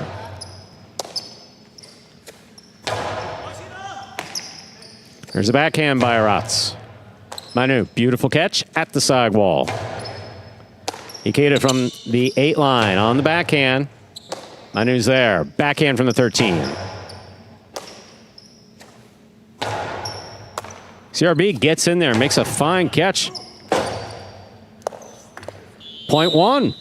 There's a backhand by Aratz. Manu, beautiful catch at the side wall. Ikeda from the 8 line on the backhand. Manu's there. Backhand from the 13. CRB gets in there, makes a fine catch. Point 1.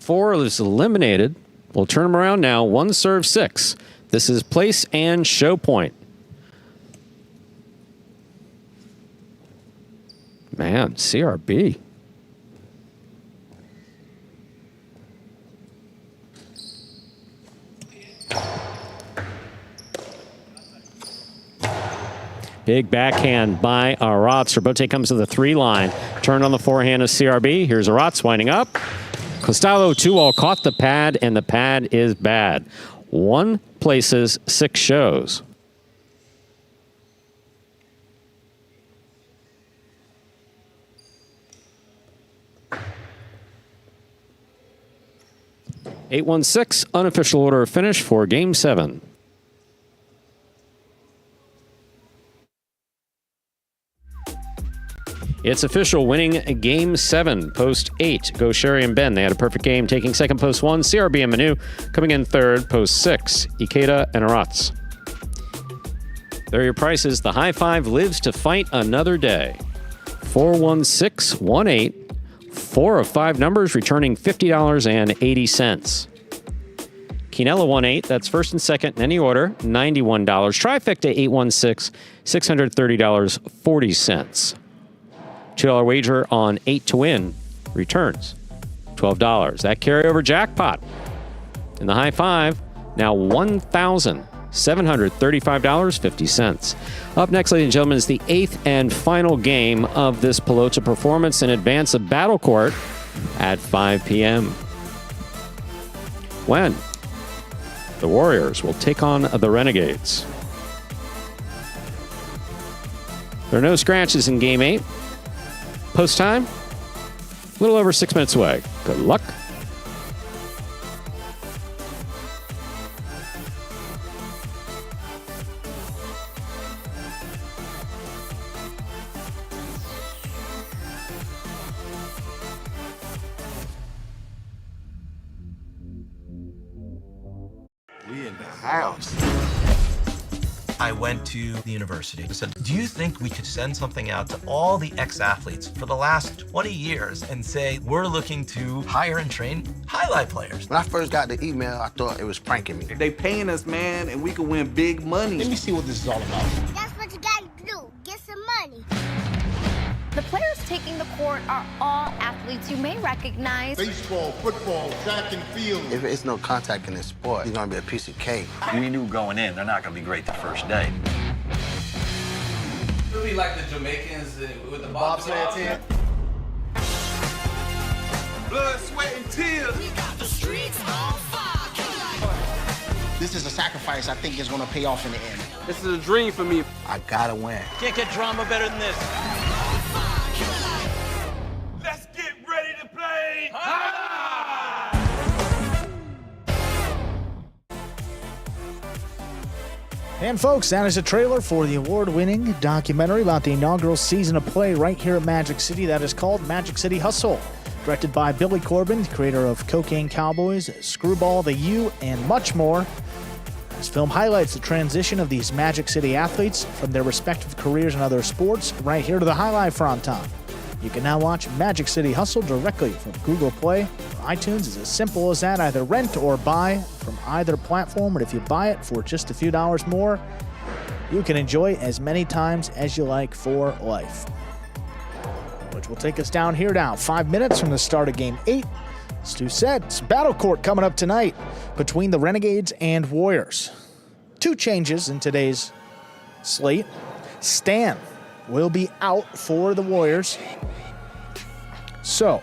4 is eliminated. We'll turn them around now. 1 serve 6. This is place and show point. Man, CRB. Big backhand by Aratz. Robote comes to the 3 line. Turned on the forehand of CRB. Here's Aratz winding up. Costello 2-all caught the pad, and the pad is bad. 1 places, 6 shows. (8-1-6) unofficial order of finish for Game 7. It's official, winning Game 7, post 8. Go Sherry and Ben. They had a perfect game, taking second, post 1. CRB and Manu coming in third, post 6. Ikeda and Aratz. There are your prices. The high five lives to fight another day. 41618. 4 of 5 numbers returning $50.80. Quinella 18. That's first and second in any order, $91. Trifecta 816, $630.40. $2 wager on 8 to win returns $12. That carryover jackpot in the high five, now $1,735.50. Up next, ladies and gentlemen, is the 8th and final game of this Pelota performance in advance of Battle Court at 5 p.m. when the Warriors will take on the Renegades. There are no scratches in Game 8. Post time, a little over 6 minutes away. Good luck. We in the house. I went to the university. I said, do you think we could send something out to all the ex-athletes for the last 20 years and say, we're looking to hire and train highlight players? When I first got the email, I thought it was pranking me. They paying us, man, and we can win big money. Let me see what this is all about. That's what you gotta do. Get some money. The players taking the court are all athletes you may recognize. Baseball, football, track and field. If it's no contact in this sport, it's gonna be a piece of cake. We knew going in, they're not gonna be great the first day. Really like the Jamaicans with the bobsled team. Blood, sweat, and tears. We got the streets on fire. This is a sacrifice I think is gonna pay off in the end. This is a dream for me. I gotta win. Can't get drama better than this. Let's get ready to play. And folks, that is a trailer for the award-winning documentary about the inaugural season of play right here at Magic City that is called Magic City Hustle. Directed by Billy Corbin, creator of Cocaine Cowboys, Screwball, The U, and much more. This film highlights the transition of these Magic City athletes from their respective careers in other sports right here to the highlight front top. You can now watch Magic City Hustle directly from Google Play or iTunes is as simple as that. Either rent or buy from either platform. And if you buy it for just a few dollars more, you can enjoy it as many times as you like for life. Which will take us down here now. 5 minutes from the start of Game 8. Stu said, it's Battle Court coming up tonight between the Renegades and Warriors. 2 changes in today's slate. Stan will be out for the Warriors. So,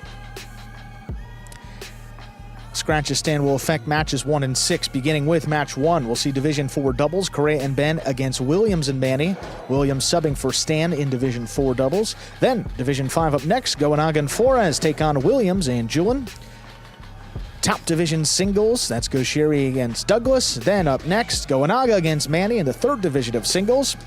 Scratch's stand will affect matches 1 and 6, beginning with match 1. We'll see Division 4 doubles, Correa and Ben against Williams and Manny. Williams subbing for Stan in Division 4 doubles. Then, Division 5 up next, Goenaga and Flores take on Williams and Julian. Top Division singles, that's Gaucheri against Douglas. Then up next, Goenaga against Manny in the 3rd Division of singles.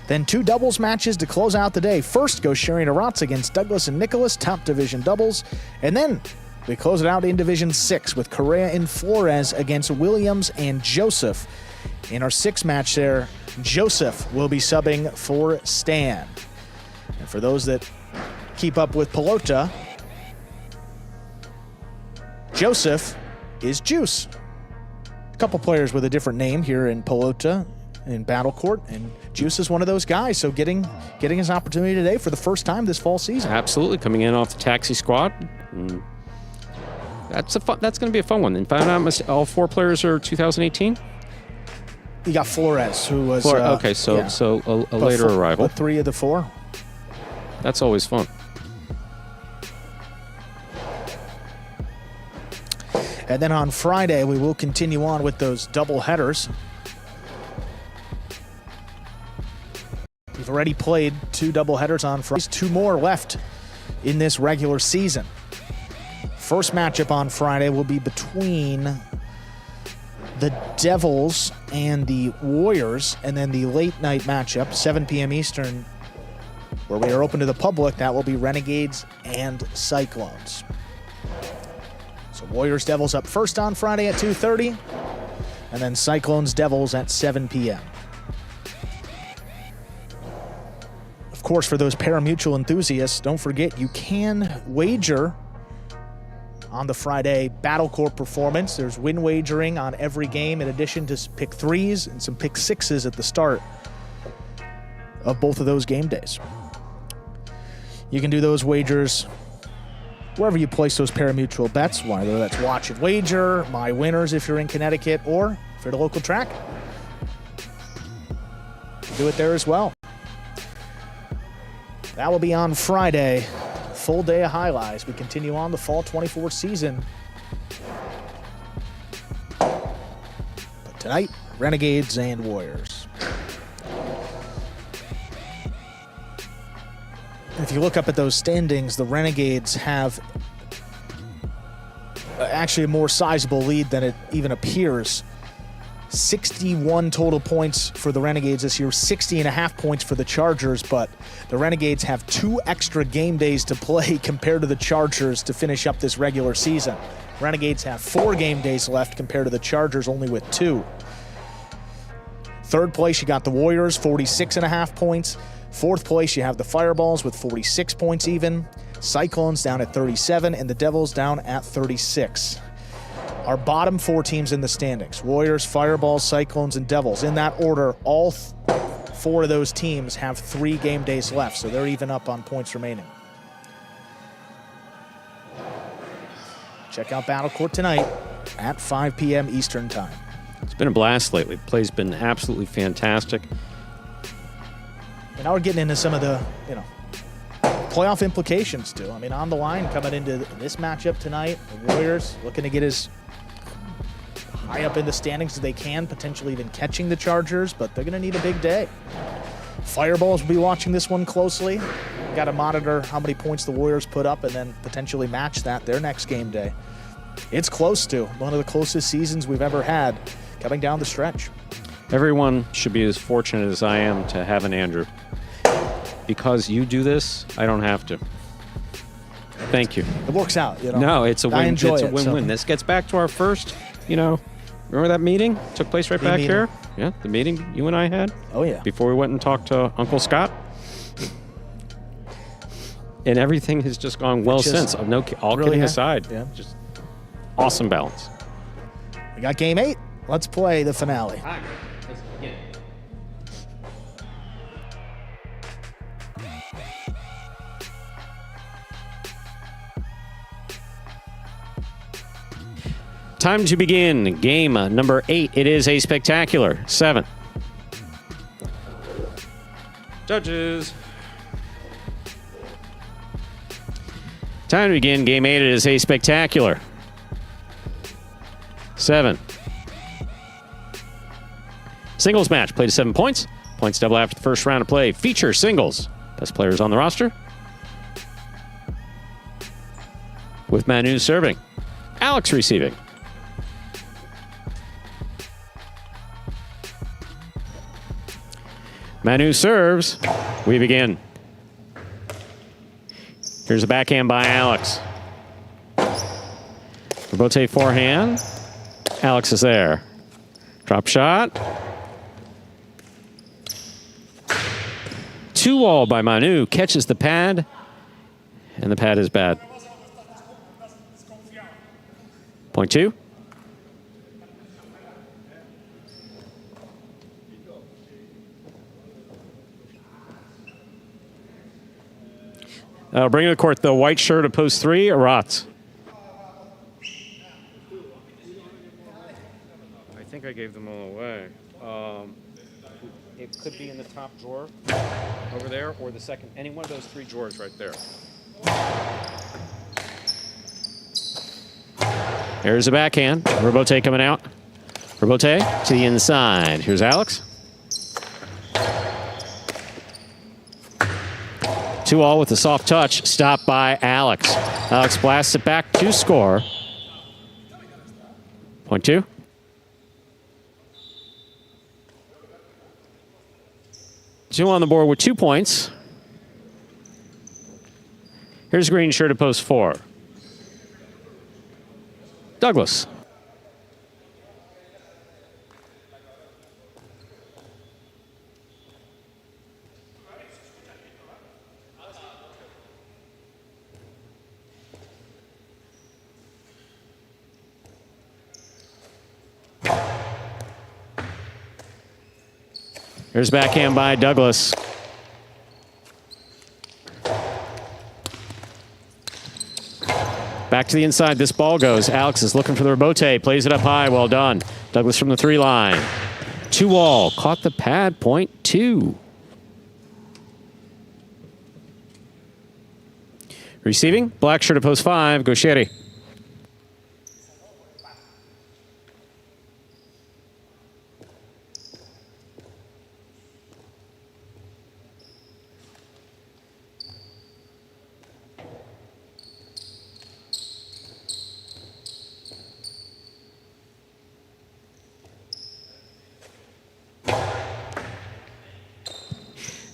Then 2 doubles matches to close out the day. First, Gaucheri and Aratz against Douglas and Nicholas, Top Division doubles. And then we close it out in Division 6 with Correa and Flores against Williams and Joseph. In our 6th match there, Joseph will be subbing for Stan. And for those that keep up with Pelota, Joseph is Juice. A couple players with a different name here in Pelota in Battle Court, and Juice is one of those guys, so getting his opportunity today for the first time this fall season. Absolutely, coming in off the taxi squad. That's going to be a fun one. And if I'm not mistaken, all 4 players are 2018? You got Flores, who was... okay, so a later arrival. 3 of the 4. That's always fun. And then on Friday, we will continue on with those double headers. We've already played 2 double headers on Friday. 2 more left in this regular season. First matchup on Friday will be between the Devils and the Warriors, and then the late night matchup, 7 p.m. Eastern, where we are open to the public, that will be Renegades and Cyclones. So Warriors Devils up first on Friday at 2:30, and then Cyclones Devils at 7 p.m. Of course, for those Pari-mutuel enthusiasts, don't forget you can wager on the Friday Battle Court performance. There's win wagering on every game in addition to pick 3s and some pick 6s at the start of both of those game days. You can do those wagers wherever you place those Pari-mutuel bets, whether that's Watch and Wager, My Winners if you're in Connecticut, or if you're at a local track, do it there as well. That will be on Friday. Full day of highlights. We continue on the Fall 24 season. But tonight, Renegades and Warriors. If you look up at those standings, the Renegades have actually a more sizable lead than it even appears. 61 total points for the Renegades this year, 60.5 points for the Chargers, but the Renegades have 2 extra game days to play compared to the Chargers to finish up this regular season. Renegades have 4 game days left compared to the Chargers only with 2. 3rd place, you got the Warriors, 46.5 points. 4th place, you have the Fireballs with 46 points even. Cyclones down at 37, and the Devils down at 36. Our bottom 4 teams in the standings, Warriors, Fireballs, Cyclones, and Devils. In that order, all 4 of those teams have 3 game days left, so they're even up on points remaining. Check out Battle Court tonight at 5 p.m. Eastern Time. It's been a blast lately. The play's been absolutely fantastic. And now we're getting into some of the, playoff implications too. I mean, on the line coming into this matchup tonight, the Warriors looking to get as high up in the standings as they can, potentially even catching the Chargers, but they're going to need a big day. Fireballs will be watching this one closely. Got to monitor how many points the Warriors put up and then potentially match that their next game day. It's close to one of the closest seasons we've ever had coming down the stretch. Everyone should be as fortunate as I am to have an Andrew. Because you do this, I don't have to. Thank you. It works out, No, it's a win. I enjoy it's a it, win-win. so. This gets back to our first, remember that meeting? Took place right back here? Yeah, the meeting you and I had? Oh, yeah. Before we went and talked to Uncle Scott? And everything has just gone well since. No, all really kidding aside. Yeah. awesome balance. We got game 8. Let's play the finale. Time to begin game number 8. It is a spectacular 7. Judges. Time to begin game 8. It is a spectacular 7. Singles match. Played to 7 points. Points double after the first round of play. Feature singles. Best players on the roster. With Manu serving. Alex receiving. Manu serves. We begin. Here's a backhand by Alex. Rebote forehand. Alex is there. Drop shot. 2-wall by Manu. Catches the pad. And the pad is bad. Point 2. Bring to the court the white shirt of post 3, Aratz. I think I gave them all away. It could be in the top drawer over there or the second, any one of those 3 drawers right there. Here's a backhand. Rebote coming out. Rebote to the inside. Here's Alex. 2-all with a soft touch. Stopped by Alex. Alex blasts it back to score. Point 2. Two on the board with 2 points. Here's green shirt at post 4. Douglas. Here's backhand by Douglas. Back to the inside, this ball goes. Alex is looking for the rebote, plays it up high, well done. Douglas from the 3 line. 2-wall, caught the pad, point 2. Receiving, black shirt at post 5, Gaucheri.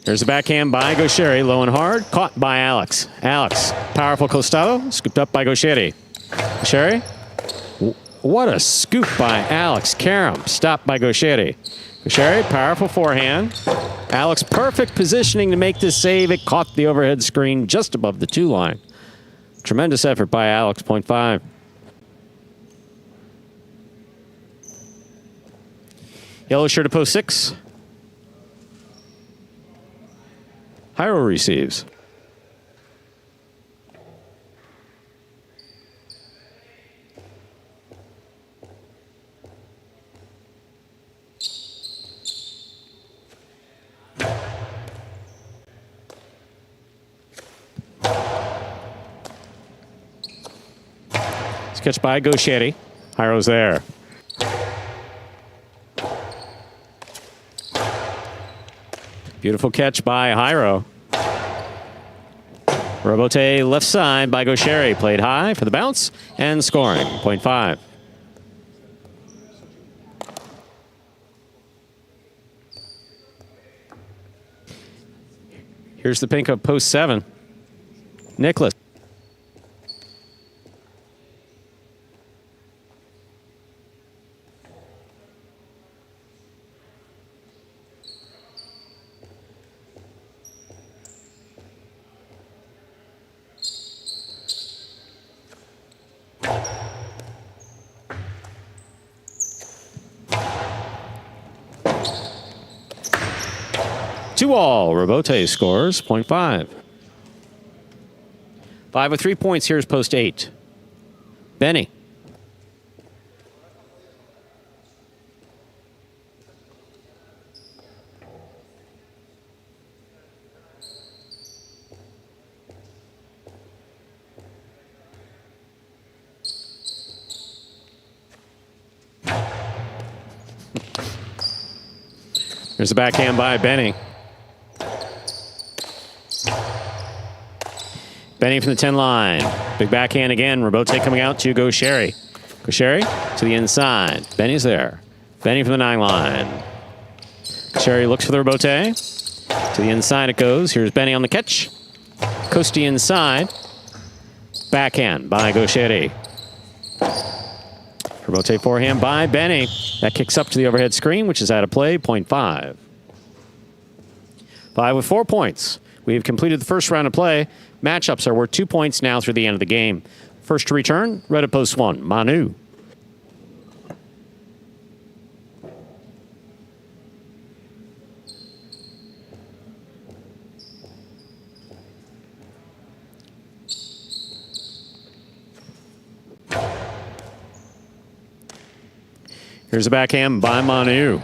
There's a backhand by Gaucheri, low and hard, caught by Alex. Alex, powerful costado, scooped up by Gaucheri. Gaucheri, what a scoop by Alex. Karam, stopped by Gaucheri. Gaucheri, powerful forehand. Alex, perfect positioning to make this save. It caught the overhead screen just above the 2 line. Tremendous effort by Alex, point 5. Yellow shirt at post 6. Hyro receives. It's catch by Gaucheri. Hyro's there. Beautiful catch by Hyro. Rebote left side by Gaucheri. Played high for the bounce and scoring. Point 5. Here's the pink of post 7. Nicholas. 2-all. Robote scores 0.5. 5 with 3 points. Here's post 8. Benny. There's a backhand by Benny. Benny from the 10 line. Big backhand again. Robote coming out to Gaucheri. Gaucheri to the inside. Benny's there. Benny from the 9 line. Gaucheri looks for the Robote. To the inside it goes. Here's Benny on the catch. Costi inside. Backhand by Gaucheri. Robote forehand by Benny. That kicks up to the overhead screen, which is out of play, 0.5. 5 with 4 points. We have completed the first round of play. Matchups are worth 2 points now through the end of the game. First to return, red at post 1, Manu. Here's a backhand by Manu.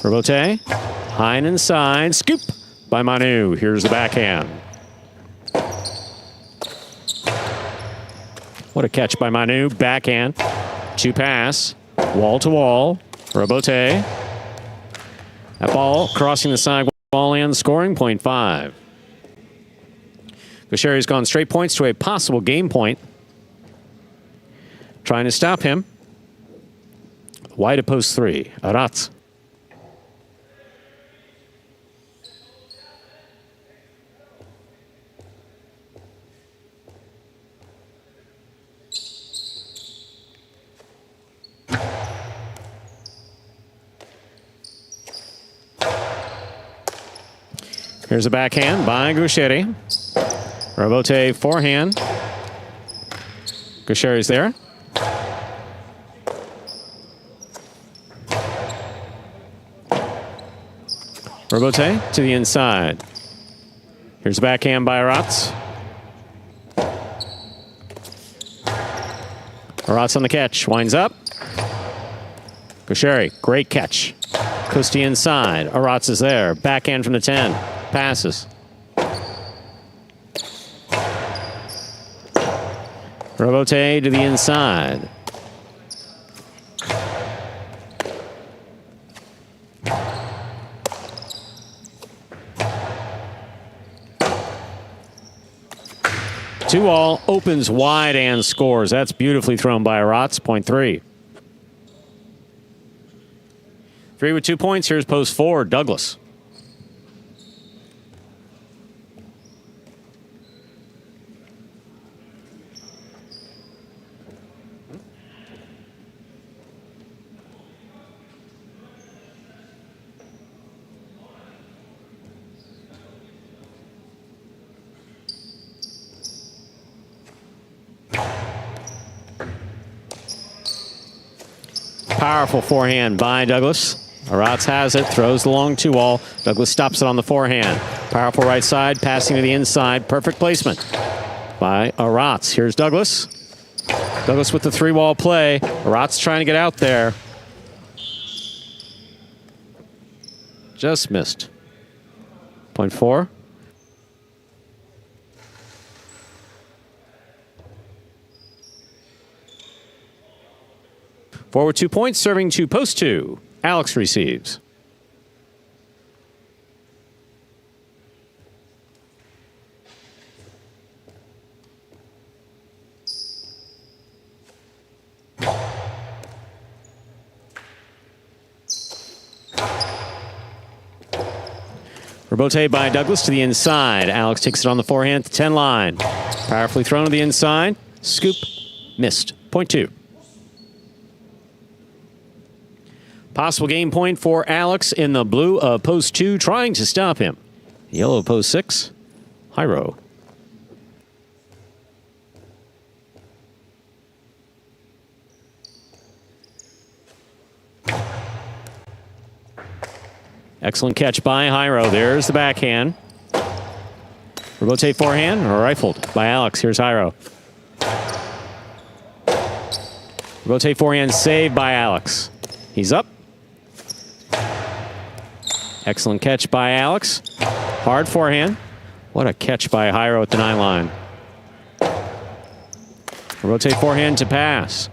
Robote, high and inside, scoop by Manu. Here's the backhand. What a catch by Manu. Backhand, 2 pass, wall to wall. Robote. That ball crossing the side wall and scoring 0.5. Gaucheri's gone straight points to a possible game point. Trying to stop him. Wide at post 3, Aratz. Here's a backhand by Gaucheri. Robote forehand. Gaucheri's there. Robote to the inside. Here's a backhand by Aratz. Aratz on the catch. Winds up. Gaucheri, great catch. Costi inside. Aratz is there. Backhand from the 10. Passes. Robote to the inside. Two-all opens wide and scores. That's beautifully thrown by Aratz, 0.3. 3 with 2 points. Here's post 4, Douglas. Powerful forehand by Douglas. Aratz has it, throws the long 2-all. Douglas stops it on the forehand. Powerful right side, passing to the inside. Perfect placement by Aratz. Here's Douglas. Douglas with the 3-wall play. Aratz trying to get out there. Just missed. 0.4. Forward 2 points, serving to post 2. Alex receives. Robote by Douglas to the inside. Alex takes it on the forehand to 10 line. Powerfully thrown to the inside. Scoop. Missed. 0.2. Possible game point for Alex in the blue of post 2, trying to stop him. Yellow of post 6, Hyro. Excellent catch by Jairo. There's the backhand. Rebote forehand, rifled by Alex. Here's Jairo. Rebote forehand saved by Alex. He's up. Excellent catch by Alex. Hard forehand. What a catch by Jairo at the 9 line. Rebote forehand to pass.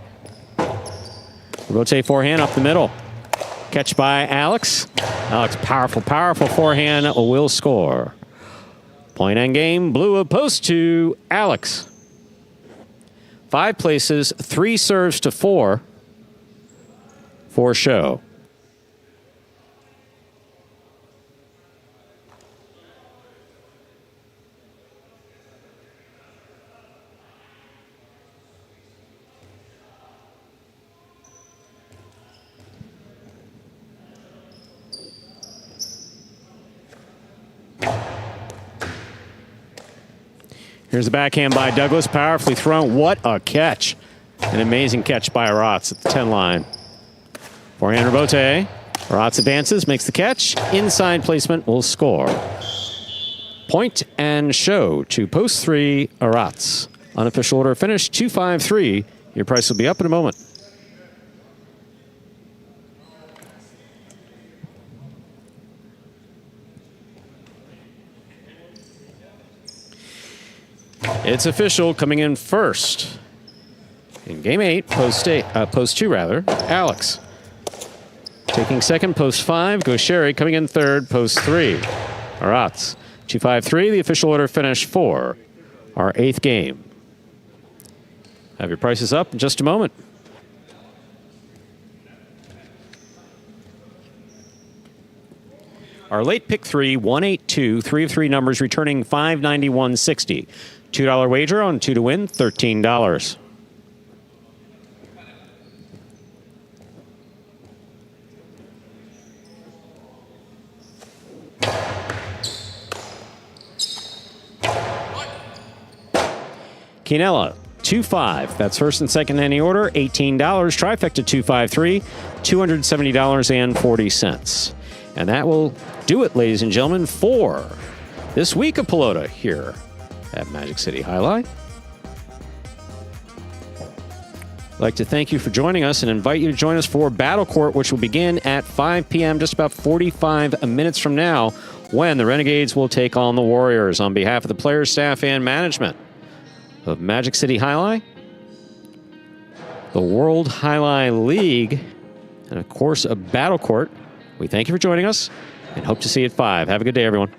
Rebote forehand up the middle. Catch by Alex. Alex, powerful, powerful forehand will score. Point and game, blue opposed to Alex. 5 places, 3 serves to 4 for show. Here's the backhand by Douglas, powerfully thrown. What a catch. An amazing catch by Aratz at the 10 line. Forehand rebote. Aratz advances, makes the catch. Inside placement will score. Point and show to post 3, Aratz. Unofficial order finish 2-5-3. Your price will be up in a moment. It's official, coming in first. In game 8, post 2 rather, Alex. Taking second, post 5, goes Sherry. Coming in third, post 3, Aratz. 2-5-3, the official order finish for our 8th game. Have your prices up in just a moment. Our late pick 3, 182, 3 of 3 numbers returning $591.60. $2 wager on 2 to win, $13. Quinella, 2-5. That's first and second in any order, $18. Trifecta 2-5-3, $270.40. And that will do it, ladies and gentlemen, for this week of Pelota here at Magic City Highlight. I'd like to thank you for joining us and invite you to join us for Battle Court, which will begin at 5 p.m., just about 45 minutes from now, when the Renegades will take on the Warriors. On behalf of the players, staff, and management of Magic City Highlight, the World Highlight League, and of course, a Battle Court, we thank you for joining us and hope to see you at 5. Have a good day, everyone.